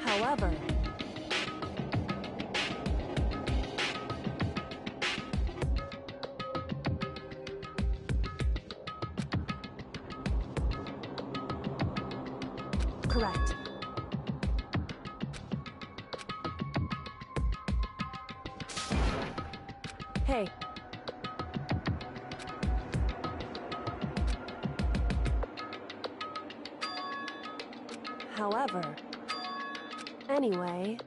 However, correct. Hey. However, anyway,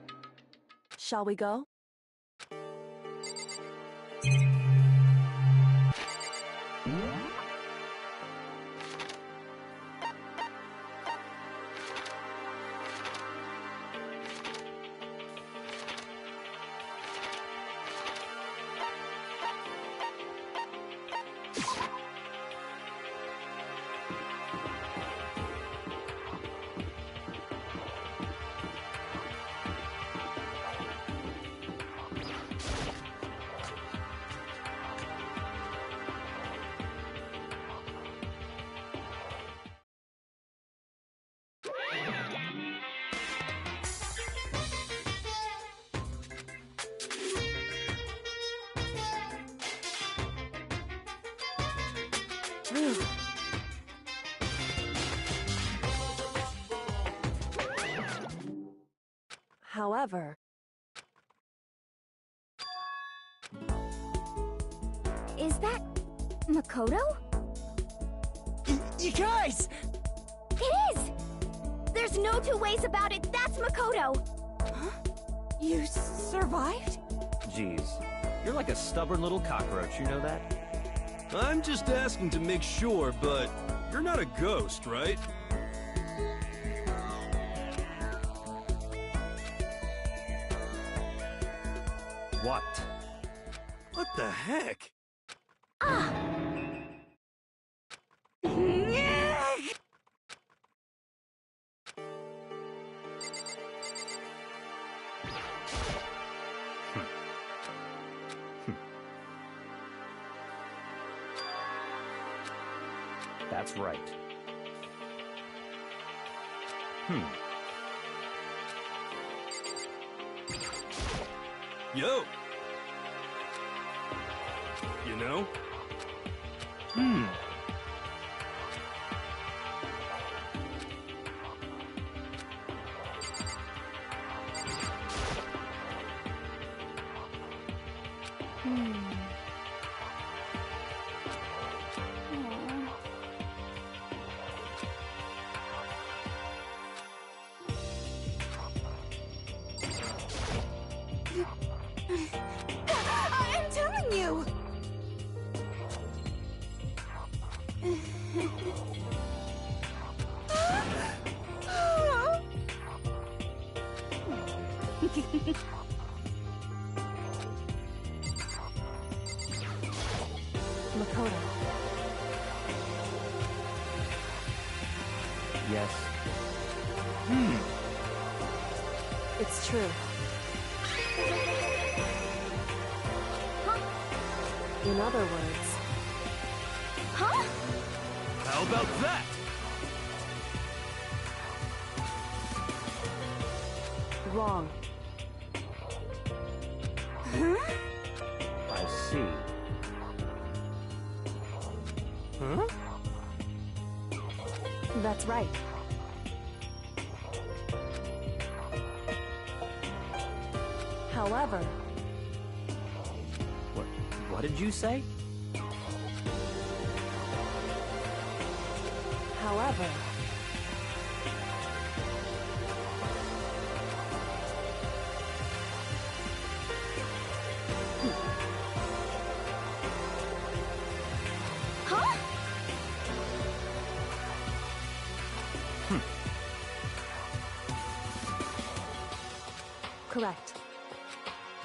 shall we go? However, Is that Makoto? You guys! It is! There's no two ways about it, that's Makoto! Huh? You survived? Jeez, you're like a stubborn little cockroach, you know that? I'm just asking to make sure, but you're not a ghost, right? What? What the heck? Ah! That's right. Yo! You know? I'm telling you! Makoto. Yes. It's true. In other words, Huh? How about that? wrong. I see. Huh? That's right. However, What did you say? however, Huh? correct.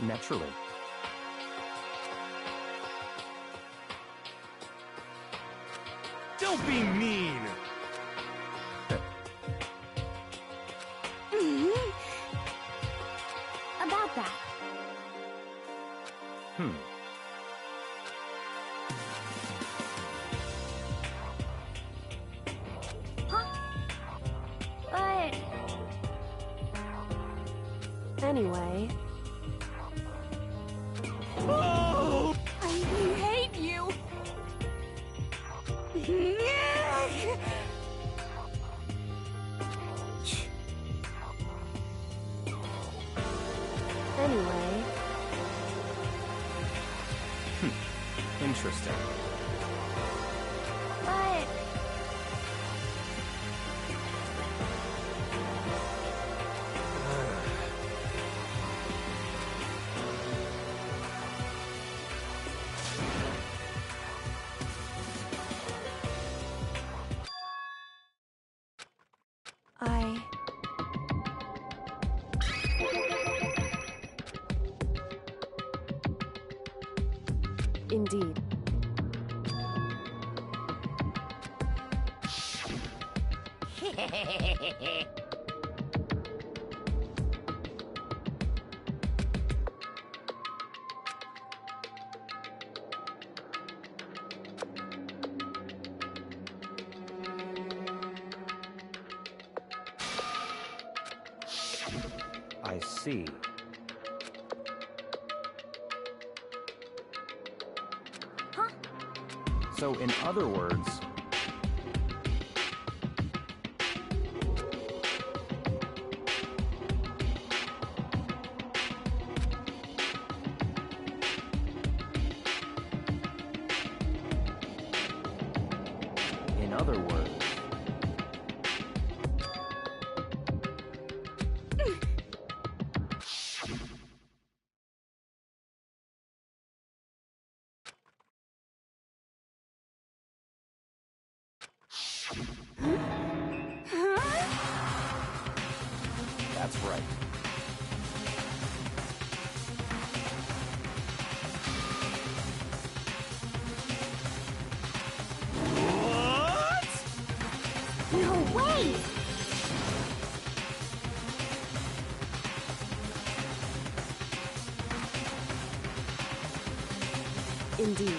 Naturally. Don't be mean! About that. Huh? But... Anyway, Oh! I hate you! anyway, Interesting. But... Indeed. I see. Huh? So, in other words, in other words, that's right. No way! Indeed.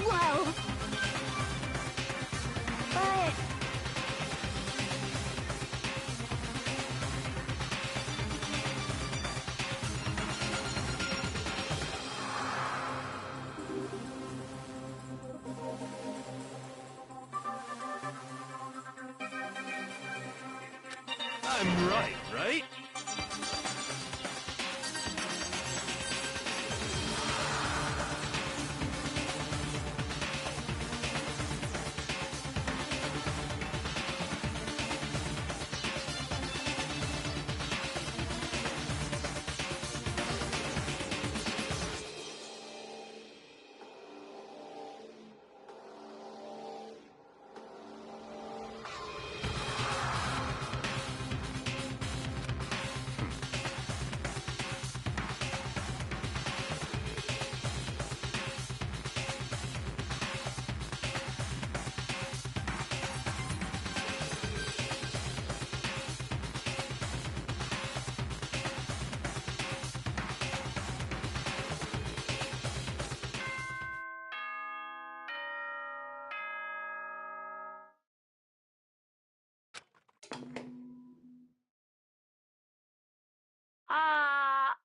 Well... But... I'm right, right?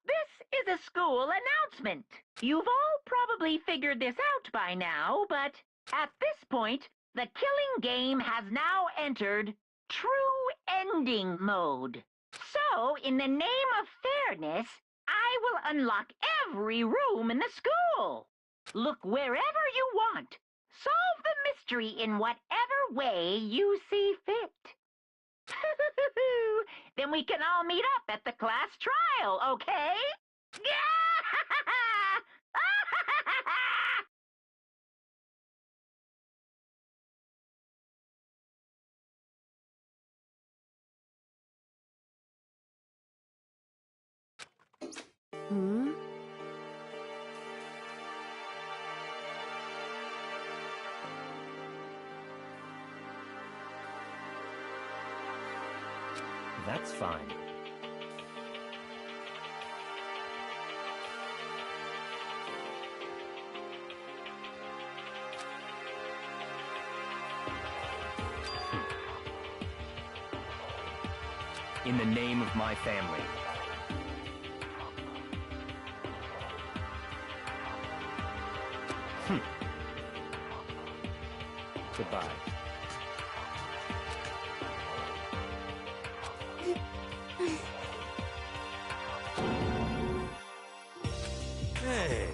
This is a school announcement. You've all probably figured this out by now, but at this point, the killing game has now entered true ending mode. So, in the name of fairness, I will unlock every room in the school. Look wherever you want. Solve the mystery in whatever way you see fit. Then we can all meet up at the class trial, okay? Hmm? That's fine. In the name of my family. Goodbye. Hey.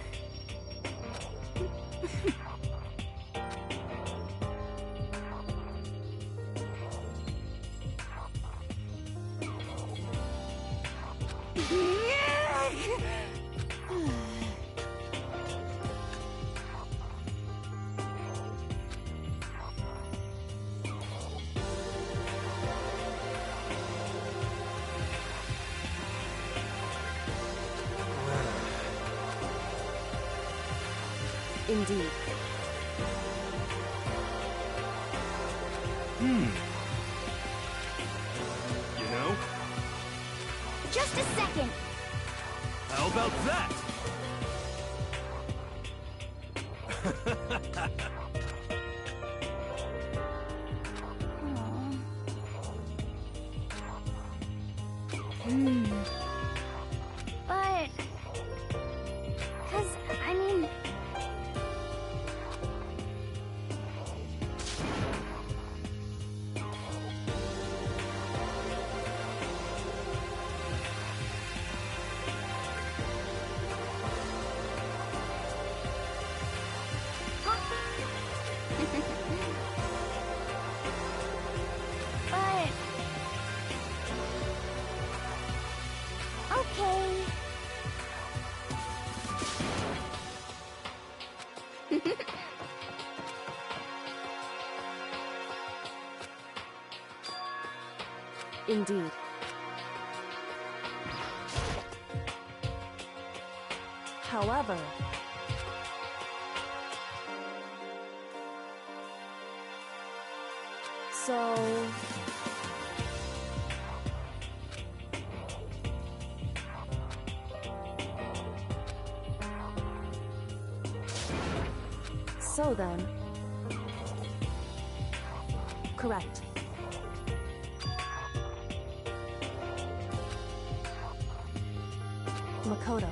Indeed. You know, Just a second. how about that? But... 'cause, I mean... But... Okay. Indeed. However... So... So then... Correct. Makoto.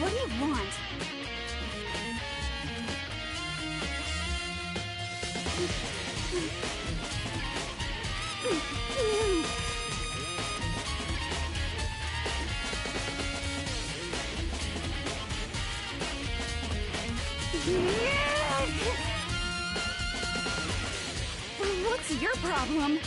What do you want? What's your problem?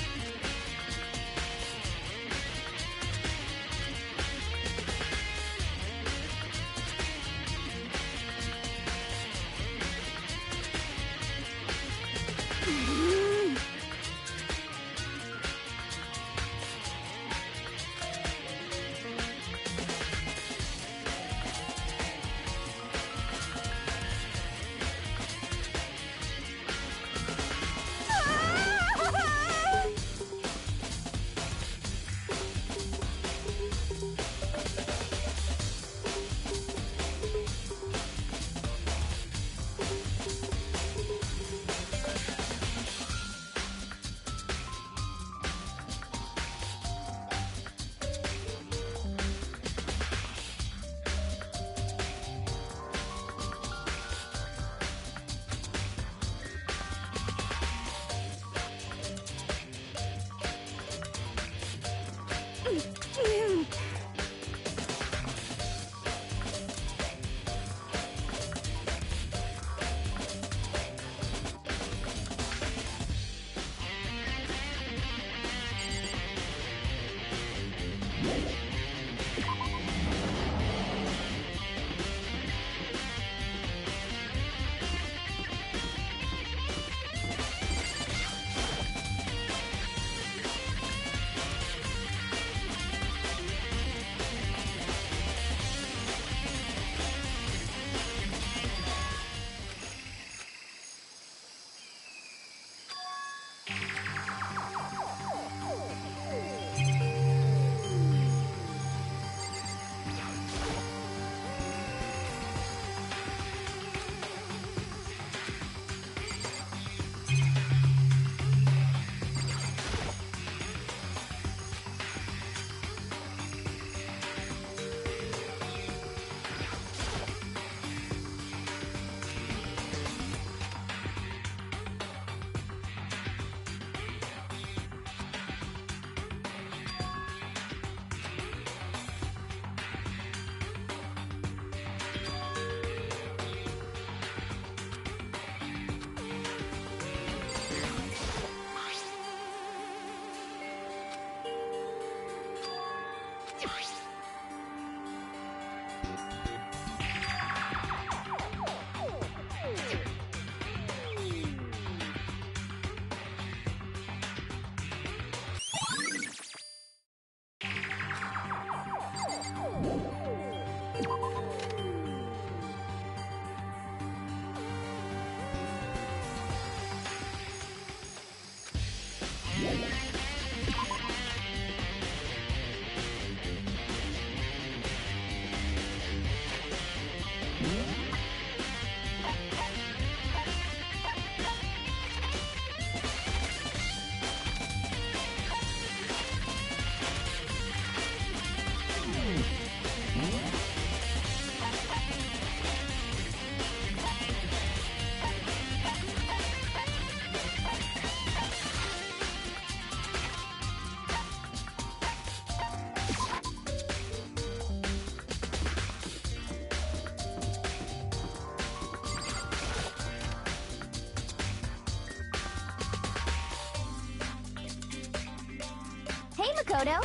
Hey, Makoto!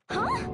Huh?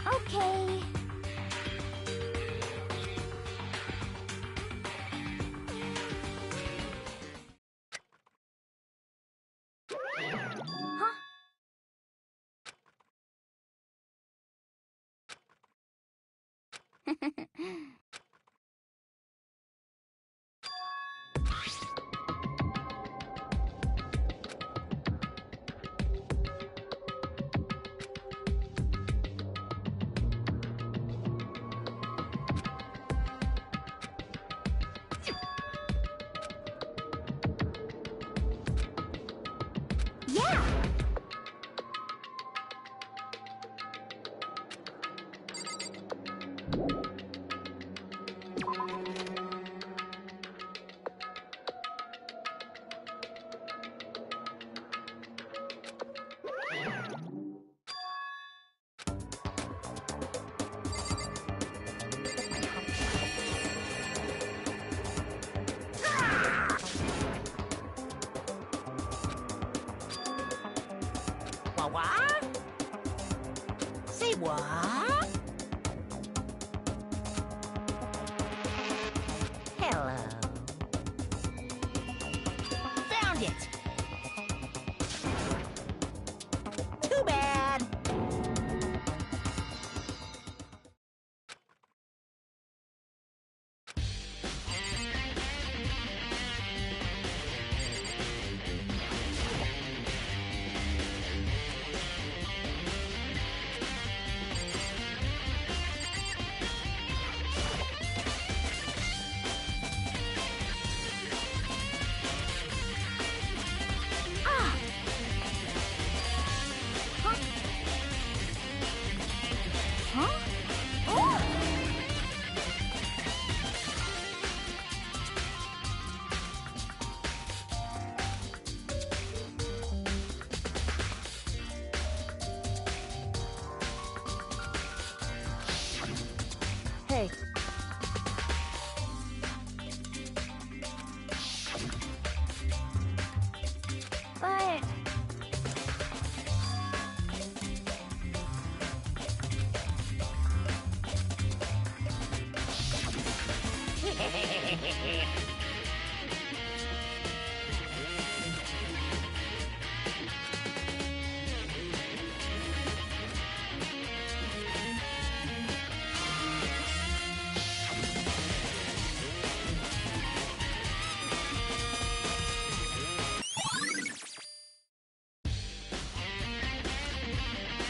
Okay. Huh? Yeah! What? Say what? Hello. Found it. Too bad. Ah! Huh? Huh? Oh! Hey, But...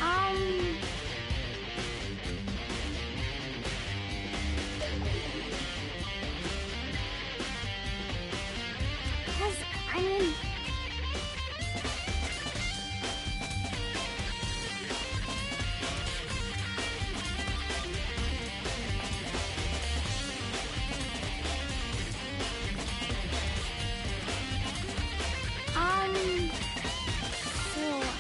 Um... 'Cause, I mean... So,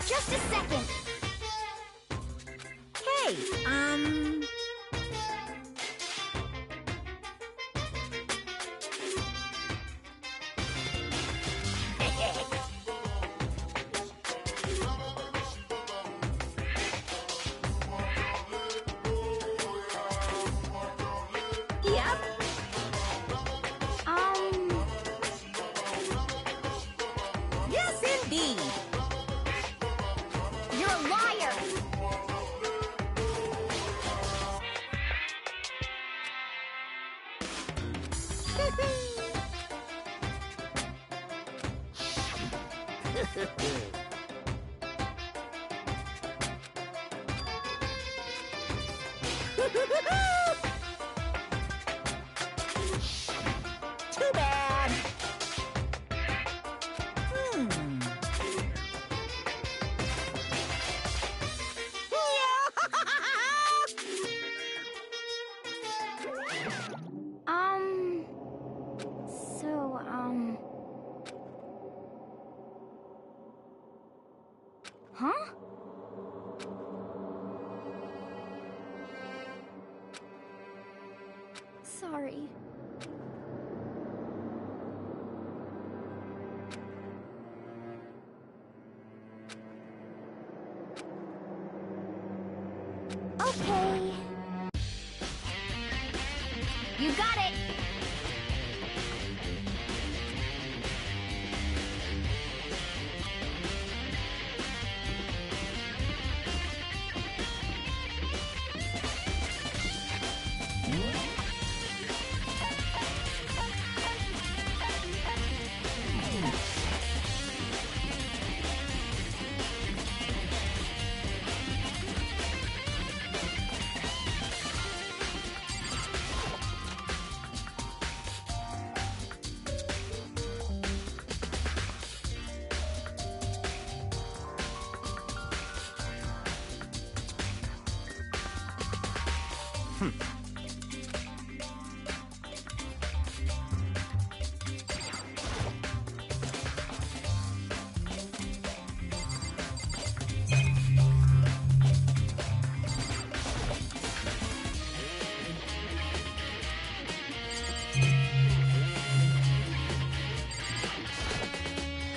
just a second! Hey, Too bad. So, huh? Sorry. Okay. You got it!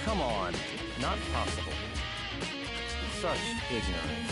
Come on, not possible. Such ignorance.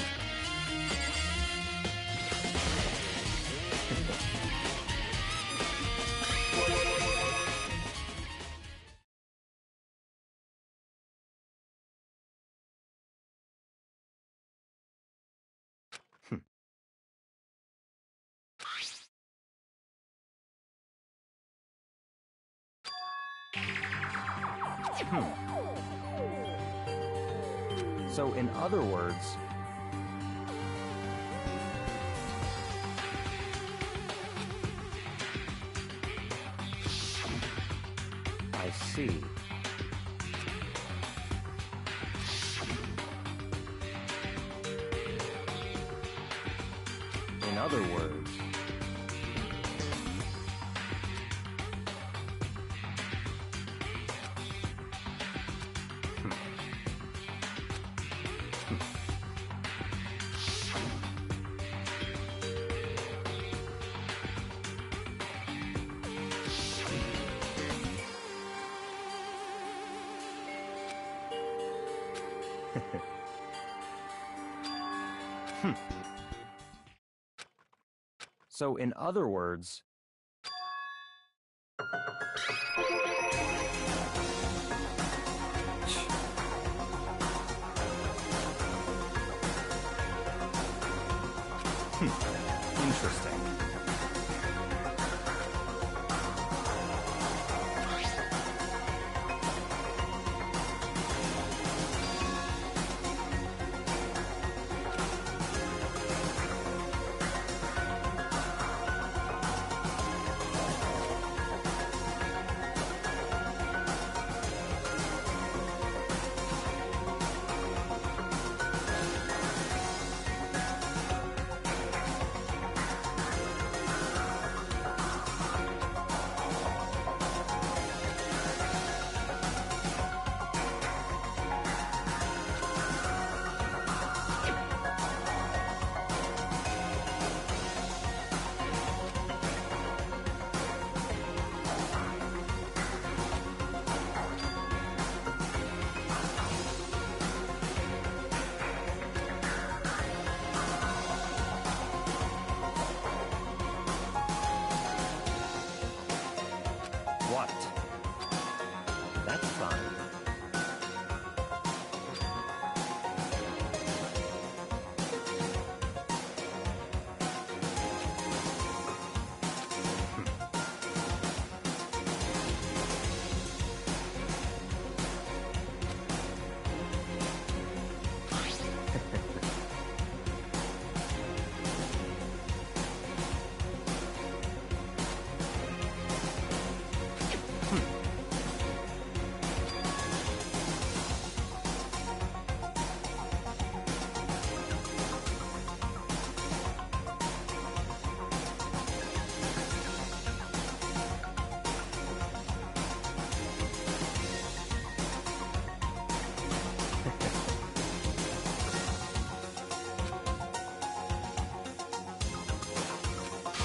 So, in other words, I see. In other words, So, in other words, interesting.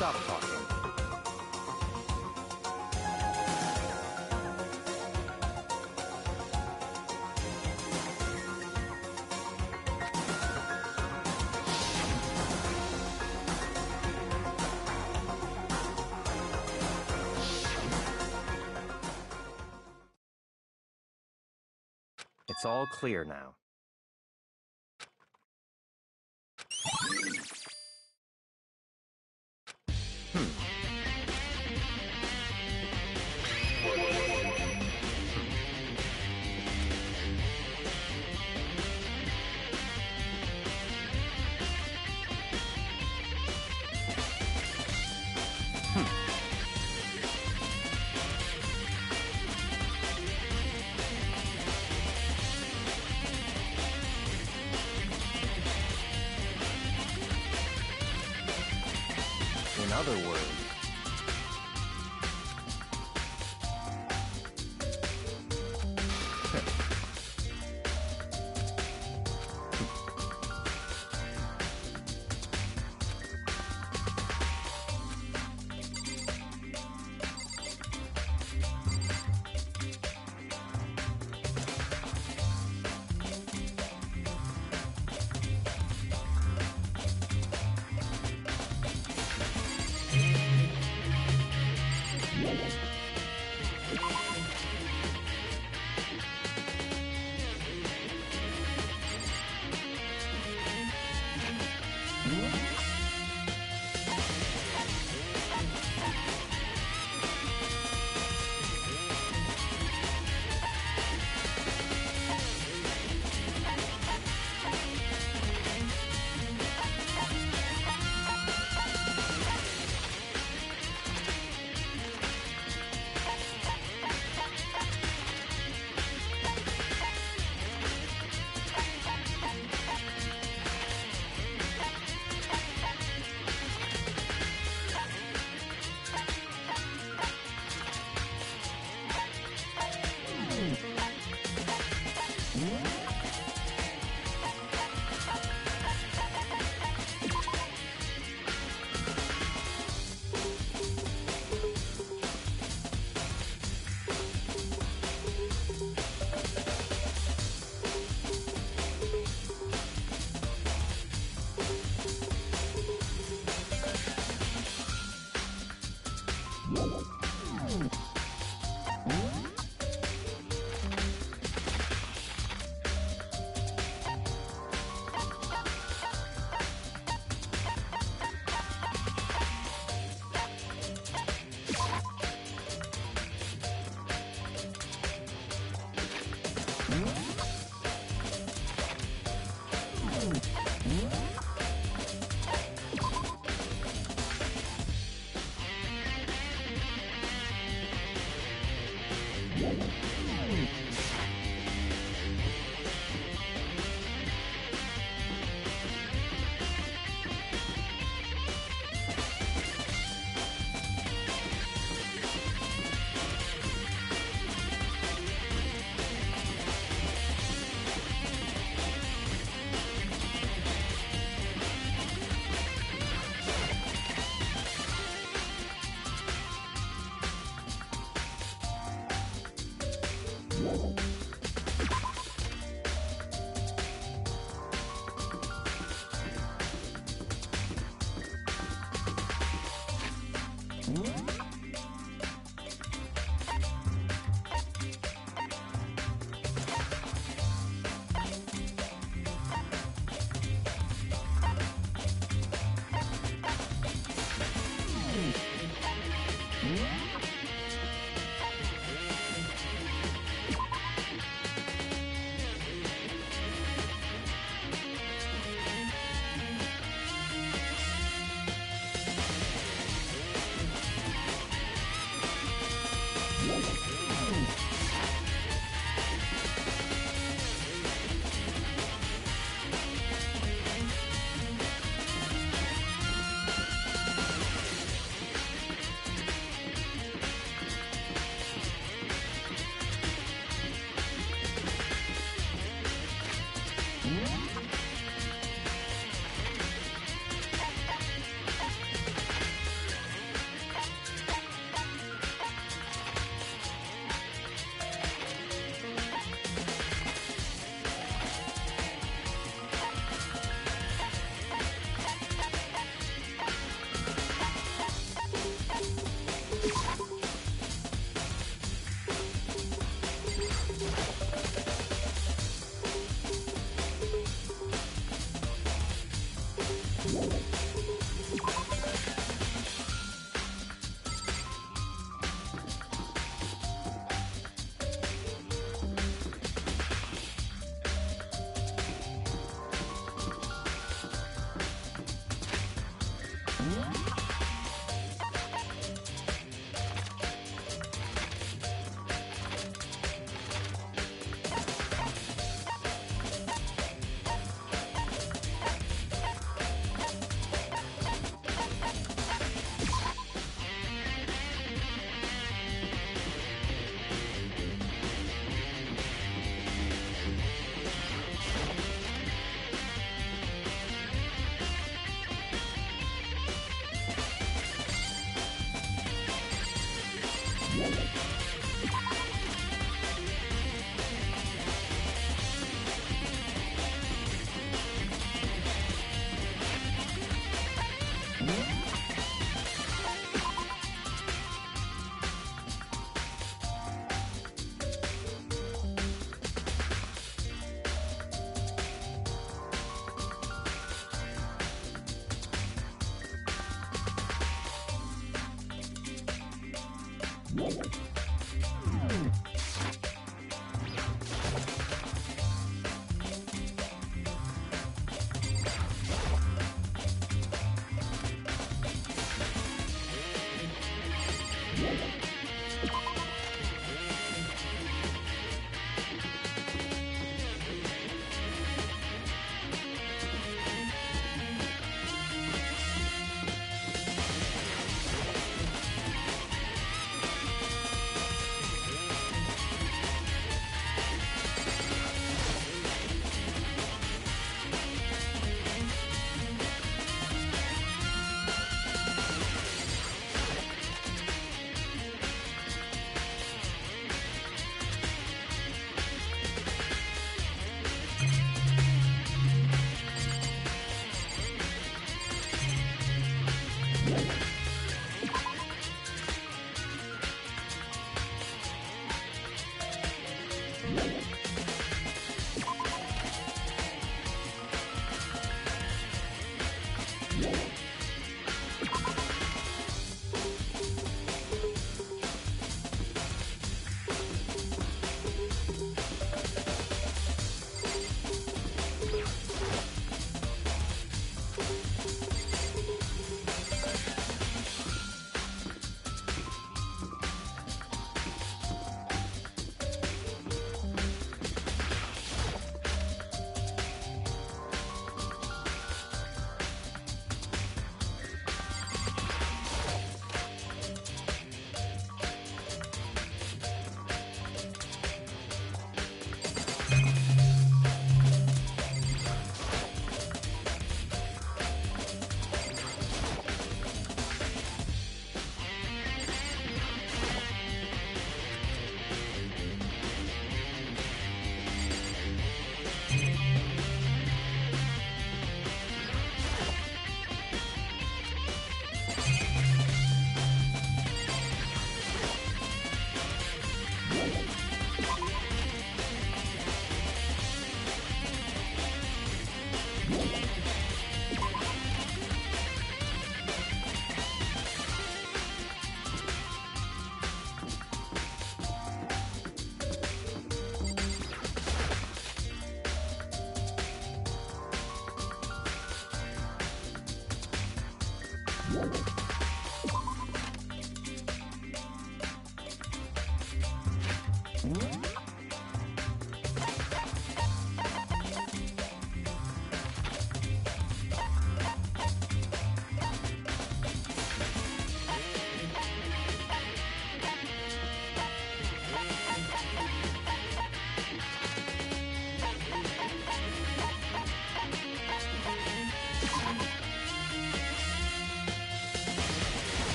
stop talking. It's all clear now. In other words,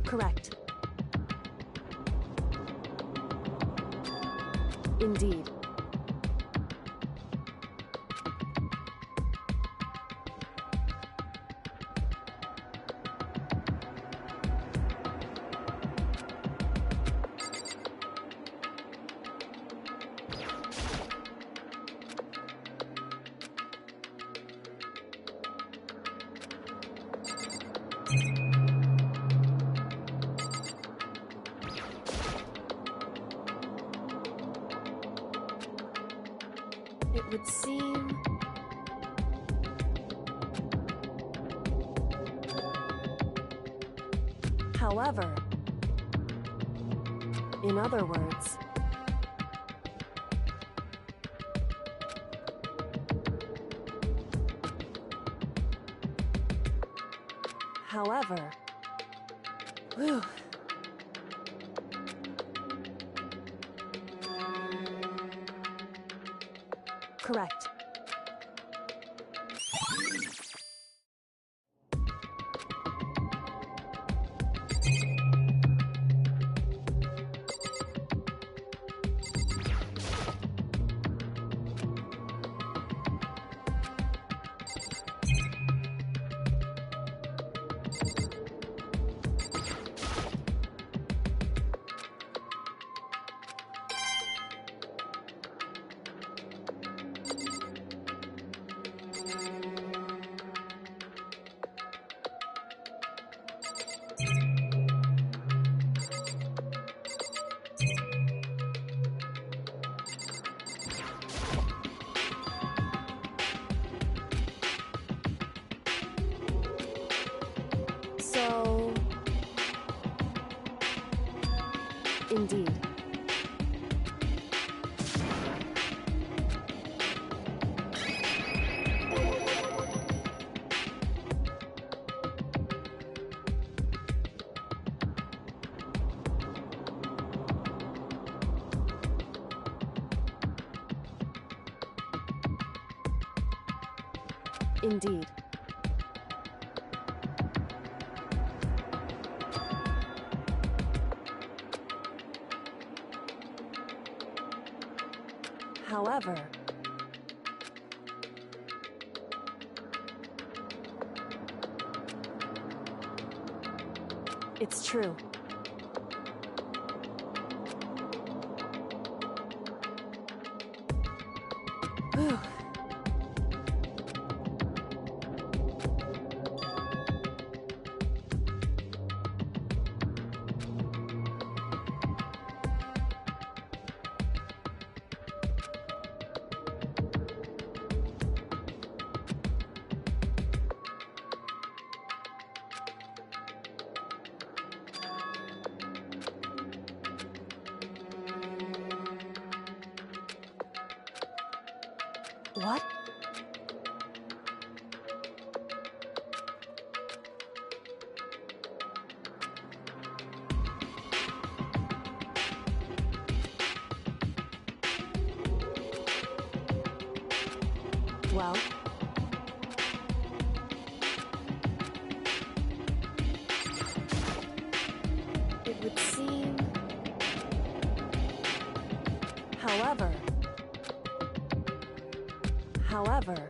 Correct. Indeed. It would seem... However, in other words, however, whew. Correct. So... Indeed. Indeed. However, it's true. Whew. What? Well? It would seem... However... However...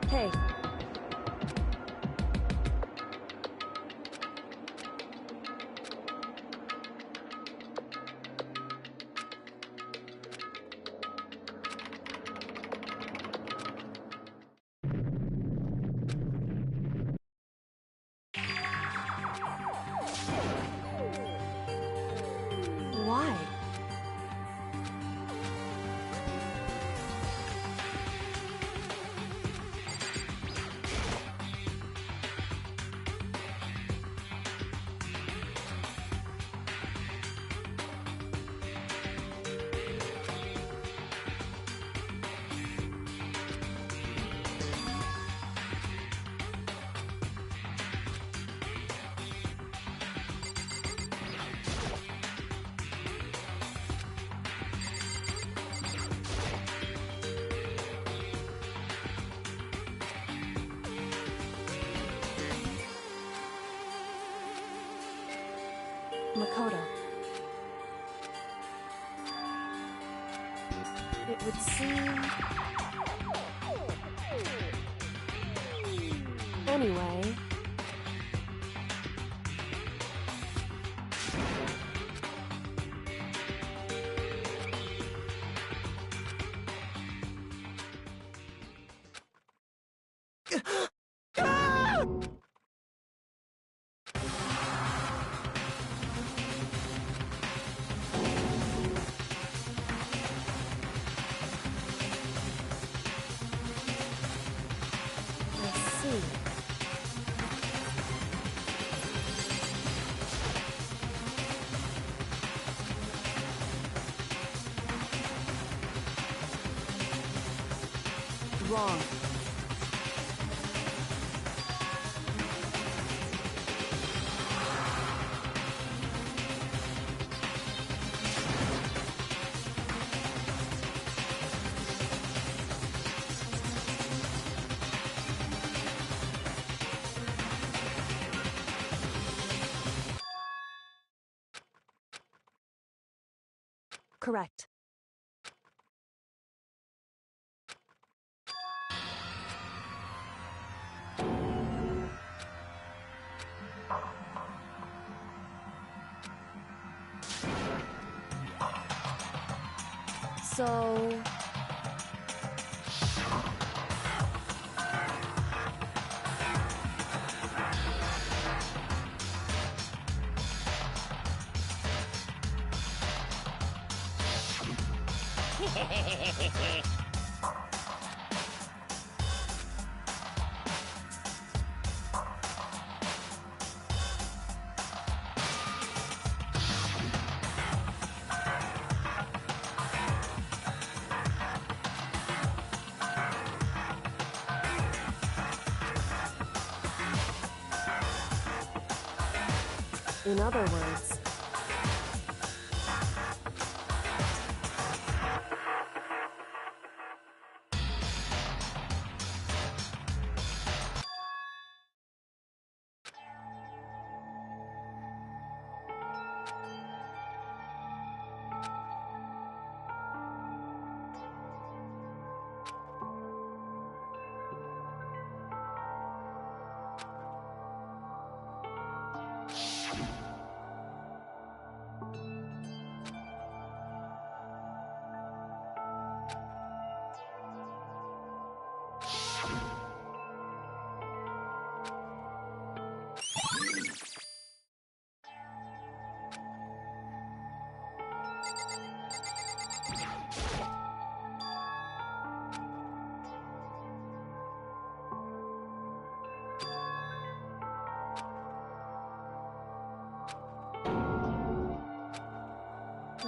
Hey. Makoto. It would seem... Anyway... Wrong. Correct. So... In other words...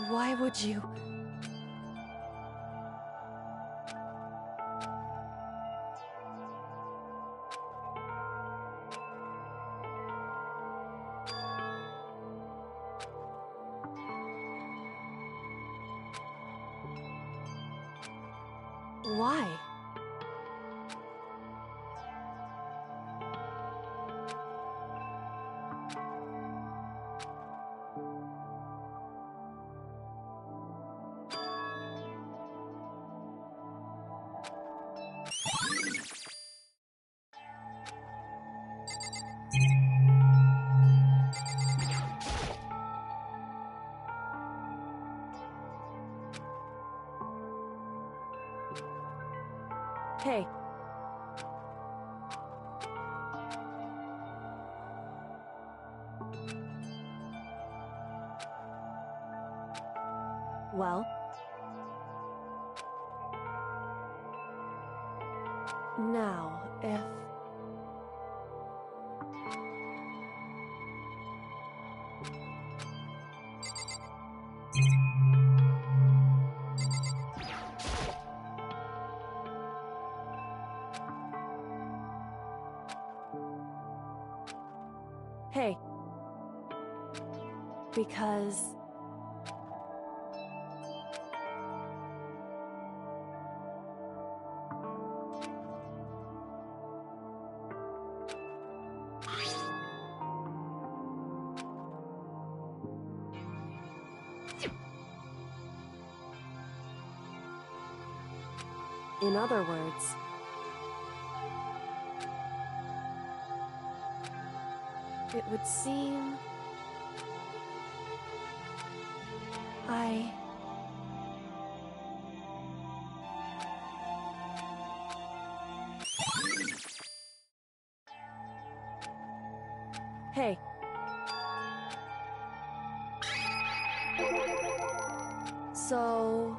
Why would you... Why? Hey. Well? Now, if... Hey. Because... In other words, it would seem Hey. So...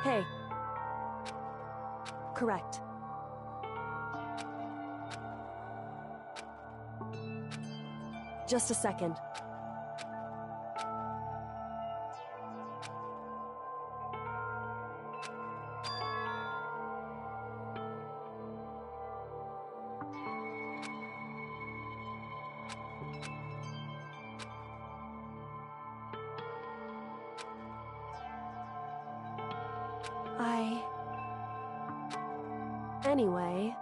Hey. Correct. Just a second. Anyway...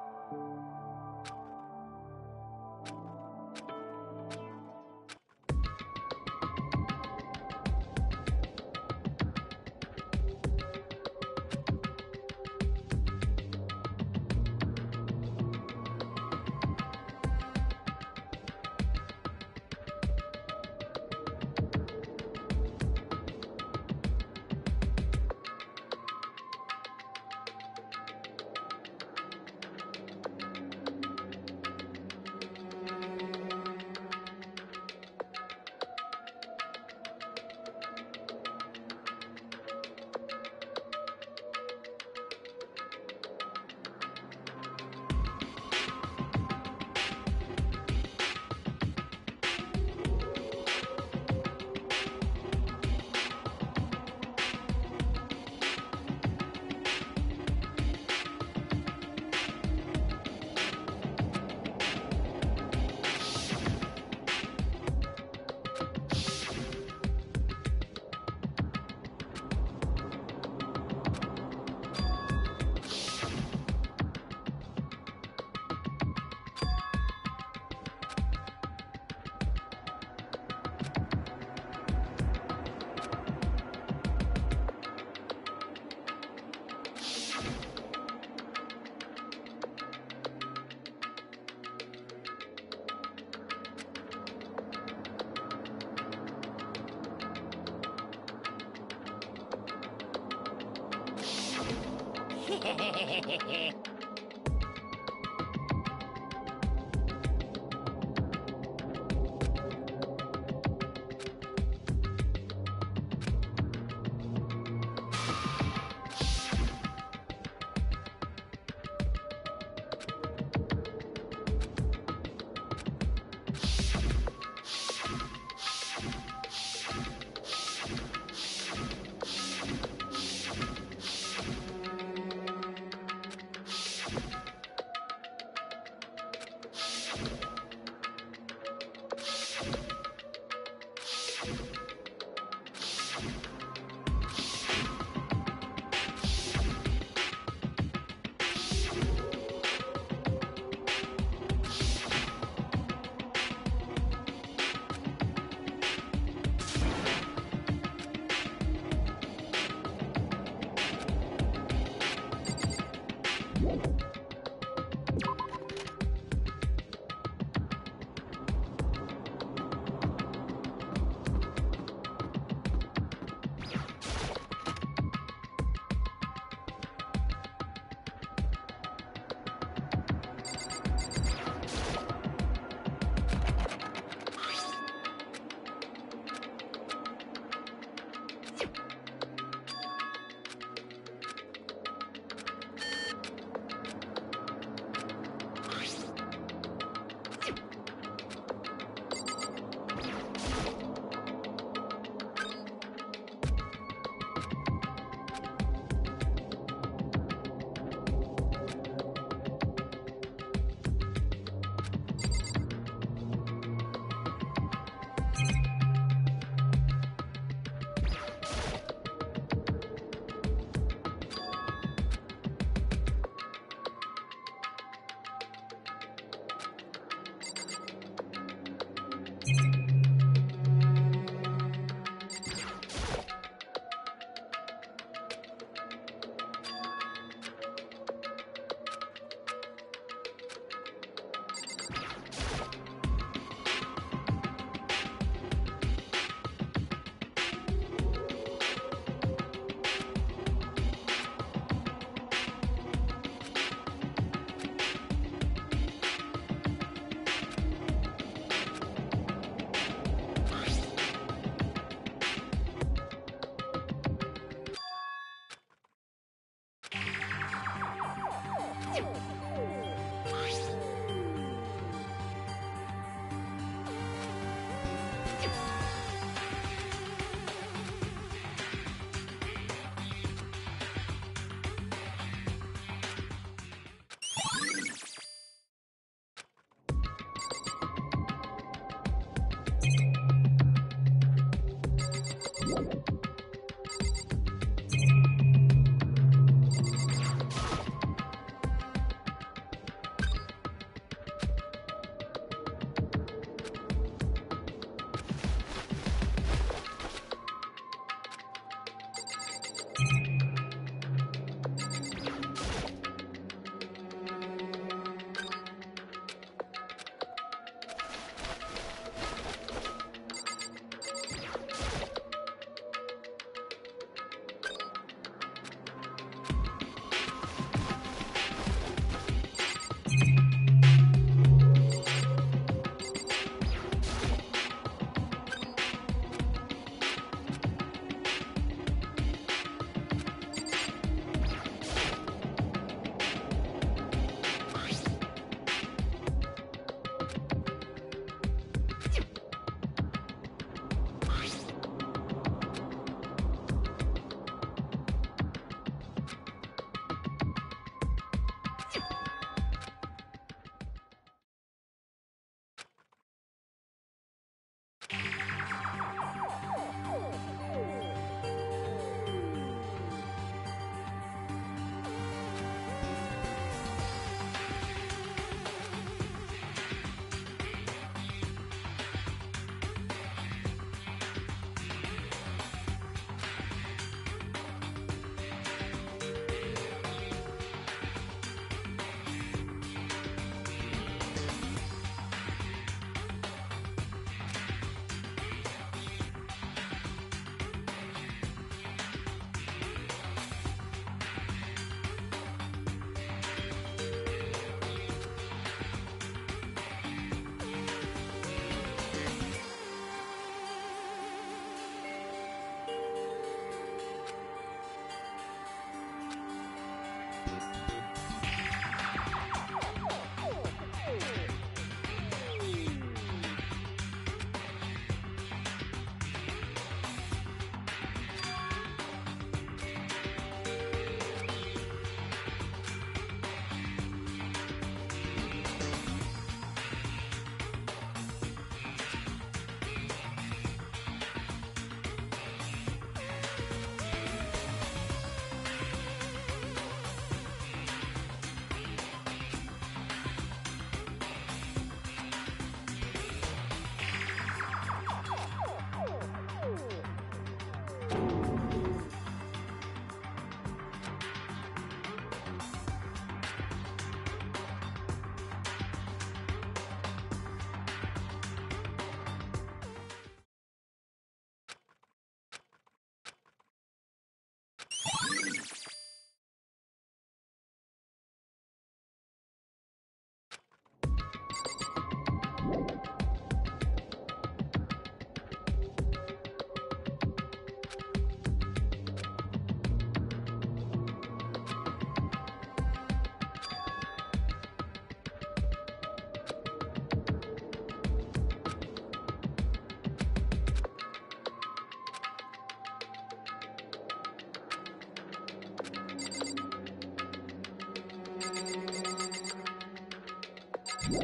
This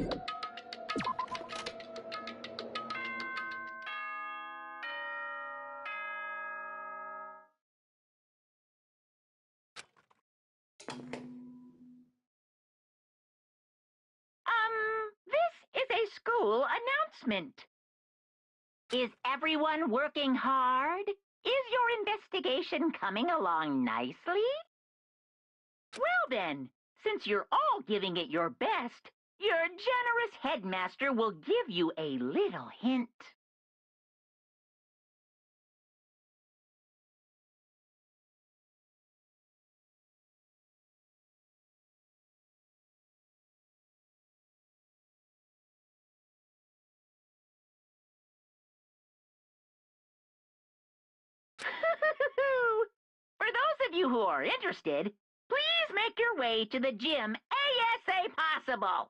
is a school announcement. Is everyone working hard? Is your investigation coming along nicely? Well then, since you're all giving it your best, your generous headmaster will give you a little hint. For those of you who are interested, please make your way to the gym ASA possible.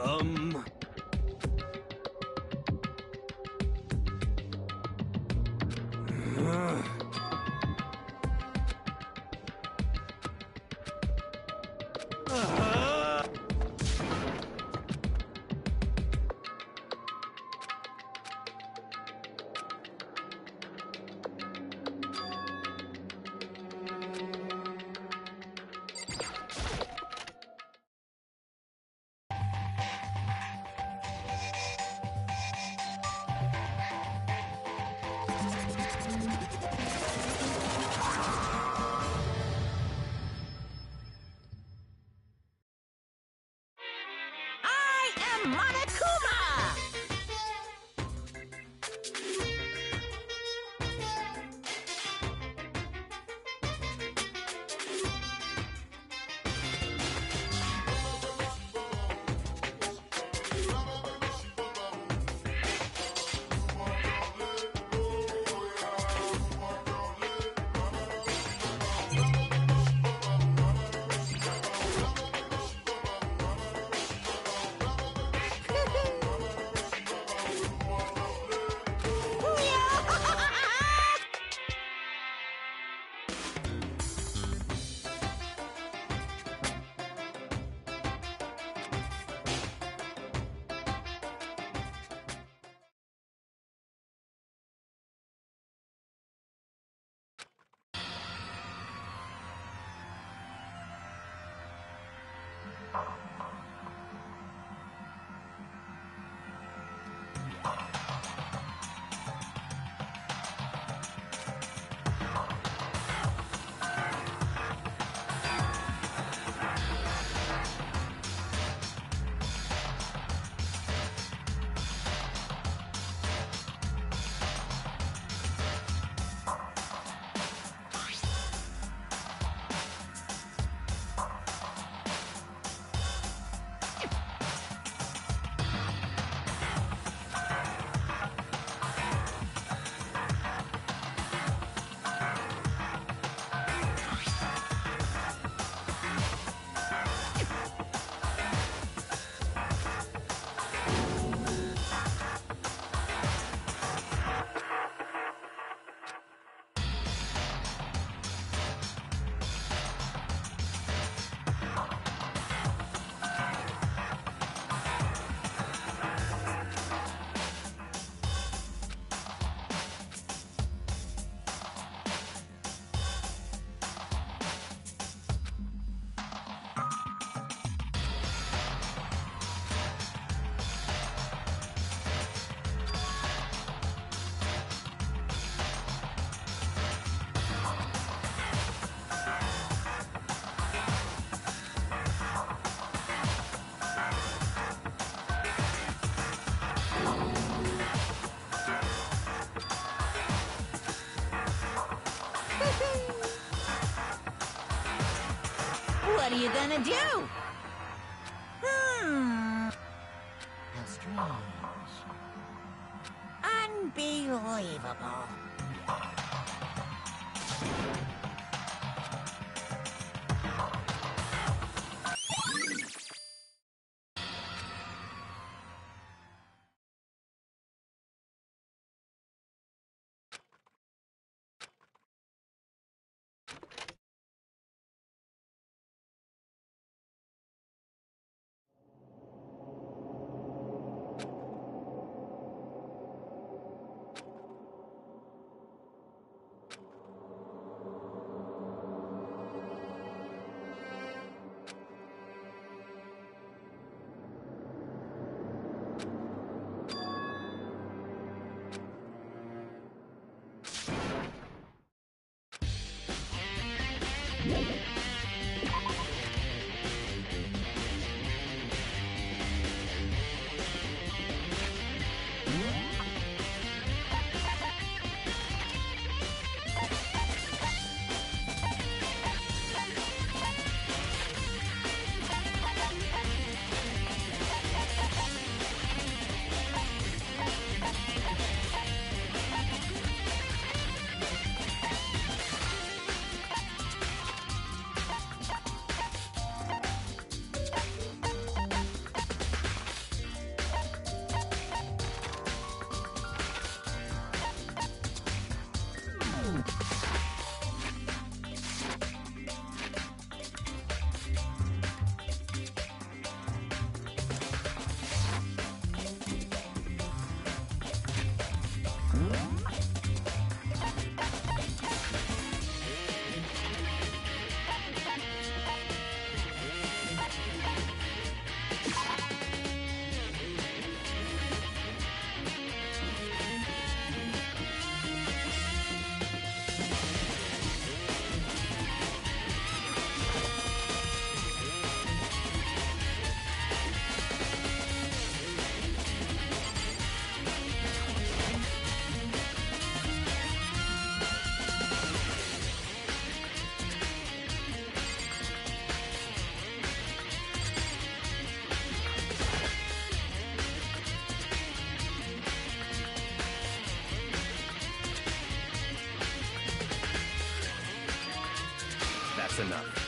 Um... I am Monokuma! What are you gonna do? How strange. Unbelievable. That's enough.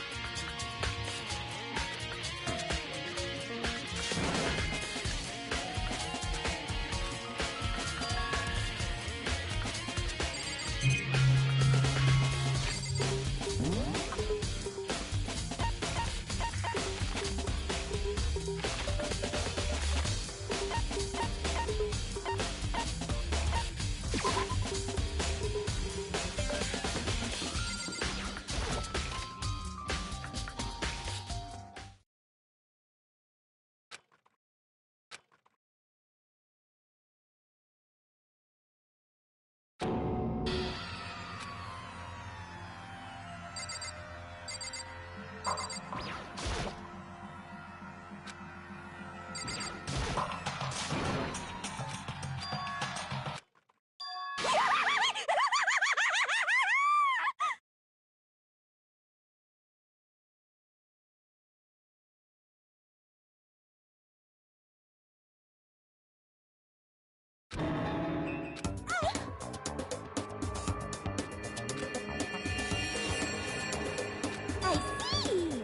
I see!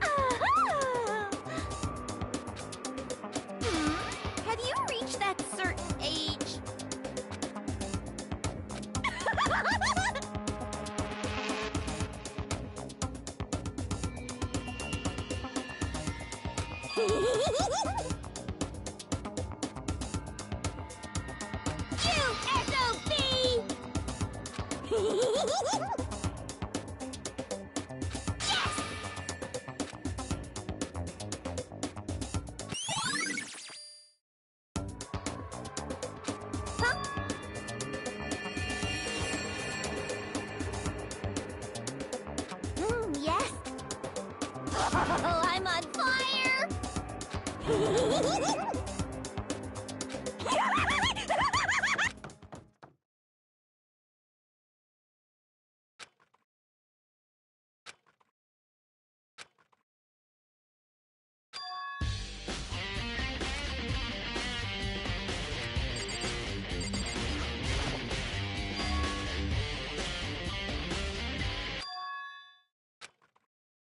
Aha! Have you reached that certain age? Yes. Oh, I'm on fire!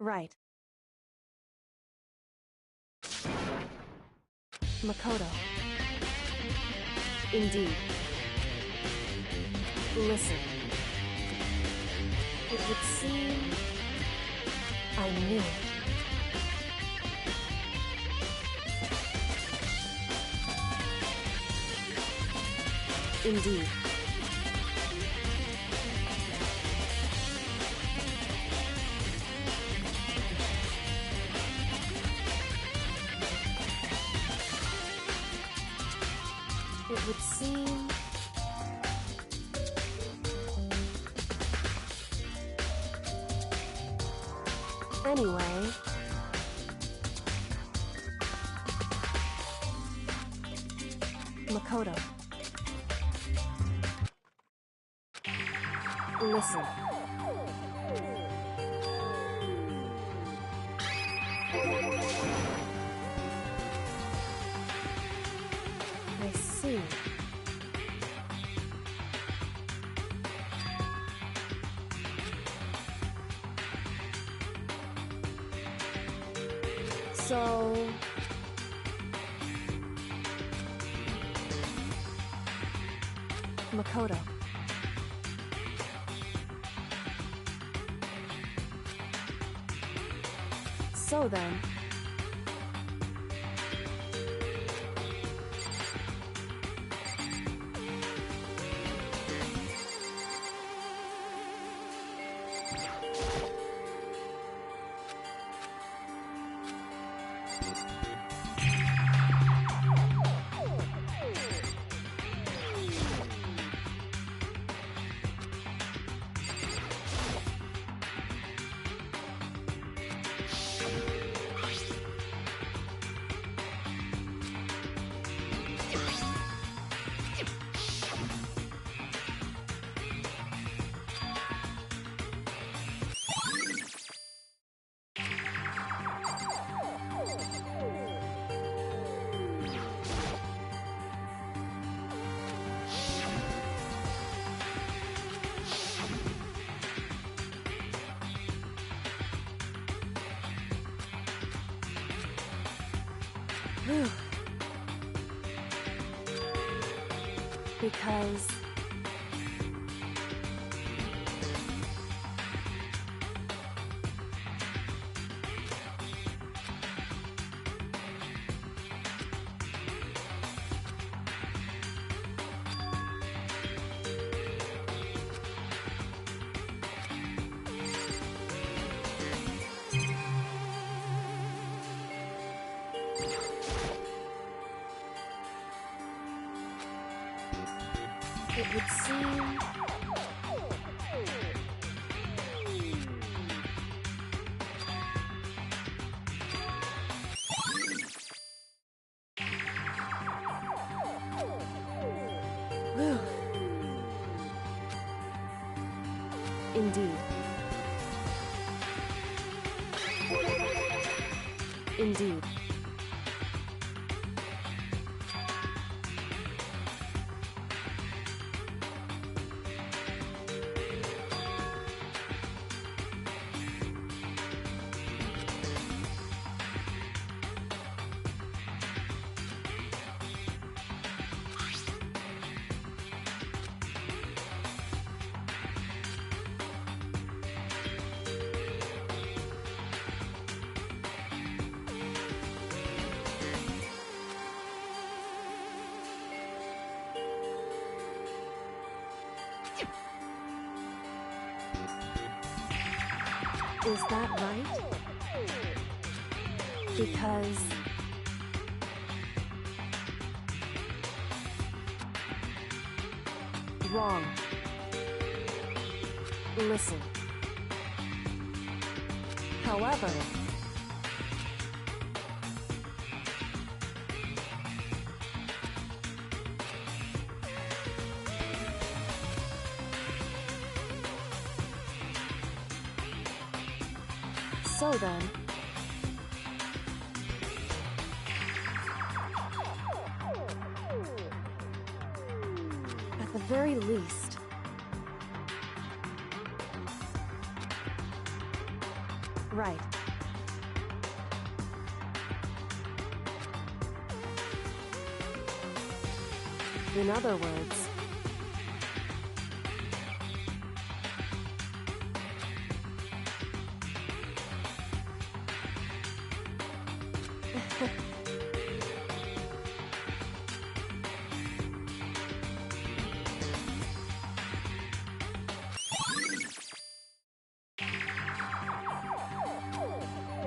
Right. Makoto. Indeed. Listen. It would seem I knew it. Indeed. It would seem... Anyway... Makoto. Listen. I see. So... Makoto. So then... Because... It would seem... Whew. Indeed. Indeed. Is that right? Because... Wrong. Listen. However... So then... At the very least... Right. In other words...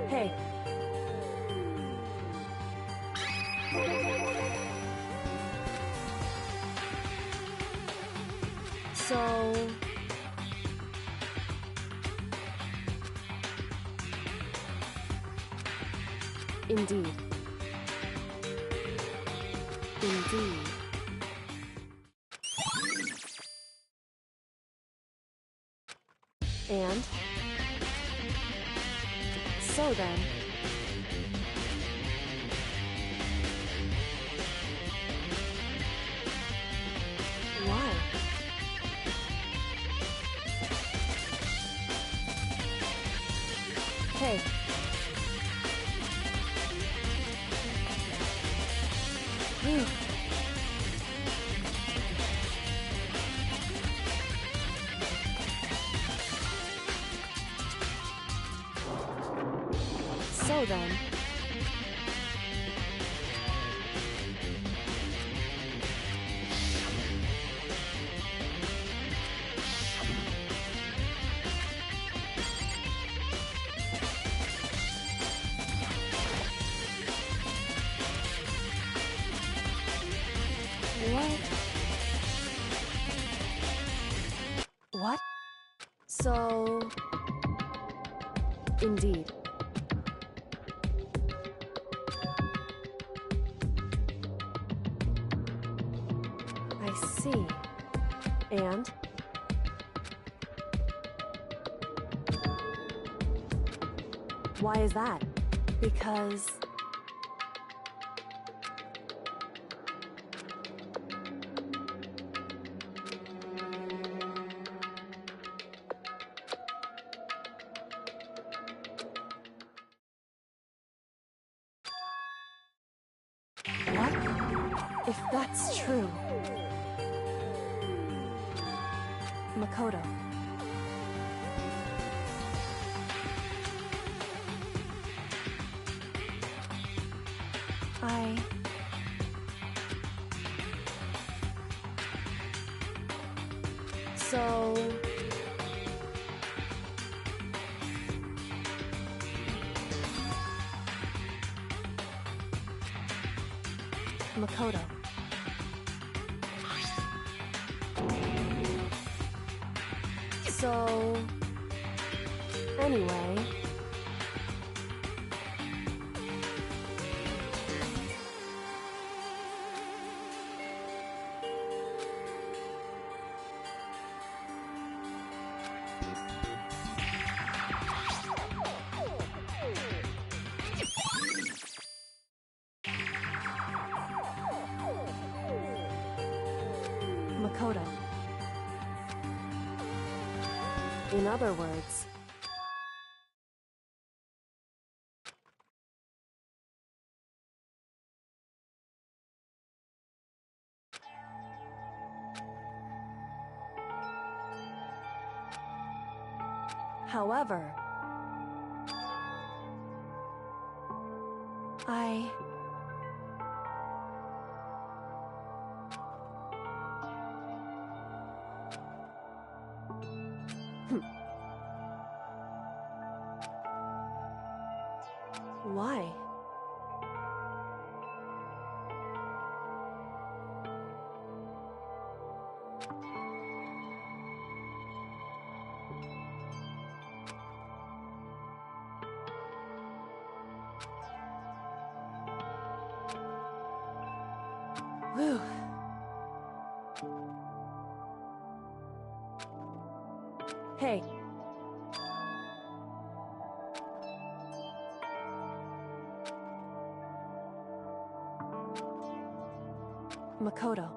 Hey. So... Indeed. Indeed. And? So then... Why? Hey. Phew. So then... What? What? So... Indeed. I see. And? Why is that? Because... What? If that's true... Makoto. So... Makoto. So... Anyway... Makoto. In other words... However... Why? Whew. Hey. Makoto.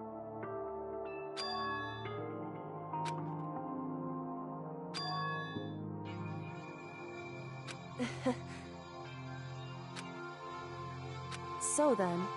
So then...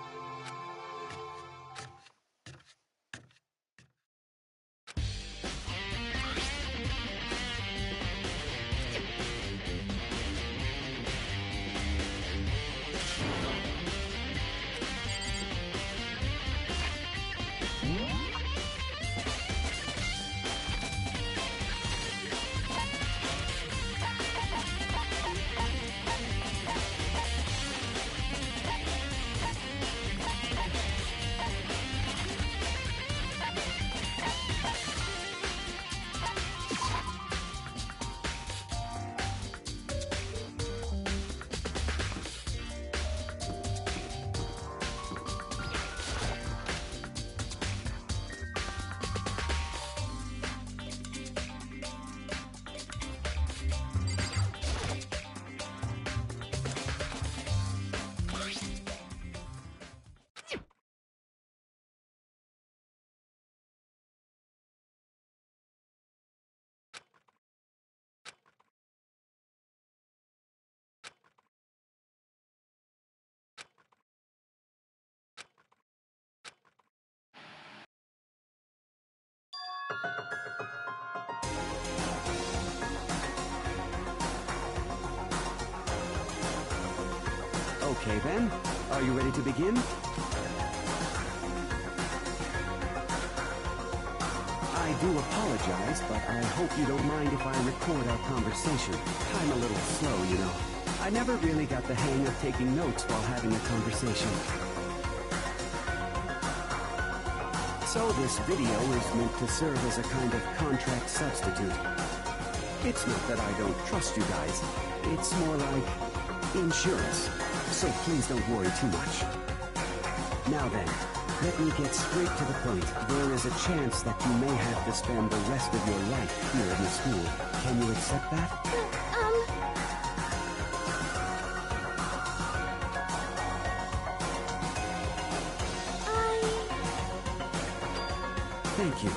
Okay then, are you ready to begin? I do apologize, but I hope you don't mind if I record our conversation. I'm a little slow, you know. I never really got the hang of taking notes while having a conversation. So this video is meant to serve as a kind of contract substitute. It's not that I don't trust you guys. It's more like insurance. So please don't worry too much. Now then, let me get straight to the point. There is a chance that you may have to spend the rest of your life here in the school. Can you accept that? Thank you.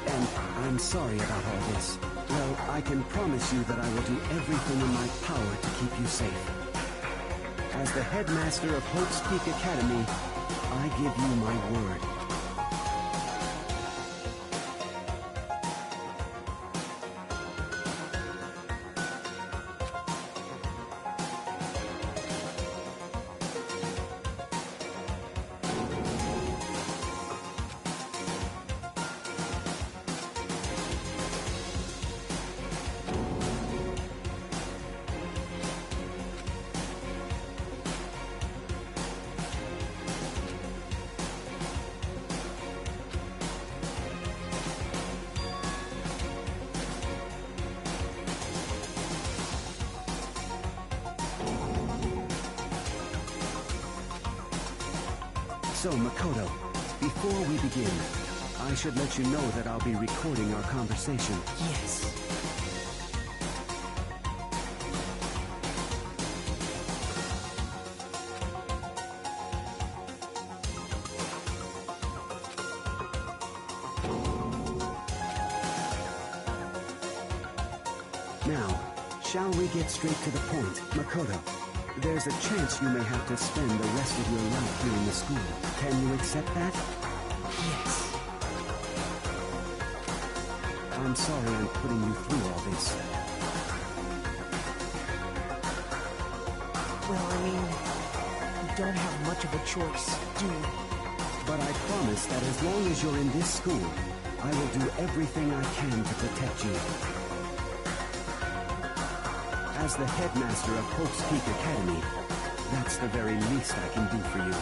And I'm sorry about all this. Well, I can promise you that I will do everything in my power to keep you safe. As the headmaster of Hope's Peak Academy, I give you my word. So, Makoto, before we begin, I should let you know that I'll be recording our conversation. Yes. Now, shall we get straight to the point, Makoto? There's a chance you may have to spend the rest of your life here in the school. Can you accept that? Yes. I'm sorry I'm putting you through all this. Well, I mean, we don't have much of a choice, do we? But I promise that as long as you're in this school, I will do everything I can to protect you. As the headmaster of Hope's Peak Academy, that's the very least I can do for you.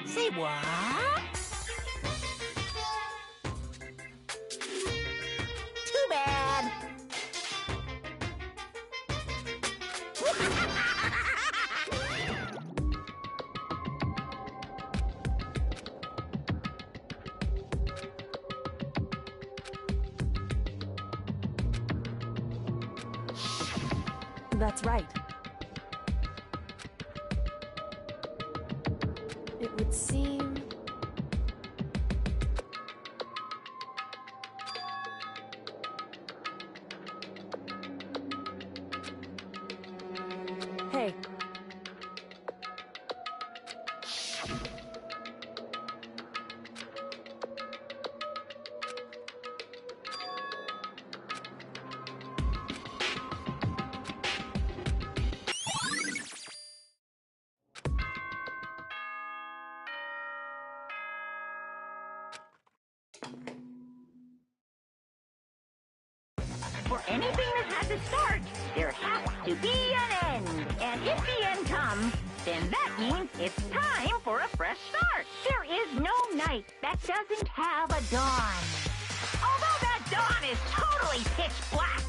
Say what? Too bad. That's right. It would seem... Hey. For anything that has a start, there has to be an end. And if the end comes, then that means it's time for a fresh start. There is no night that doesn't have a dawn. Although that dawn is totally pitch black,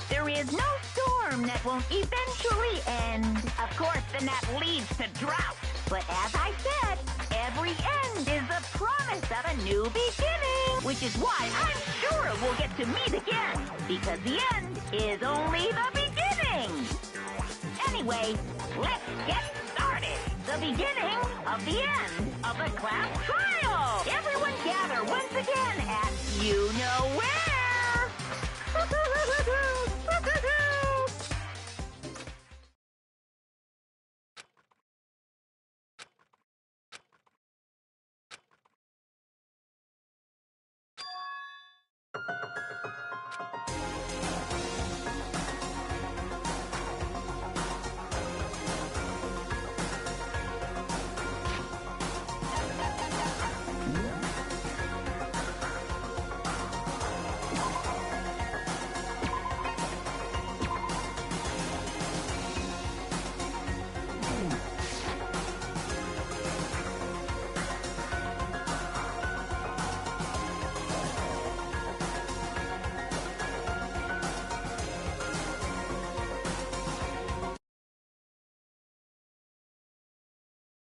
there is no storm that won't eventually end. Of course, then that leads to drought. But as I said, every end is the promise of a new beginning. Which is why I'm sure we'll get to meet again. Because the end is only the beginning. Anyway, let's get started. The beginning of the end of the class trial. Everyone gather once again at you know where.